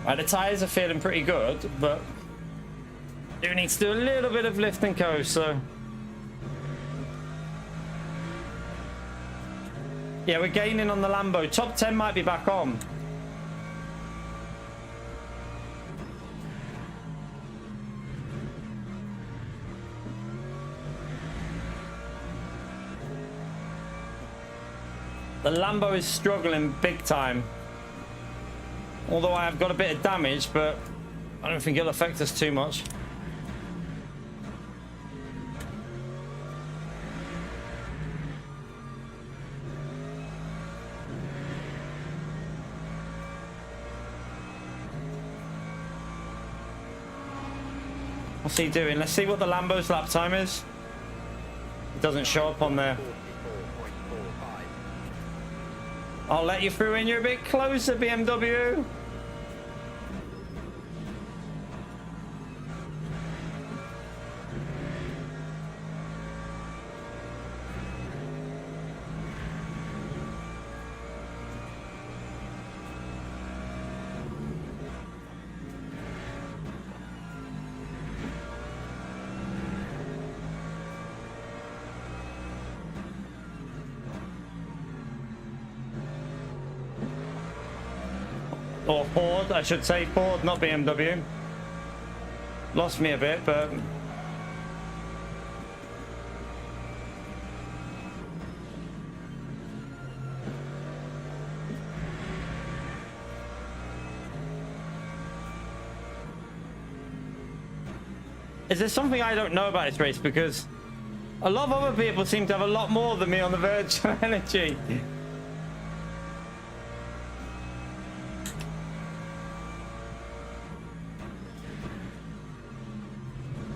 Right, the tyres are feeling pretty good, but do need to do a little bit of lift and coast. So yeah, we're gaining on the Lambo. Top 10 might be back on. The Lambo is struggling big time. Although I have got a bit of damage, but I don't think it'll affect us too much. What's he doing? Let's see what the Lambo's lap time is. It doesn't show up on there. 44.45. I'll let you through when you're a bit closer, BMW. Or Ford, I should say Ford, not BMW. Lost me a bit, but is there something I don't know about this race? Because a lot of other people seem to have a lot more than me on the Virgin Energy.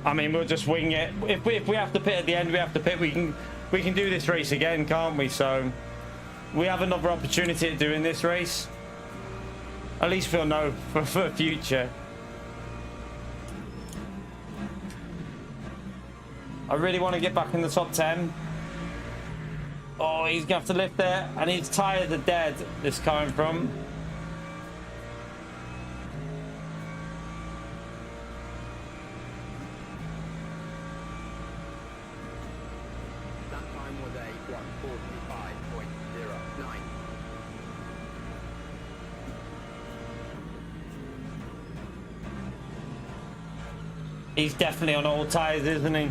I mean, we'll just wing it. If we have to pit at the end, we have to pit. We can do this race again, can't we? So we have another opportunity at doing this race. At least we'll know for future. I really want to get back in the top 10. Oh, he's gonna have to lift there, and his tyres are dead. This coming from. He's definitely on all tyres, isn't he?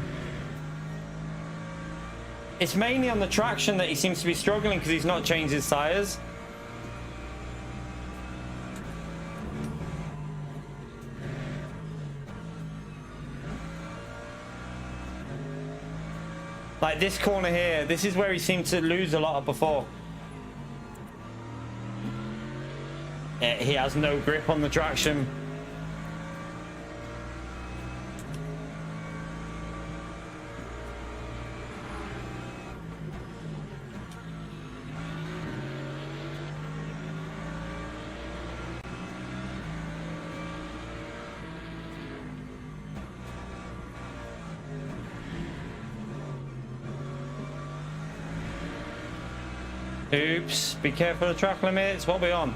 It's mainly on the traction that he seems to be struggling because he's not changed his tyres. Like this corner here, this is where he seemed to lose a lot of before. Yeah, he has no grip on the traction. Oops, be careful of the track limits. What are we on?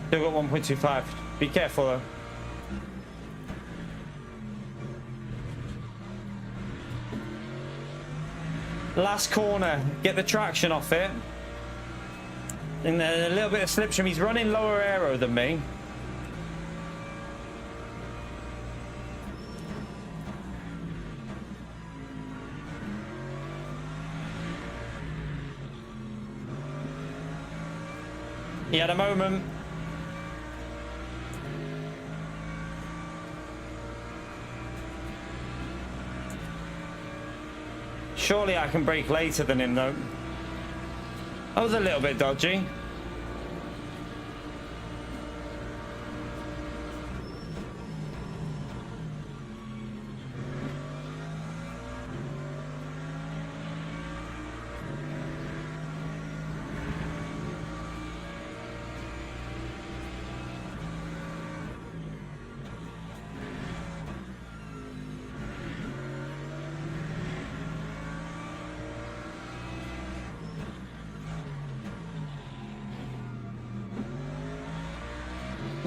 Still got 1.25. Be careful though. Last corner, get the traction off it. And then a little bit of slipstream. He's running lower aero than me. He had a moment. Surely I can brake later than him though. That was a little bit dodgy.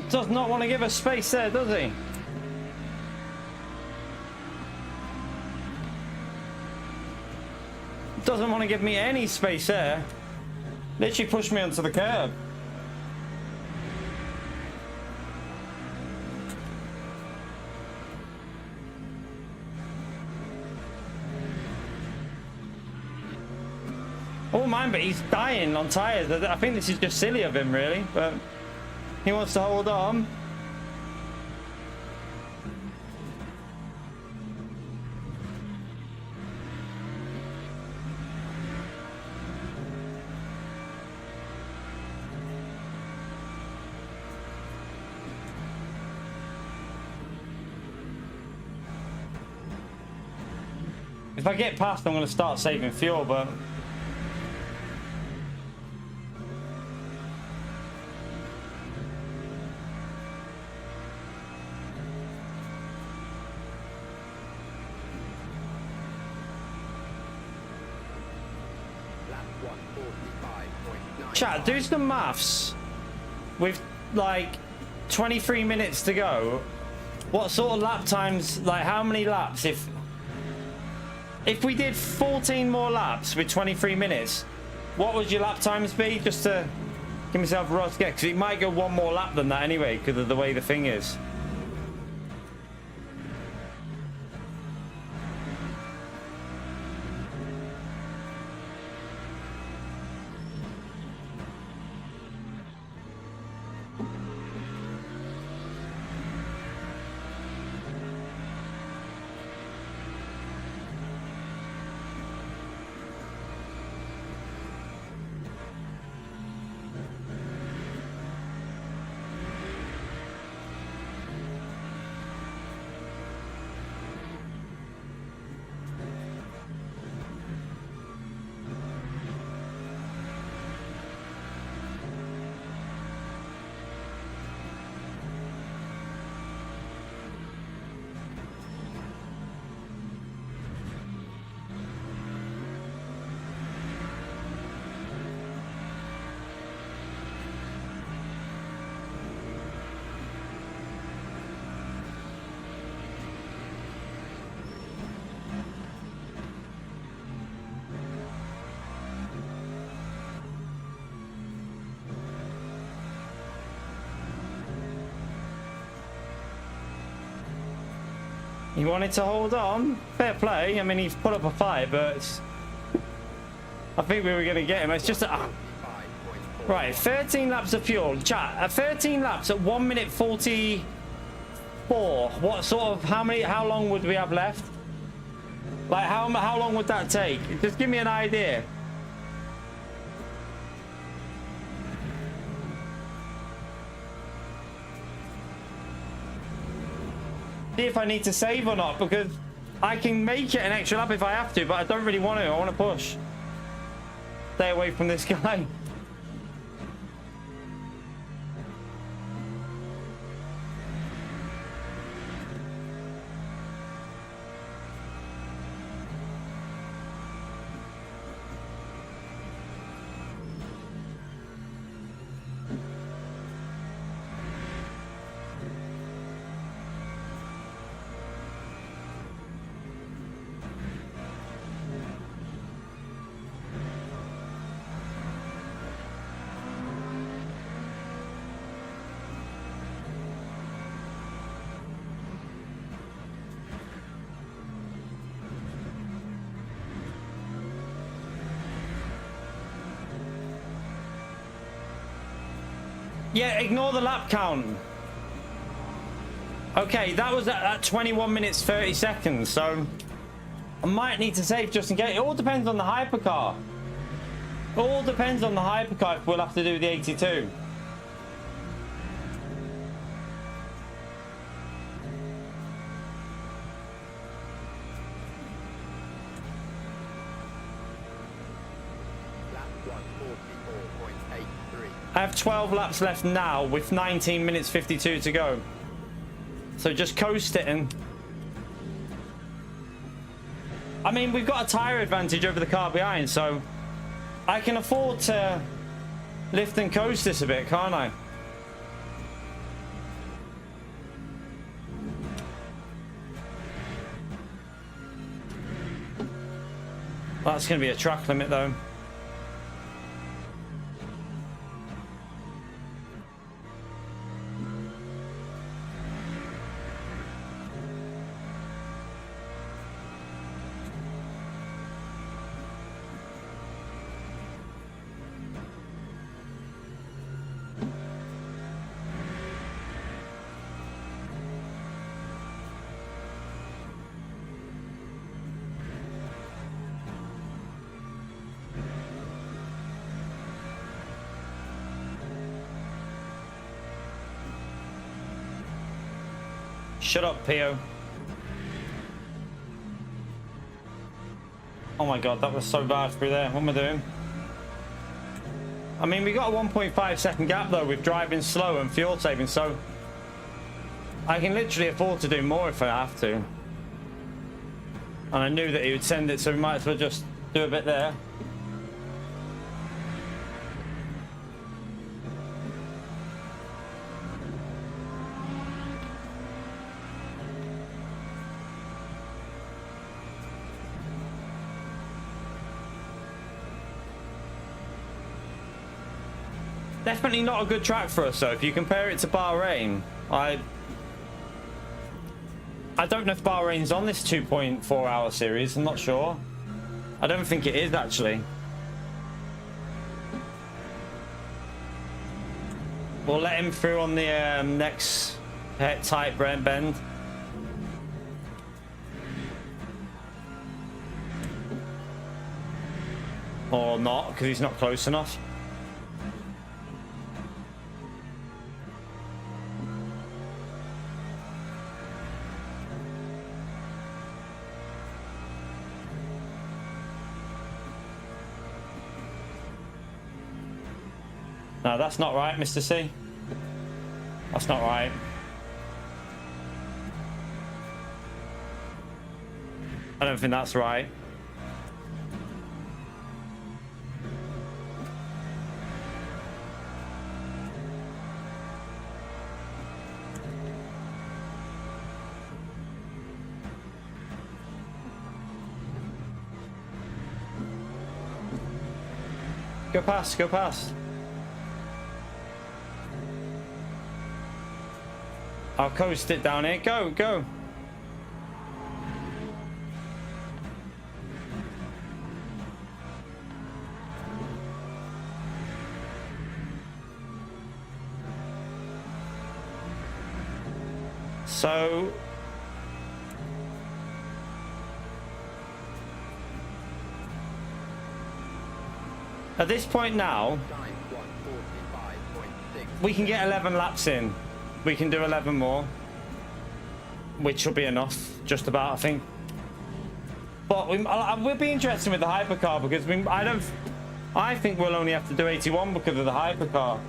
Does not want to give us space there, does he? Doesn't want to give me any space there. Literally pushed me onto the curb. Oh man, but he's dying on tyres. I think this is just silly of him, really. But he wants to hold on. If I get past, I'm going to start saving fuel, but... Chat, do some maths. With like 23 minutes to go, what sort of lap times, like how many laps, if we did 14 more laps with 23 minutes, what would your lap times be? Just to give myself a rough guess, because it might go one more lap than that anyway, because of the way the thing is. He wanted to hold on. Fair play. I mean, he's put up a fight, but I think we were going to get him. It's just right. 13 laps of fuel. Chat. At 13 laps at 1 minute 44. What sort of? How long would we have left? Like how long would that take? Just give me an idea. See if I need to save or not, because I can make it an extra lap if I have to, but I don't really want to. I want to push. Stay away from this guy. Yeah, ignore the lap count. Okay, that was at 21 minutes 30 seconds, so I might need to save just in case. It all depends on the hypercar. It all depends on the hypercar if we'll have to do the 82. I have 12 laps left now with 19 minutes 52 to go. So just coast it in. I mean, we've got a tyre advantage over the car behind, so I can afford to lift and coast this a bit, can't I? That's going to be a track limit though. Shut up, Pio. Oh my god, that was so bad through there. What am I doing? I mean, we got a 1.5 second gap though with driving slow and fuel saving, so I can literally afford to do more if I have to. And I knew that he would send it, so we might as well just do a bit there. Definitely not a good track for us though. If you compare it to Bahrain, I don't know if Bahrain's on this 2.4 hour series. I'm not sure. I don't think it is actually. We'll let him through on the next tight bend. Or not, because he's not close enough. No, that's not right, Mr. C. That's not right. I don't think that's right. Go past, go past. I'll coast it down here. Go, go. So at this point now, we can get 11 laps in. We can do 11 more, which will be enough, just about, I think. But we'll be interested with the hypercar because I think we'll only have to do 81 because of the hypercar.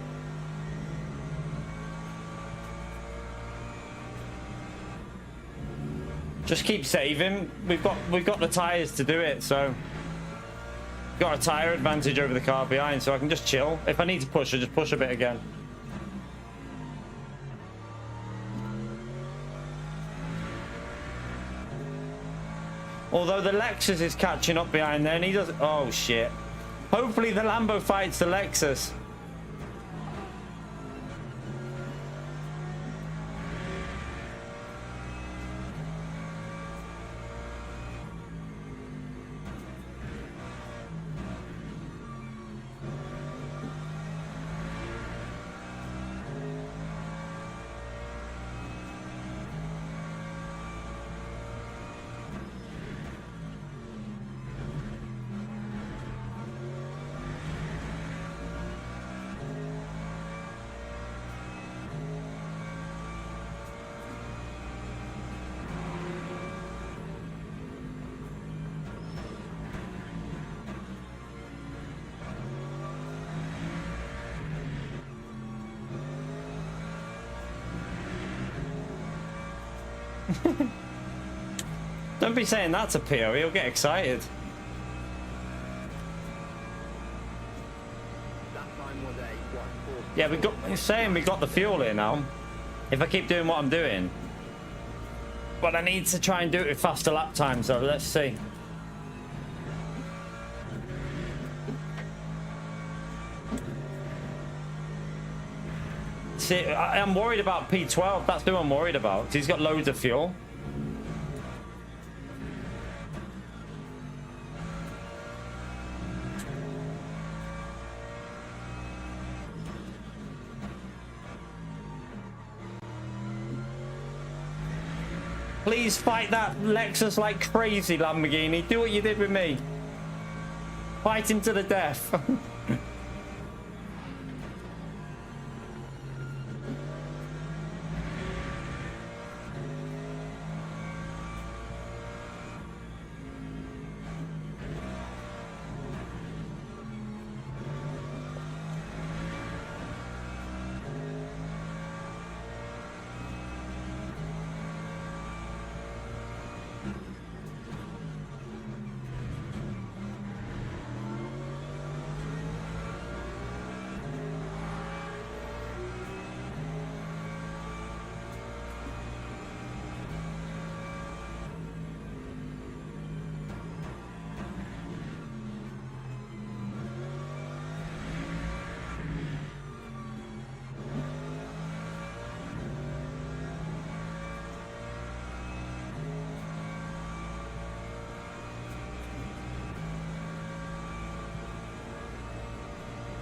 Just keep saving. We've got the tires to do it, so got a tire advantage over the car behind, so I can just chill. If I need to push, I just push a bit again. Although the Lexus is catching up behind there, and he does. Oh shit! Hopefully the Lambo fights the Lexus. Don't be saying that to Pio, he'll get excited. Yeah, he's saying we got the fuel here now. If I keep doing what I'm doing. But I need to try and do it with faster lap times, so let's see. I'm worried about P12. That's who I'm worried about. He's got loads of fuel. Please fight that Lexus like crazy, Lamborghini. Do what you did with me. Fight him to the death.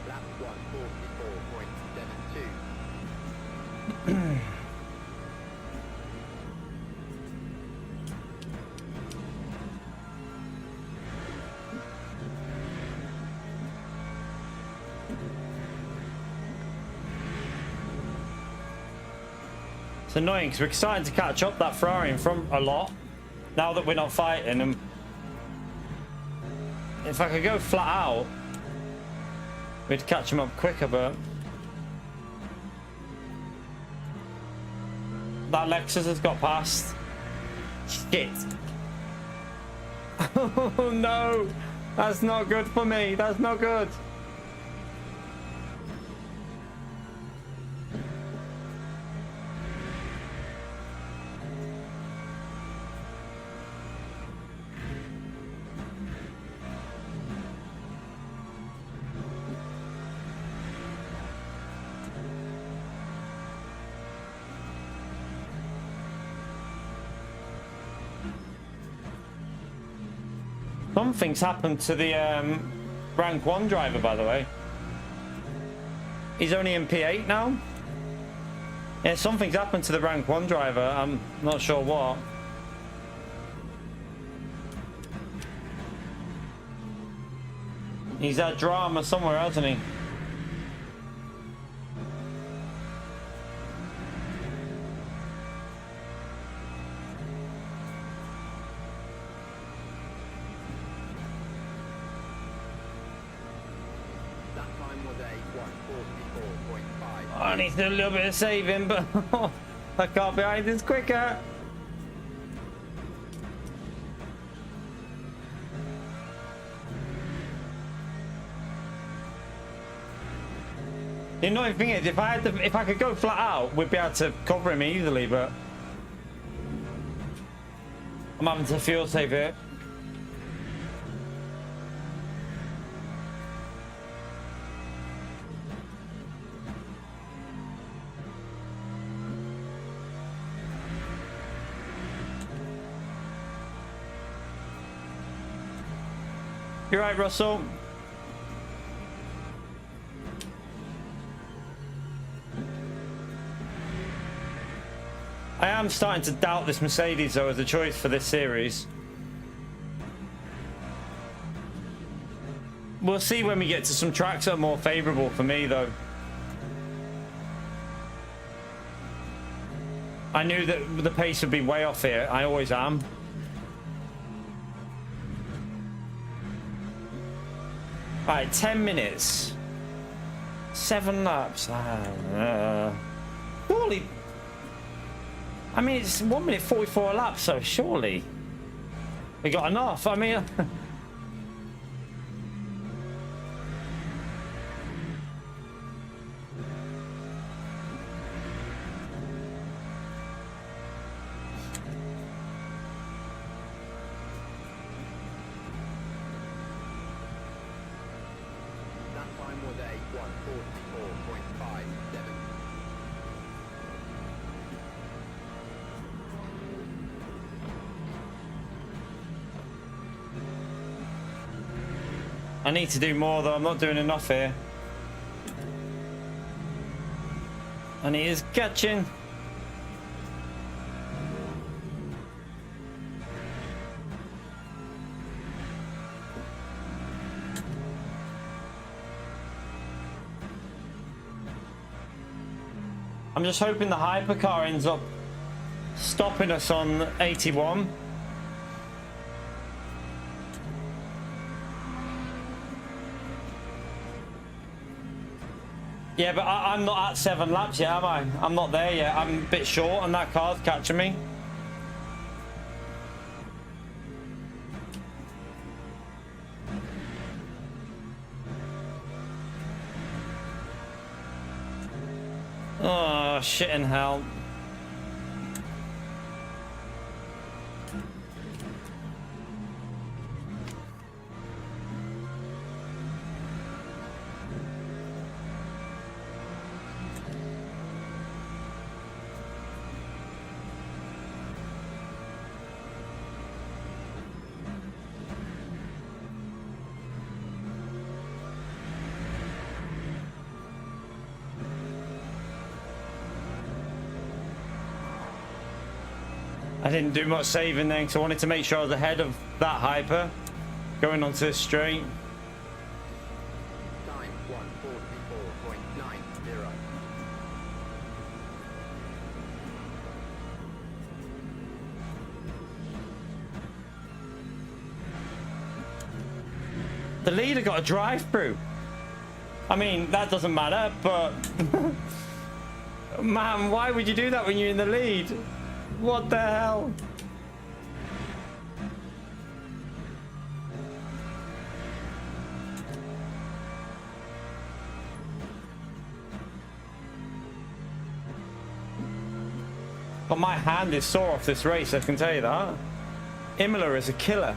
Lap 144.72. It's annoying because we're starting to catch up that Ferrari in front a lot now that we're not fighting. And if I could go flat out, we'd catch him up quicker, but that Lexus has got past. Shit. Oh no, that's not good for me. That's not good. Something's happened to the rank 1 driver, by the way. He's only in P8 now. Yeah, something's happened to the rank 1 driver. I'm not sure what. He's had drama somewhere, hasn't he? I need to do a little bit of saving, but that car behind is quicker. The annoying thing is, if I could go flat out, we'd be able to cover him easily, but I'm having to fuel save it. You're right, Russell. I am starting to doubt this Mercedes though as a choice for this series. We'll see when we get to some tracks that are more favorable for me though. I knew that the pace would be way off here. I always am. Alright, 10 minutes. 7 laps. Surely. I mean, it's 1 minute 44 laps, so surely we got enough. I mean, I need to do more though. I'm not doing enough here. And he is catching. I'm just hoping the hypercar ends up stopping us on 81. Yeah, but I'm not at 7 laps yet, am I? I'm not there yet. I'm a bit short and that car's catching me. Oh, shit in hell. I didn't do much saving then because I wanted to make sure I was ahead of that hyper going onto this straight. Time 1:44.90. The leader got a drive-through. I mean, that doesn't matter, but man, why would you do that when you're in the lead? What the hell? But my hand is sore off this race, I can tell you that. Imola is a killer.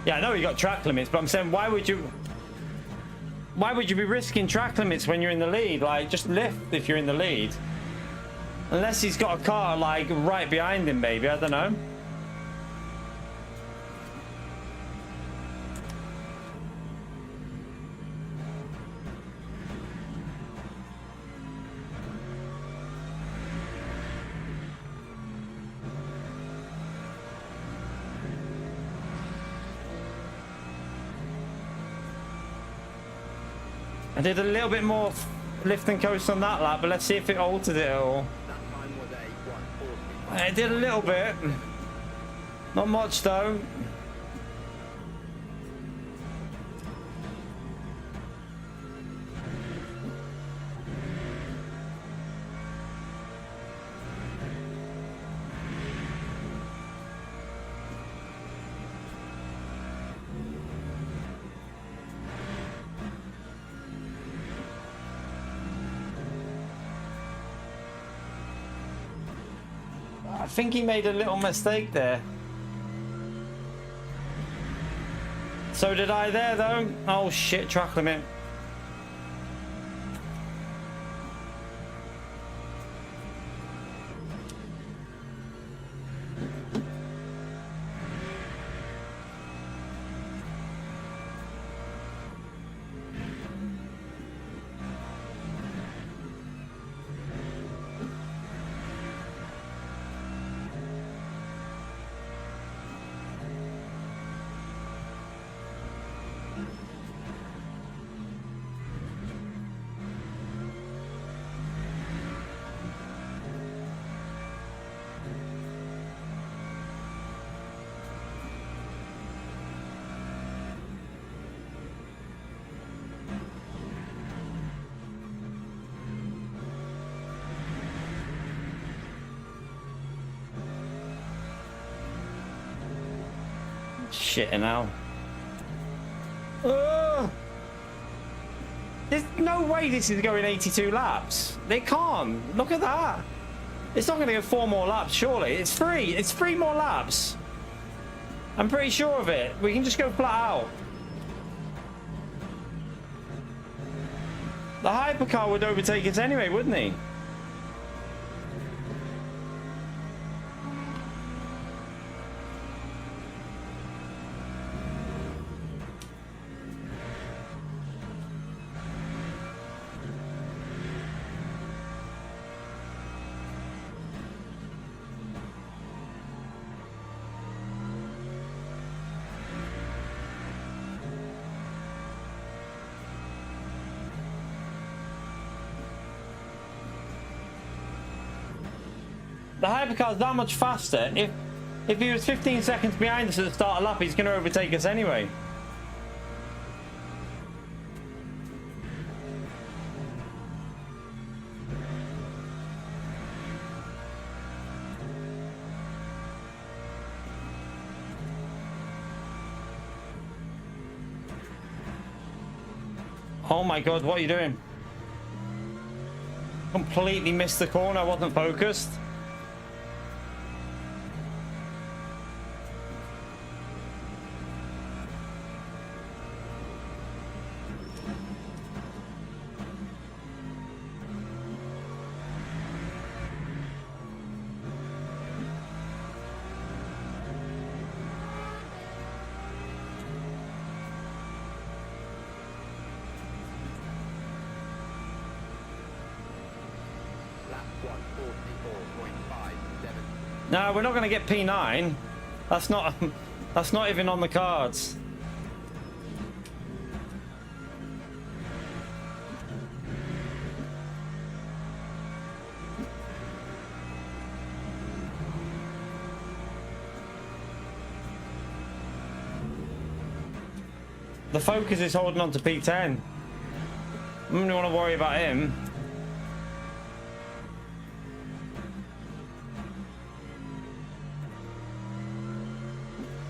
Yeah, I know you got track limits, but I'm saying why would you be risking track limits when you're in the lead? Like, just lift if you're in the lead. Unless he's got a car like right behind him, maybe, I don't know. I did a little bit more lift and coast on that lap, but let's see if it altered it at all. That time was a 1:40. I did a little bit. Not much though. I think he made a little mistake there. So did I there though. Oh shit, track limit. Shit now. There's no way this is going 82 laps. They can't. Look at that. It's not going to go 4 more laps, surely. It's 3. It's 3 more laps. I'm pretty sure of it. We can just go flat out. The hypercar would overtake us anyway, wouldn't he? The hypercar's that much faster. If he was 15 seconds behind us at the start of lap, he's going to overtake us anyway. Oh my god, what are you doing? Completely missed the corner, I wasn't focused. No, we're not going to get P9. That's not even on the cards. The Focus is holding on to P10. I don't want to worry about him.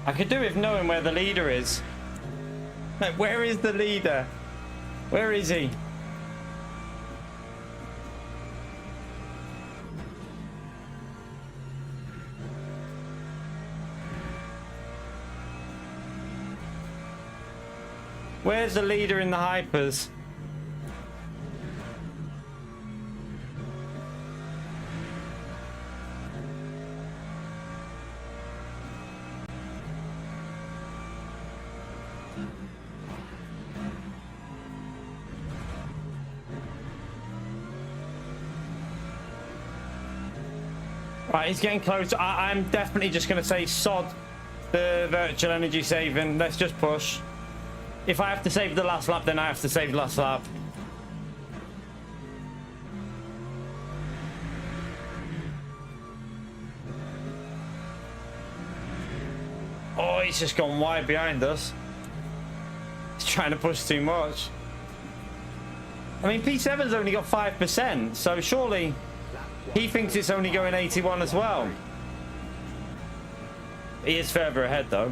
I could do with knowing where the leader is. Like, where is the leader? Where is he? Where's the leader in the hypers? Right, he's getting close. I'm definitely just going to say sod the virtual energy saving. Let's just push. If I have to save the last lap, then I have to save the last lap. Oh, he's just gone wide behind us. He's trying to push too much. I mean, P7's only got 5%, so surely he thinks it's only going 81 as well. He is further ahead, though.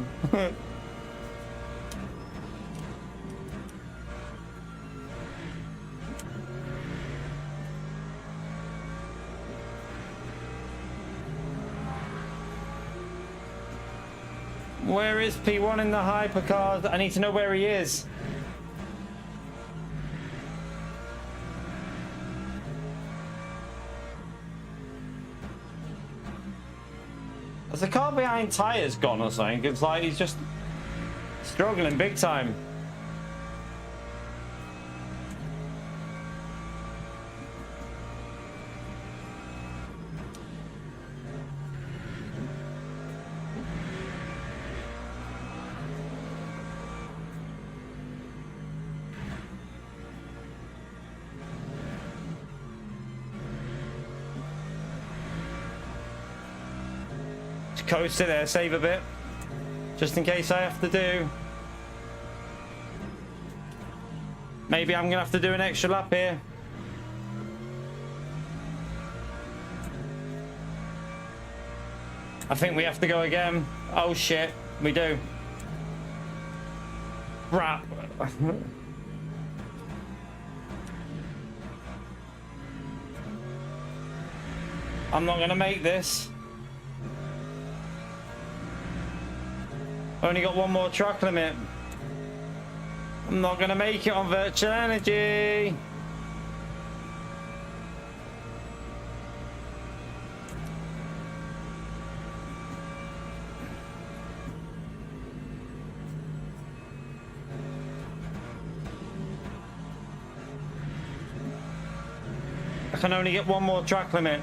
Where is P1 in the hypercar? I need to know where he is. Has the car behind tyres gone or something? It's like he's just struggling big time. Coast it there, save a bit, just in case I have to do. Maybe I'm gonna have to do an extra lap here. I think we have to go again. Oh shit, we do. Crap. I'm not gonna make this. Only got one more track limit. I'm not gonna make it on virtual energy. I can only get one more track limit.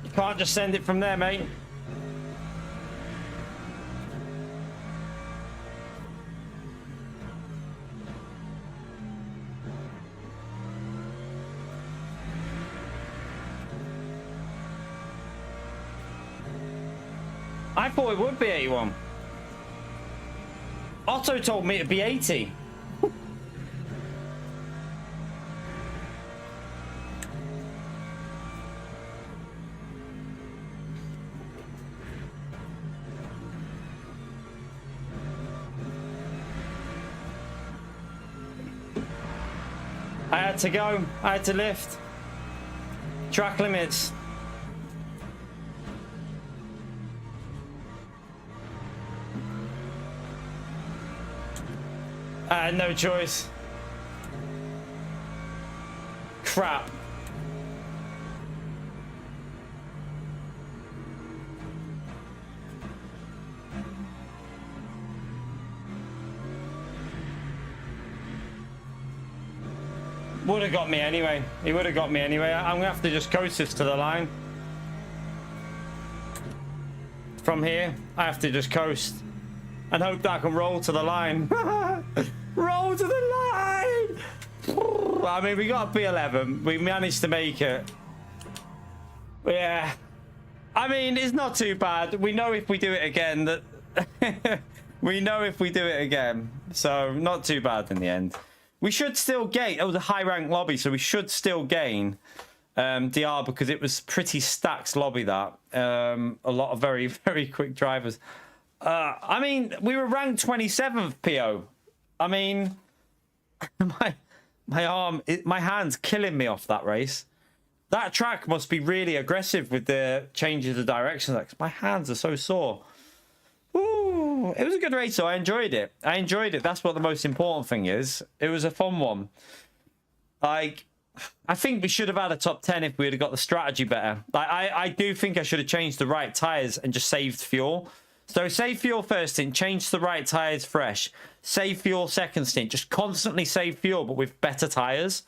You can't just send it from there, mate. I thought it would be 81. Otto told me it'd be 80. I had to go. I had to lift. Track limits. I had no choice. Crap. Would have got me anyway. He would have got me anyway. I'm gonna have to just coast this to the line. From here, I have to just coast and hope that I can roll to the line. Roll to the line! I mean, we got a P11. We managed to make it. Yeah. I mean, it's not too bad. We know if we do it again that... we know if we do it again. So, not too bad in the end. We should still gain... It was a high-ranked lobby, so we should still gain DR because it was pretty stacked lobby, that. A lot of very, very quick drivers. I mean, we were ranked 27th, PO. I mean, my hand's killing me off that race. That track must be really aggressive with the changes of direction. Like, my hands are so sore. Ooh, it was a good race, so I enjoyed it. I enjoyed it. That's what the most important thing is. It was a fun one. Like, I think we should have had a top 10 if we had got the strategy better. Like, I do think I should have changed the right tires and just saved fuel. So save fuel first stint, change to the right tyres fresh. Save fuel second stint, just constantly save fuel, but with better tyres.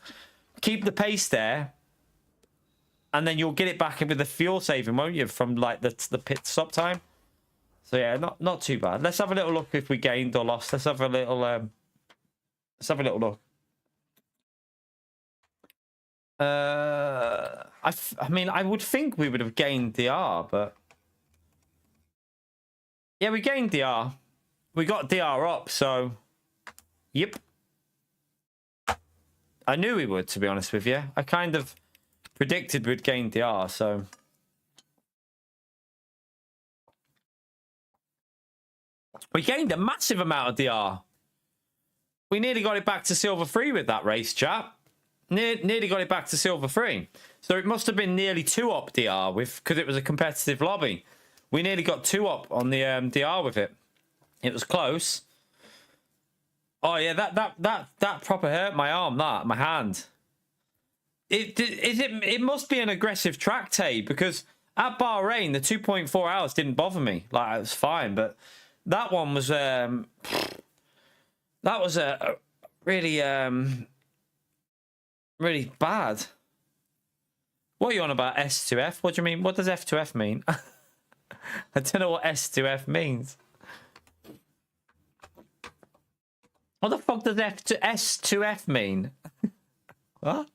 Keep the pace there. And then you'll get it back with the fuel saving, won't you? From like the pit stop time. So yeah, not too bad. Let's have a little look if we gained or lost. Let's have a little look. I mean, I would think we would have gained DR, but yeah, we gained DR. We got DR up, so yep. I knew we would, to be honest with you. I kind of predicted we'd gain DR, so we gained a massive amount of DR. We nearly got it back to silver 3 with that race, chap. Nearly got it back to silver 3. So it must have been nearly 2 up DR with, because it was a competitive lobby. We nearly got 2 up on the DR with it. It was close. Oh yeah, that proper hurt my arm. My hand. It must be an aggressive track, Tay, because at Bahrain the 2.4 hours didn't bother me. Like, it was fine, but that one was a really really bad. What are you on about, S2F? What do you mean? What does F2F mean? I don't know what S2F means. What the fuck does S2F mean? What?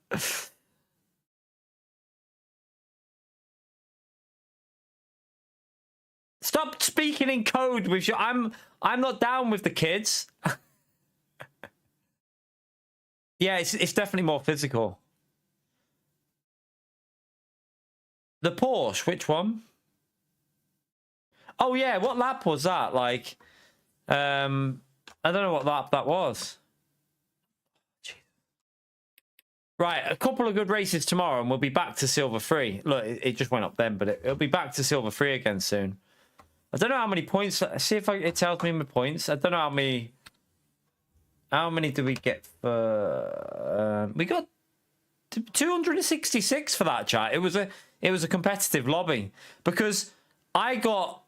Stop speaking in code with you. I'm not down with the kids. Yeah, it's definitely more physical. The Porsche, which one? Oh yeah, what lap was that? Like, I don't know what that was. Right, a couple of good races tomorrow, and we'll be back to silver 3. Look, it just went up then, but it'll be back to silver 3 again soon. I don't know how many points. Let's see if it tells me my points. I don't know how many. How many do we get for? We got 266 for that, chat. It was a competitive lobby because I got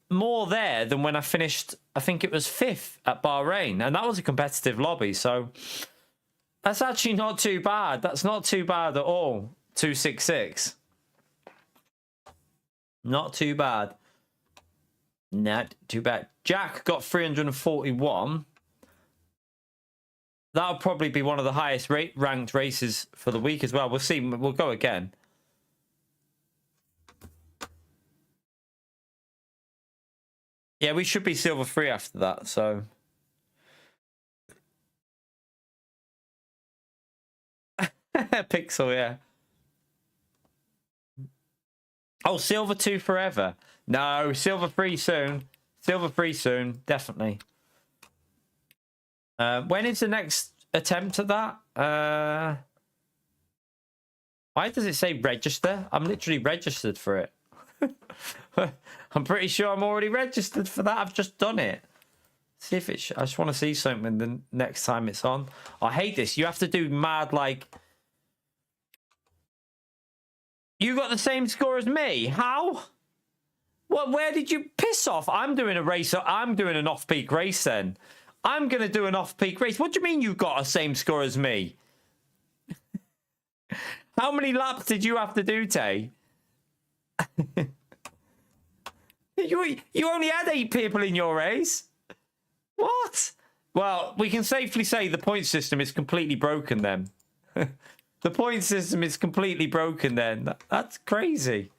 more there than when I finished. I think it was 5th at Bahrain, and that was a competitive lobby. So. That's actually not too bad. That's not too bad at all. 266. Not too bad. Not too bad. Jack got 341. That'll probably be one of the highest ranked races for the week as well. We'll see. We'll go again. Yeah, we should be silver 3 after that, so... Pixel, yeah. Oh, silver 2 forever. No, silver 3 soon. Silver 3 soon, definitely. When is the next attempt at that? Why does it say register? I'm literally registered for it. I'm pretty sure I'm already registered for that. I've just done it. See if it... I just want to see something the next time it's on. I hate this. You have to do mad, like... You got the same score as me? How? What? Where did you piss off? I'm doing a race. I'm doing an off-peak race then. I'm going to do an off-peak race. What do you mean you got the same score as me? How many laps did you have to do, Tay? You only had 8 people in your race. What? Well, we can safely say the point system is completely broken then. The point system is completely broken then. That's crazy.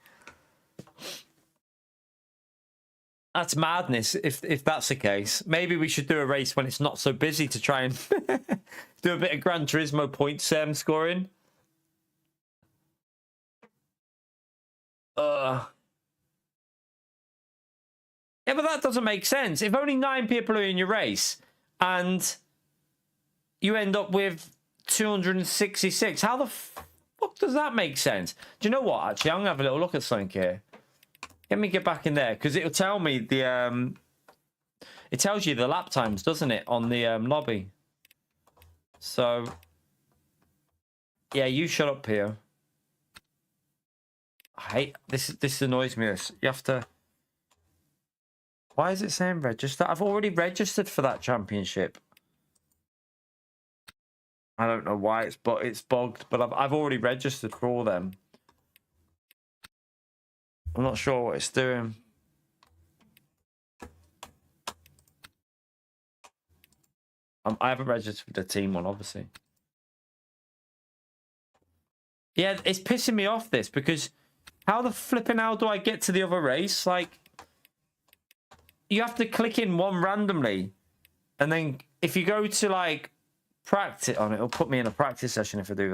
That's madness if that's the case. Maybe we should do a race when it's not so busy to try and do a bit of Gran Turismo point scoring. Yeah, but that doesn't make sense. If only 9 people are in your race and you end up with 266. How the fuck does that make sense? Do you know what? Actually, I'm gonna have a little look at something here. Let me get back in there because it'll tell me the it tells you the lap times, doesn't it, on the lobby? So yeah, you shut up here. I hate this. This annoys me. This you have to. Why is it saying register? I've already registered for that championship. I don't know why it's bugged, but I've already registered for all them. I'm not sure what it's doing. I haven't registered for the team one, obviously. Yeah, it's pissing me off this because how the flipping hell do I get to the other race? Like, you have to click in one randomly, and then if you go to like practice on it, it'll put me in a practice session if I do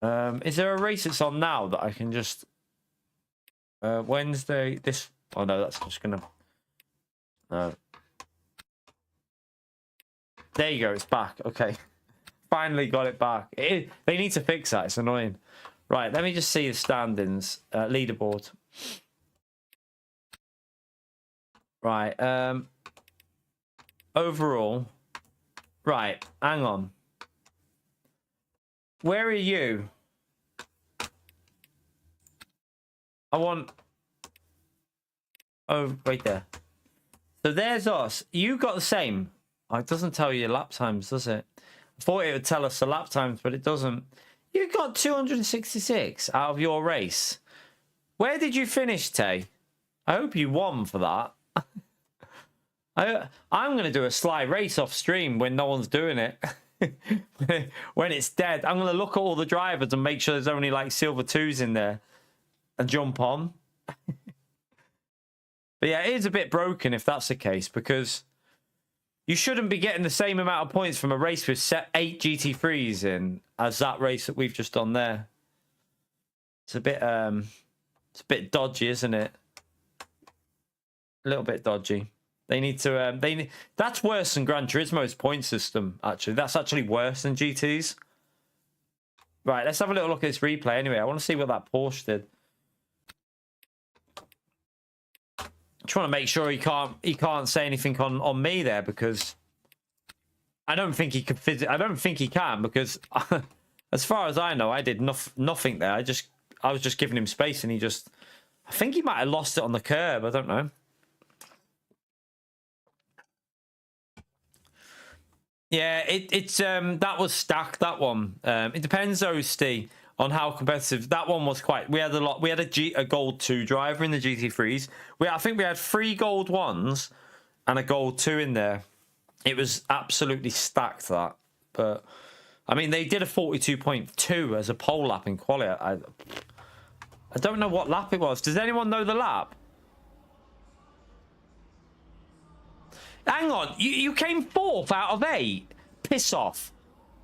that. Is there a race that's on now that I can just Wednesday this? Oh no, that's just gonna. There you go. It's back. Okay, finally got it back. They need to fix that. It's annoying. Right, let me just see the standings, leaderboard. Right. Overall. Right, hang on. Where are you? I want... Oh, right there. So there's us. You got the same. Oh, it doesn't tell you lap times, does it? I thought it would tell us the lap times, but it doesn't. You got 266 out of your race. Where did you finish, Tay? I hope you won for that. I'm going to do a sly race off stream when no one's doing it. When it's dead. I'm going to look at all the drivers and make sure there's only like silver 2s in there and jump on. But yeah, it is a bit broken if that's the case, because you shouldn't be getting the same amount of points from a race with set 8 GT3s in as that race that we've just done there. It's a bit dodgy, isn't it? A little bit dodgy. They need to. That's worse than Gran Turismo's point system. Actually, that's actually worse than GT's. Right, let's have a little look at this replay. Anyway, I want to see what that Porsche did. Just want to make sure he can't say anything on me there, because I don't think he could. I don't think he can, because as far as I know, I did nothing there. I was just giving him space, and I think he might have lost it on the curb. I don't know. Yeah, it's that was stacked, that one. It depends though, Steve, on how competitive that one was. We had a gold 2 driver in the GT3s. I think we had 3 gold 1s and a gold 2 in there. It was absolutely stacked, that. But I mean, they did a 42.2 as a pole lap in quali. I don't know what lap it was. Does anyone know the lap? Hang on, you came 4th out of 8. Piss off.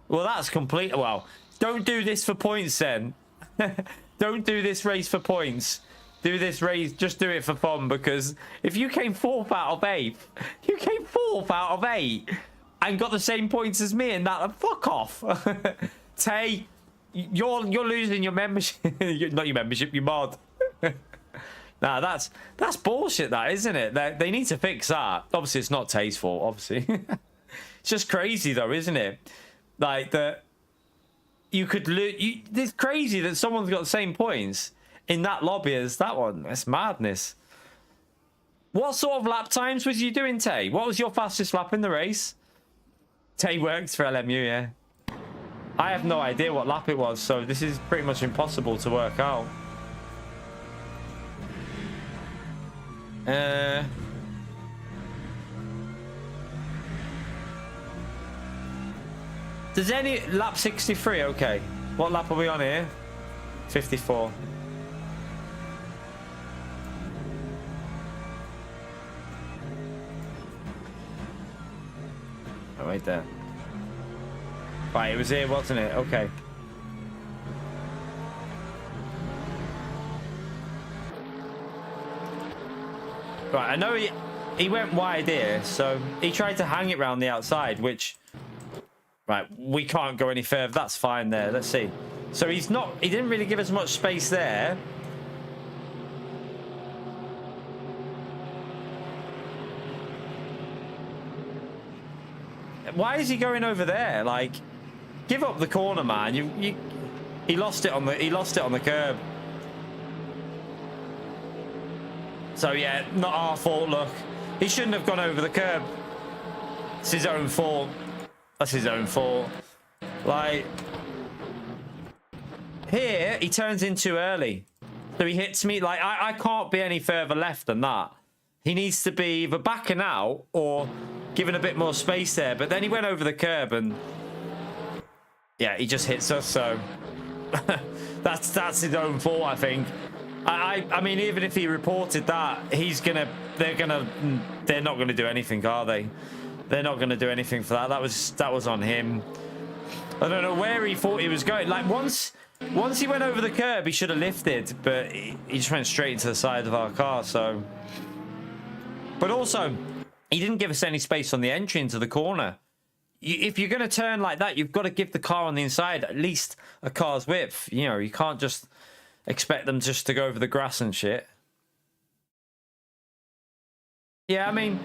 Well, that's complete. Well, don't do this for points then. Don't do this race for points. Do this race, just do it for fun, because if you came 4th out of 8, you came 4th out of 8 and got the same points as me, and that, fuck off. Tay, you're losing your membership. Not your membership, your mod. Nah, that's bullshit, that, isn't it? They need to fix that. Obviously, it's not Tay's fault, obviously. It's just crazy, though, isn't it? Like, that you could lose. It's crazy that someone's got the same points in that lobby as that one. That's madness. What sort of lap times was you doing, Tay? What was your fastest lap in the race? Tay works for LMU, yeah. I have no idea what lap it was, so this is pretty much impossible to work out. Does any lap 63? Okay, what lap are we on here? 54. Oh, right there. Right, it was here, wasn't it? Okay. Right, I know he went wide here, so he tried to hang it round the outside, which, right, we can't go any further. That's fine there. Let's see. So he didn't really give us much space there. Why is he going over there? Like, give up the corner, man. He lost it on the curb. So yeah, not our fault, look. He shouldn't have gone over the curb. It's his own fault. That's his own fault. Like, here, he turns in too early. So he hits me. Like, I can't be any further left than that. He needs to be either backing out or giving a bit more space there. But then he went over the curb and, yeah, he just hits us. So that's his own fault, I think. I mean, even if he reported that, they're not gonna do anything, are they? They're not gonna do anything for that. That was on him. I don't know where he thought he was going. Like, once he went over the curb, he should have lifted, but he just went straight into the side of our car. So, but also, he didn't give us any space on the entry into the corner. If you're gonna turn like that, you've got to give the car on the inside at least a car's width. You know, you can't just expect them just to go over the grass and shit. Yeah, I mean,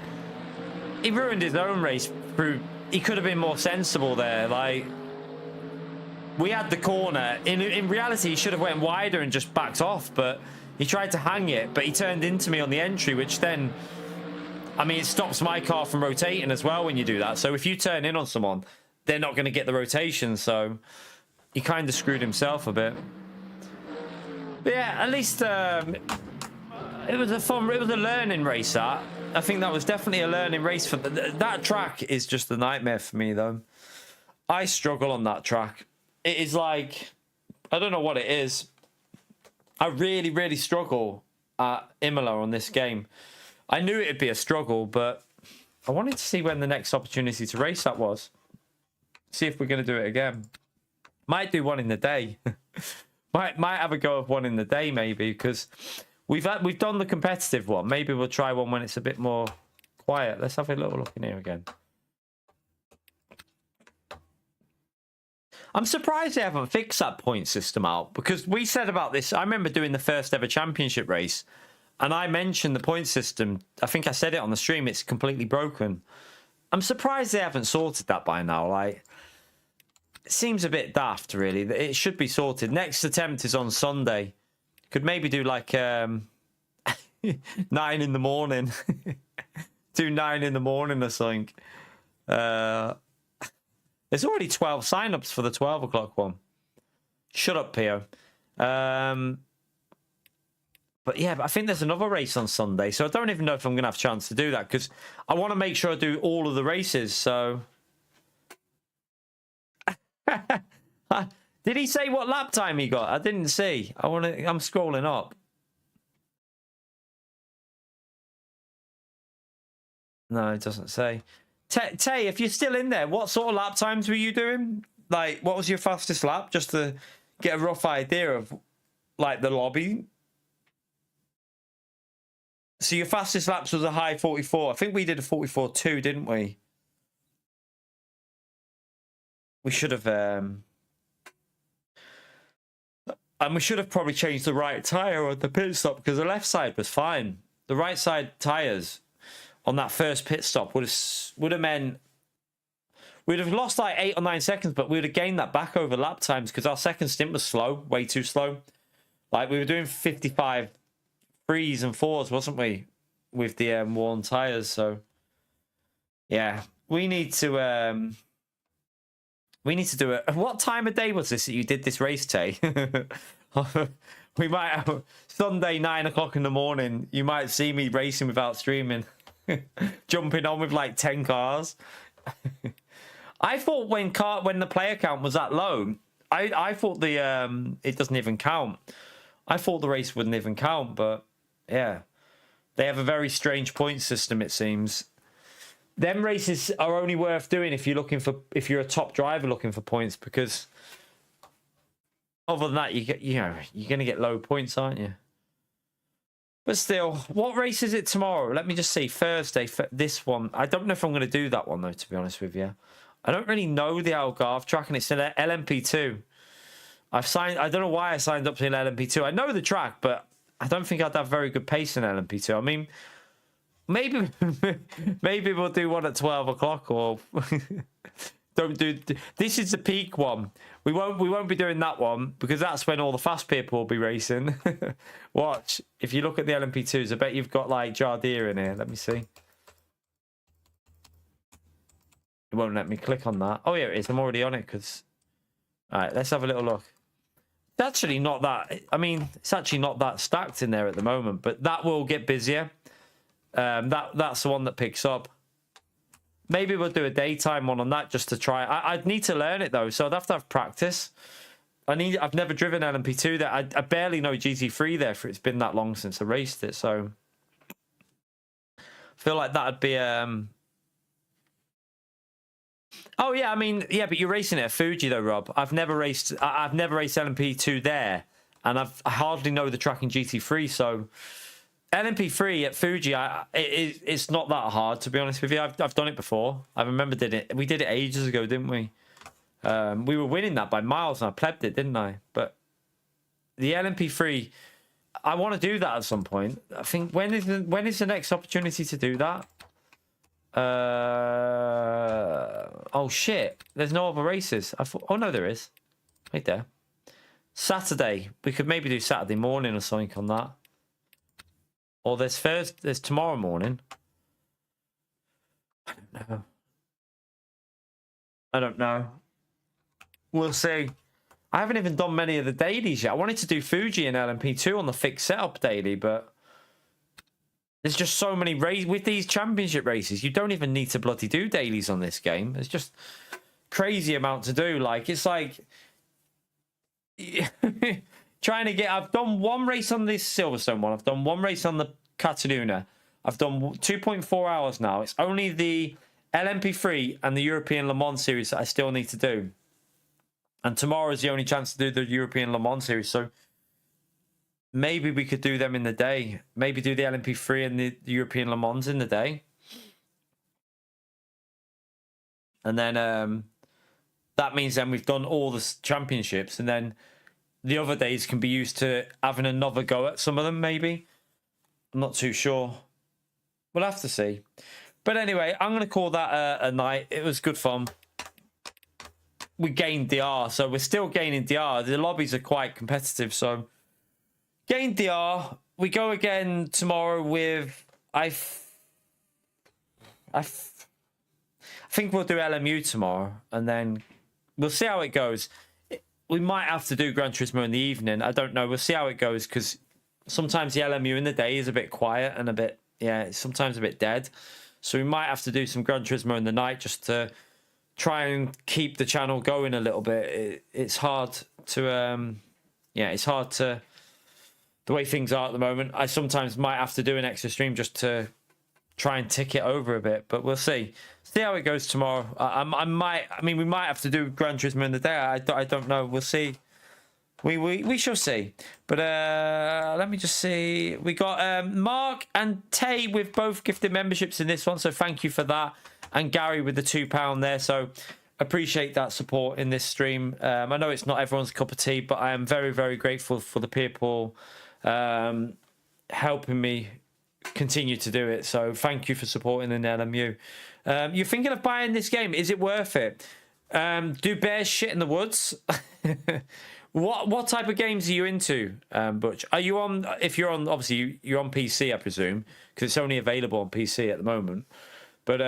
he ruined his own race through. He could have been more sensible there. Like, we had the corner. In reality, he should have went wider and just backed off. But he tried to hang it, but he turned into me on the entry, which then, I mean, it stops my car from rotating as well when you do that. So if you turn in on someone, they're not going to get the rotation. So he kind of screwed himself a bit. But yeah, at least it was a learning race. That, I think that was definitely a learning race for that track. Is just a nightmare for me though. I struggle on that track. It is like, I don't know what it is. I really struggle at Imola on this game. I knew it'd be a struggle, but I wanted to see when the next opportunity to race that was. See if we're going to do it again. Might do one in the day. Might have a go of one in the day, maybe, because we've done the competitive one. Maybe we'll try one when it's a bit more quiet. Let's have a little look in here again. I'm surprised they haven't fixed that point system out, because we said about this. I remember doing the first ever championship race, and I mentioned the point system. I think I said it on the stream. It's completely broken. I'm surprised they haven't sorted that by now. Like, it seems a bit daft, really. It should be sorted. Next attempt is on Sunday. Could maybe do like 9 in the morning. Do 9 in the morning or something. There's already 12 sign-ups for the 12 o'clock one. Shut up, Pio. But yeah, I think there's another race on Sunday, so I don't even know if I'm going to have a chance to do that, because I want to make sure I do all of the races, so... Did he say what lap time he got? I didn't see. I'm scrolling up. No, it doesn't say. Tay, if you're still in there, what sort of lap times were you doing? Like, what was your fastest lap? Just to get a rough idea of, like, the lobby. So your fastest laps was a high 44. I think we did a 44.2, didn't we? We should have... And we should have probably changed the right tyre on the pit stop, because the left side was fine. The right side tyres on that first pit stop would have meant we'd have lost like 8 or 9 seconds, but we would have gained that back over lap times, because our second stint was slow, way too slow. Like, we were doing 55 3s and 4s, wasn't we, with the worn tyres? So yeah, we need to do it. What time of day was this that you did this race, Tay? We might have Sunday 9 o'clock in the morning. You might see me racing without streaming. Jumping on with like 10 cars. I thought when the player count was that low, I thought the it doesn't even count. I thought the race wouldn't even count, but yeah, they have a very strange point system, it seems. Them races are only worth doing if you're a top driver looking for points, because other than that, you're gonna get low points, aren't you? But still, what race is it tomorrow? Let me just see. Thursday, this one. I don't know if I'm going to do that one, though, to be honest with you. I don't really know the Algarve track, and it's an LMP2. I don't know why I signed up to an LMP2. I know the track, but I don't think I'd have very good pace in LMP2. I mean, maybe we'll do one at 12 o'clock, or... Don't do this. Is the peak one. We won't be doing that one, because that's when all the fast people will be racing. Watch, if you look at the LMP2s, I bet you've got like Jardir in here. Let me see. It won't let me click on that. Oh yeah, it is. I'm already on it. Because all right, let's have a little look. It's actually not that. I mean, it's actually not that stacked in there at the moment, but that will get busier. That's the one that picks up. Maybe we'll do a daytime one on that just to try. I'd need to learn it though, so I'd have to have practice. I've never driven LMP2 there. I barely know GT3 there, for it's been that long since I raced it. So I feel like that'd be Oh yeah, I mean, yeah, but you're racing it at Fuji though, Rob. I've never raced LMP2 there, and I hardly know the track in GT3, so. LMP3 at Fuji, it's not that hard, to be honest with you. I've done it before. I remember we did it ages ago, didn't we? We were winning that by miles, and I plebbed it, didn't I? But the LMP3, I want to do that at some point. I think when is the next opportunity to do that? Oh shit! There's no other races. Oh no, there is. Right there. Saturday. We could maybe do Saturday morning or something on that. Or there's tomorrow morning. I don't know. We'll see. I haven't even done many of the dailies yet. I wanted to do Fuji and LMP2 on the fixed setup daily, but there's just so many races. With these championship races, you don't even need to bloody do dailies on this game. There's just crazy amount to do. Like, it's like... trying to get... I've done one race on this Silverstone one. I've done one race on the Cataluna. I've done 2.4 hours now. It's only the LMP3 and the European Le Mans series that I still need to do. And tomorrow is the only chance to do the European Le Mans series. So maybe we could do them in the day. Maybe do the LMP3 and the European Le Mans in the day. and then that means then we've done all the championships, and then the other days can be used to having another go at some of them, maybe. I'm not too sure. We'll have to see. But anyway, I'm going to call that a night. It was good fun. We gained DR, so we're still gaining DR. The lobbies are quite competitive, so gained DR. We go again tomorrow with... I think we'll do LMU tomorrow, and then we'll see how it goes. We might have to do Gran Turismo in the evening. I don't know. We'll see how it goes, because sometimes the LMU in the day is a bit quiet and a bit, yeah, sometimes a bit dead. So we might have to do some Gran Turismo in the night just to try and keep the channel going a little bit. It's hard to, yeah, it's hard to, the way things are at the moment. I sometimes might have to do an extra stream just to try and tick it over a bit, but we'll see how it goes tomorrow. I mean, we might have to do Gran Turismo in the day. I don't know. We'll see. We shall see. But let me just see. We got Mark and Tay with both gifted memberships in this one, so thank you for that. And Gary with the £2 there, so appreciate that support in this stream. I know it's not everyone's cup of tea, but I am very, very grateful for the people helping me continue to do it. So thank you for supporting an LMU. You're thinking of buying this game? Is it worth it? Do bears shit in the woods? What type of games are you into, Butch? Are you on? If you're on, obviously you're on PC, I presume, because it's only available on PC at the moment. But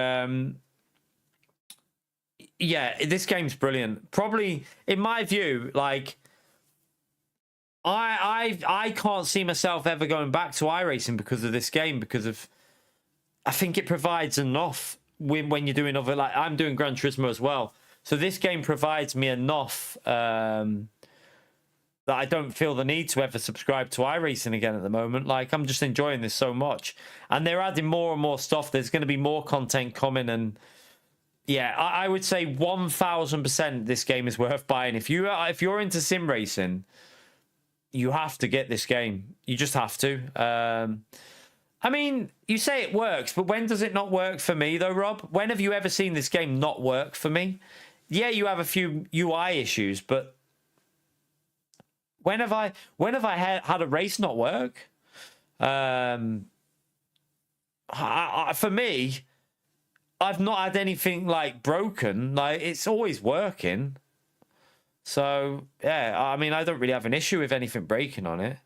yeah, this game's brilliant. Probably, in my view, like I can't see myself ever going back to iRacing because of this game, because of, I think it provides enough when you're doing other, like I'm doing Gran Turismo as well. So this game provides me enough that I don't feel the need to ever subscribe to iRacing again at the moment. Like, I'm just enjoying this so much. And they're adding more and more stuff. There's going to be more content coming. And yeah, I would say 1000% this game is worth buying. If you're into sim racing, you have to get this game. You just have to. I mean, you say it works, but when does it not work for me though, Rob? When have you ever seen this game not work for me? Yeah, you have a few UI issues, but when have I had a race not work? For me, I've not had anything like broken. Like, it's always working. So yeah, I mean, I don't really have an issue with anything breaking on it.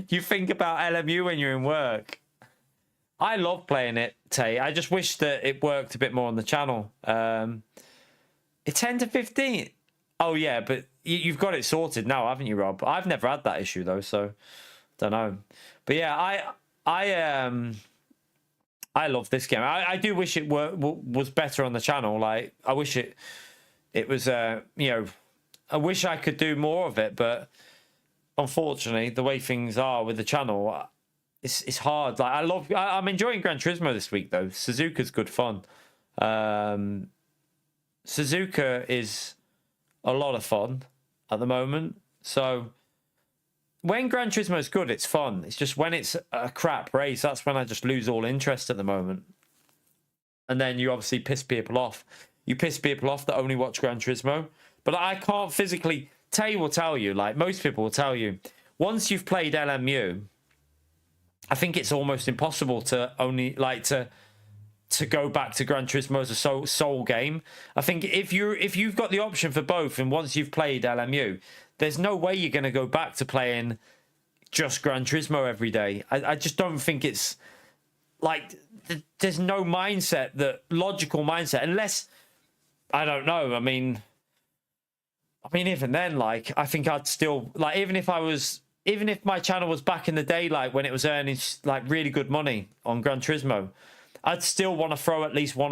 You think about LMU when you're in work. I love playing it, Tay. I just wish that it worked a bit more on the channel. It's 10 to 15. Oh yeah, but you've got it sorted now, haven't you, Rob? I've never had that issue though, so don't know. But yeah, I love this game. I do wish it was better on the channel. Like, I wish it was you know, I wish I could do more of it, but unfortunately, the way things are with the channel, it's hard. Like, I'm enjoying Gran Turismo this week though. Suzuka's good fun. Suzuka is a lot of fun at the moment. So when Gran Turismo is good, it's fun. It's just when it's a crap race, that's when I just lose all interest at the moment. And then you obviously piss people off. You piss people off that only watch Gran Turismo. But I can't physically... Tay will tell you, like most people will tell you, once you've played LMU, I think it's almost impossible to only like to go back to Gran Turismo as a sole game. I think if you've got the option for both, and once you've played LMU, there's no way you're going to go back to playing just Gran Turismo every day. I just don't think it's like there's no logical mindset, unless, I don't know. I mean, even then, like, I think I'd still, like, even if my channel was back in the day, like when it was earning like really good money on Gran Turismo, I'd still want to throw at least one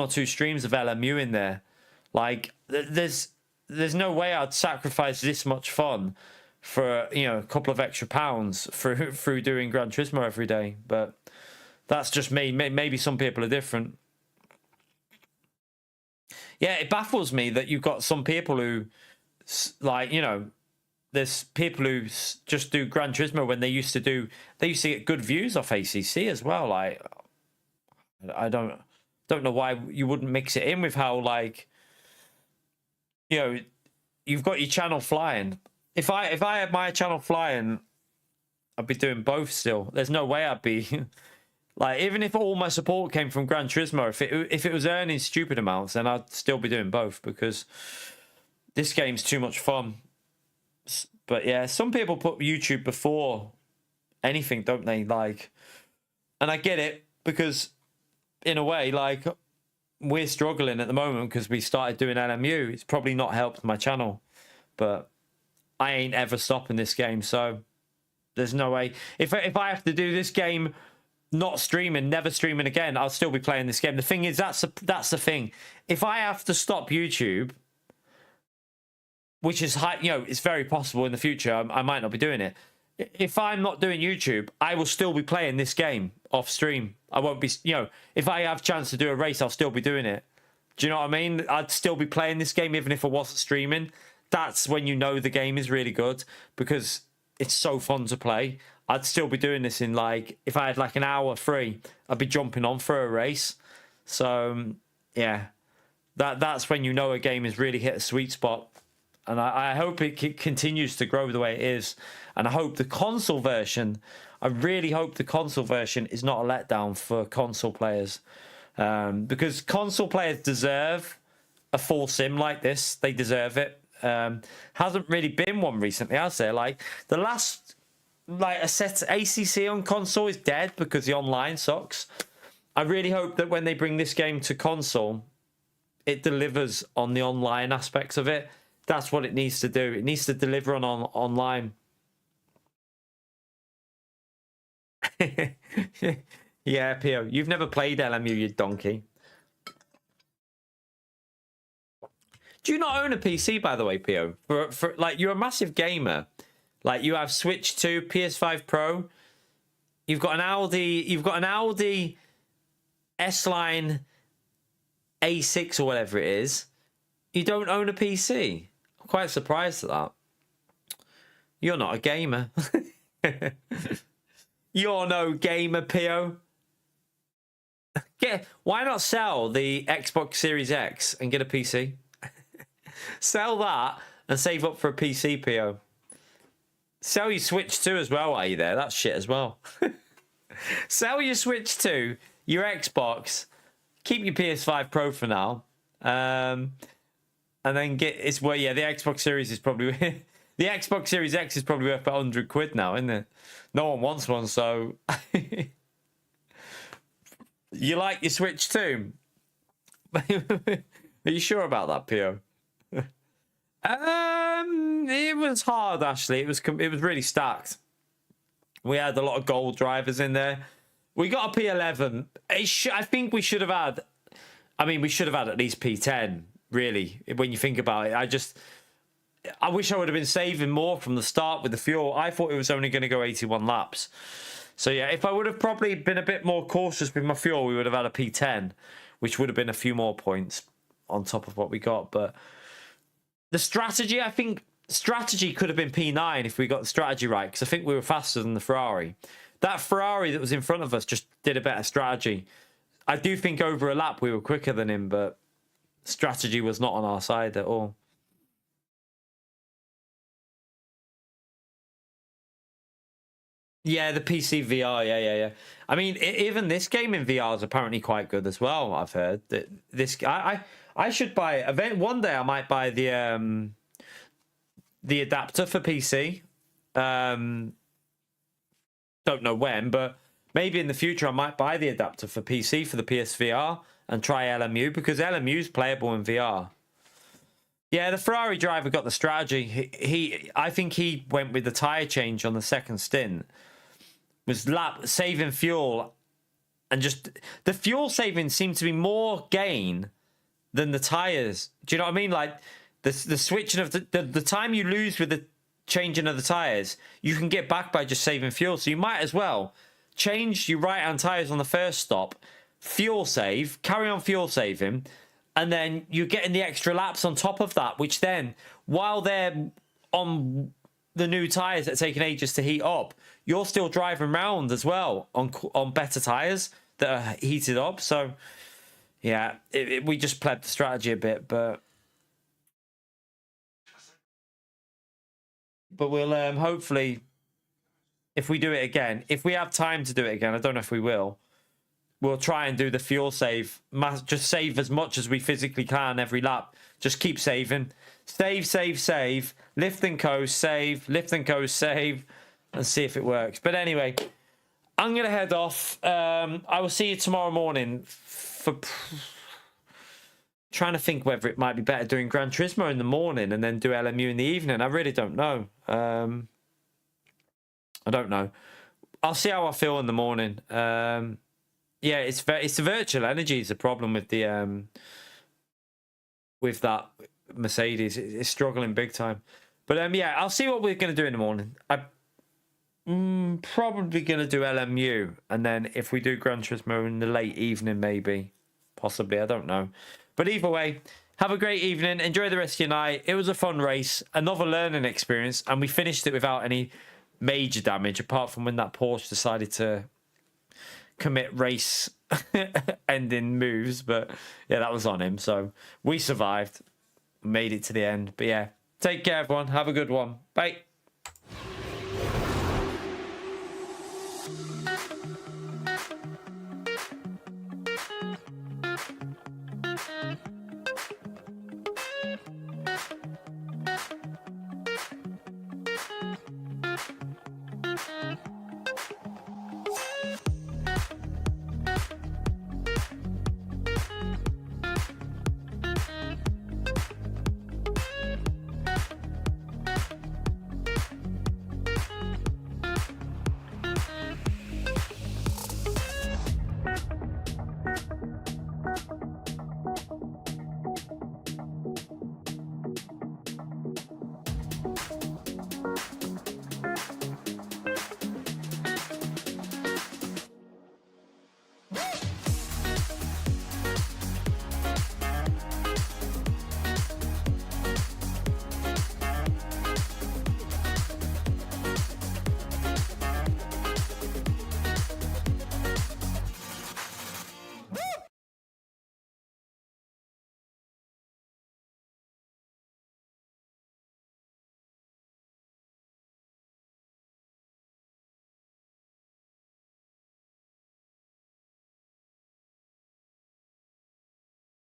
or two streams of LMU in there. Like, there's no way I'd sacrifice this much fun for, you know, a couple of extra pounds through doing Gran Turismo every day. But that's just me. Maybe some people are different. Yeah, it baffles me that you've got some people who, like, you know, there's people who just do Gran Turismo when they used to get good views off ACC as well. Like, I don't know why you wouldn't mix it in with how, like, you know, you've got your channel flying. If I had my channel flying, I'd be doing both still. There's no way I'd be like, even if all my support came from Gran Turismo, if it was earning stupid amounts, then I'd still be doing both because this game's too much fun. But yeah, some people put YouTube before anything, don't they? Like, and I get it because in a way, like, we're struggling at the moment because we started doing LMU. It's probably not helped my channel, but I ain't ever stopping this game. So there's no way. If I have to do this game, not streaming, never streaming again, I'll still be playing this game. The thing is, that's the thing. If I have to stop YouTube, which is high, you know, it's very possible in the future, I might not be doing it. If I'm not doing YouTube, I will still be playing this game off stream. I won't be, you know, if I have a chance to do a race, I'll still be doing it. Do you know what I mean? I'd still be playing this game even if I wasn't streaming. That's when you know the game is really good because it's so fun to play. I'd still be doing this in, like, if I had like an hour free, I'd be jumping on for a race. So yeah, that's when you know a game has really hit a sweet spot. And I hope it continues to grow the way it is. And I hope the console version, I really hope the console version is not a letdown for console players. Because console players deserve a full sim like this. They deserve it. Hasn't really been one recently, has there? Like, the last, like, a set ACC on console is dead because the online sucks. I really hope that when they bring this game to console, it delivers on the online aspects of it. That's what it needs to do. It needs to deliver on online. Yeah, Pio, you've never played LMU, you donkey. Do you not own a PC, by the way, Pio? For like, you're a massive gamer. Like, you have Switch 2, PS5 Pro. You've got an Audi S-Line A6 or whatever it is. You don't own a PC. I'm quite surprised at that. You're not a gamer. You're no gamer, Pio. Why not sell the Xbox Series X and get a PC? Sell that and save up for a PC, Pio. Sell your Switch 2 as well, are you there? That's shit as well. Sell your Switch 2, your Xbox, keep your PS5 Pro for now. And then the Xbox Series is probably the Xbox Series X is probably worth about £100 now, isn't it? No one wants one, so you like your Switch too? Are you sure about that, Pio? It was hard, actually. It was really stacked. We had a lot of gold drivers in there. We got a P11. I think we should have had. I mean, we should have had at least P10. Really, when you think about it, I wish I would have been saving more from the start with the fuel. I thought it was only going to go 81 laps. So yeah, if I would have probably been a bit more cautious with my fuel, we would have had a P10, which would have been a few more points on top of what we got. But the strategy, I think strategy could have been P9 if we got the strategy right, because I think we were faster than the Ferrari. That Ferrari that was in front of us just did a better strategy. I do think over a lap we were quicker than him, but strategy was not on our side at all. Yeah, the PC VR, yeah. I mean, even this game in VR is apparently quite good as well. I've heard that I should buy one day. I might buy the adapter for PC. Don't know when, but maybe in the future I might buy the adapter for PC for the PSVR and try LMU, because LMU is playable in VR. Yeah, the Ferrari driver got the strategy. I think he went with the tire change on the second stint. Was saving fuel, and just the fuel saving seemed to be more gain than the tires. Do you know what I mean? Like the switching of the time you lose with the changing of the tires, you can get back by just saving fuel. So you might as well change your right hand tires on the first stop, fuel save, carry on fuel saving, and then you're getting the extra laps on top of that, which then, while they're on the new tires that are taking ages to heat up, you're still driving around as well on better tires. that are heated up. So yeah, we just played the strategy a bit, but we'll hopefully, if we do it again, if we have time to do it again, I don't know if we will, we'll try and do the fuel save. Just save as much as we physically can every lap. Just keep saving. Save. Lift and coast, save. Lift and coast, save. And see if it works. But anyway, I'm going to head off. I will see you tomorrow morning for trying to think whether it might be better doing Gran Turismo in the morning and then do LMU in the evening. I really don't know. I don't know. I'll see how I feel in the morning. Yeah, it's the virtual energy is the problem with the with that Mercedes. It's struggling big time. But yeah, I'll see what we're going to do in the morning. I'm probably going to do LMU, and then if we do Gran Turismo in the late evening, maybe, possibly, I don't know. But either way, have a great evening. Enjoy the rest of your night. It was a fun race, another learning experience, and we finished it without any major damage, apart from when that Porsche decided to commit race ending moves. But yeah, that was on him. So we survived, made it to the end. But yeah, take care, everyone. Have a good one. Bye.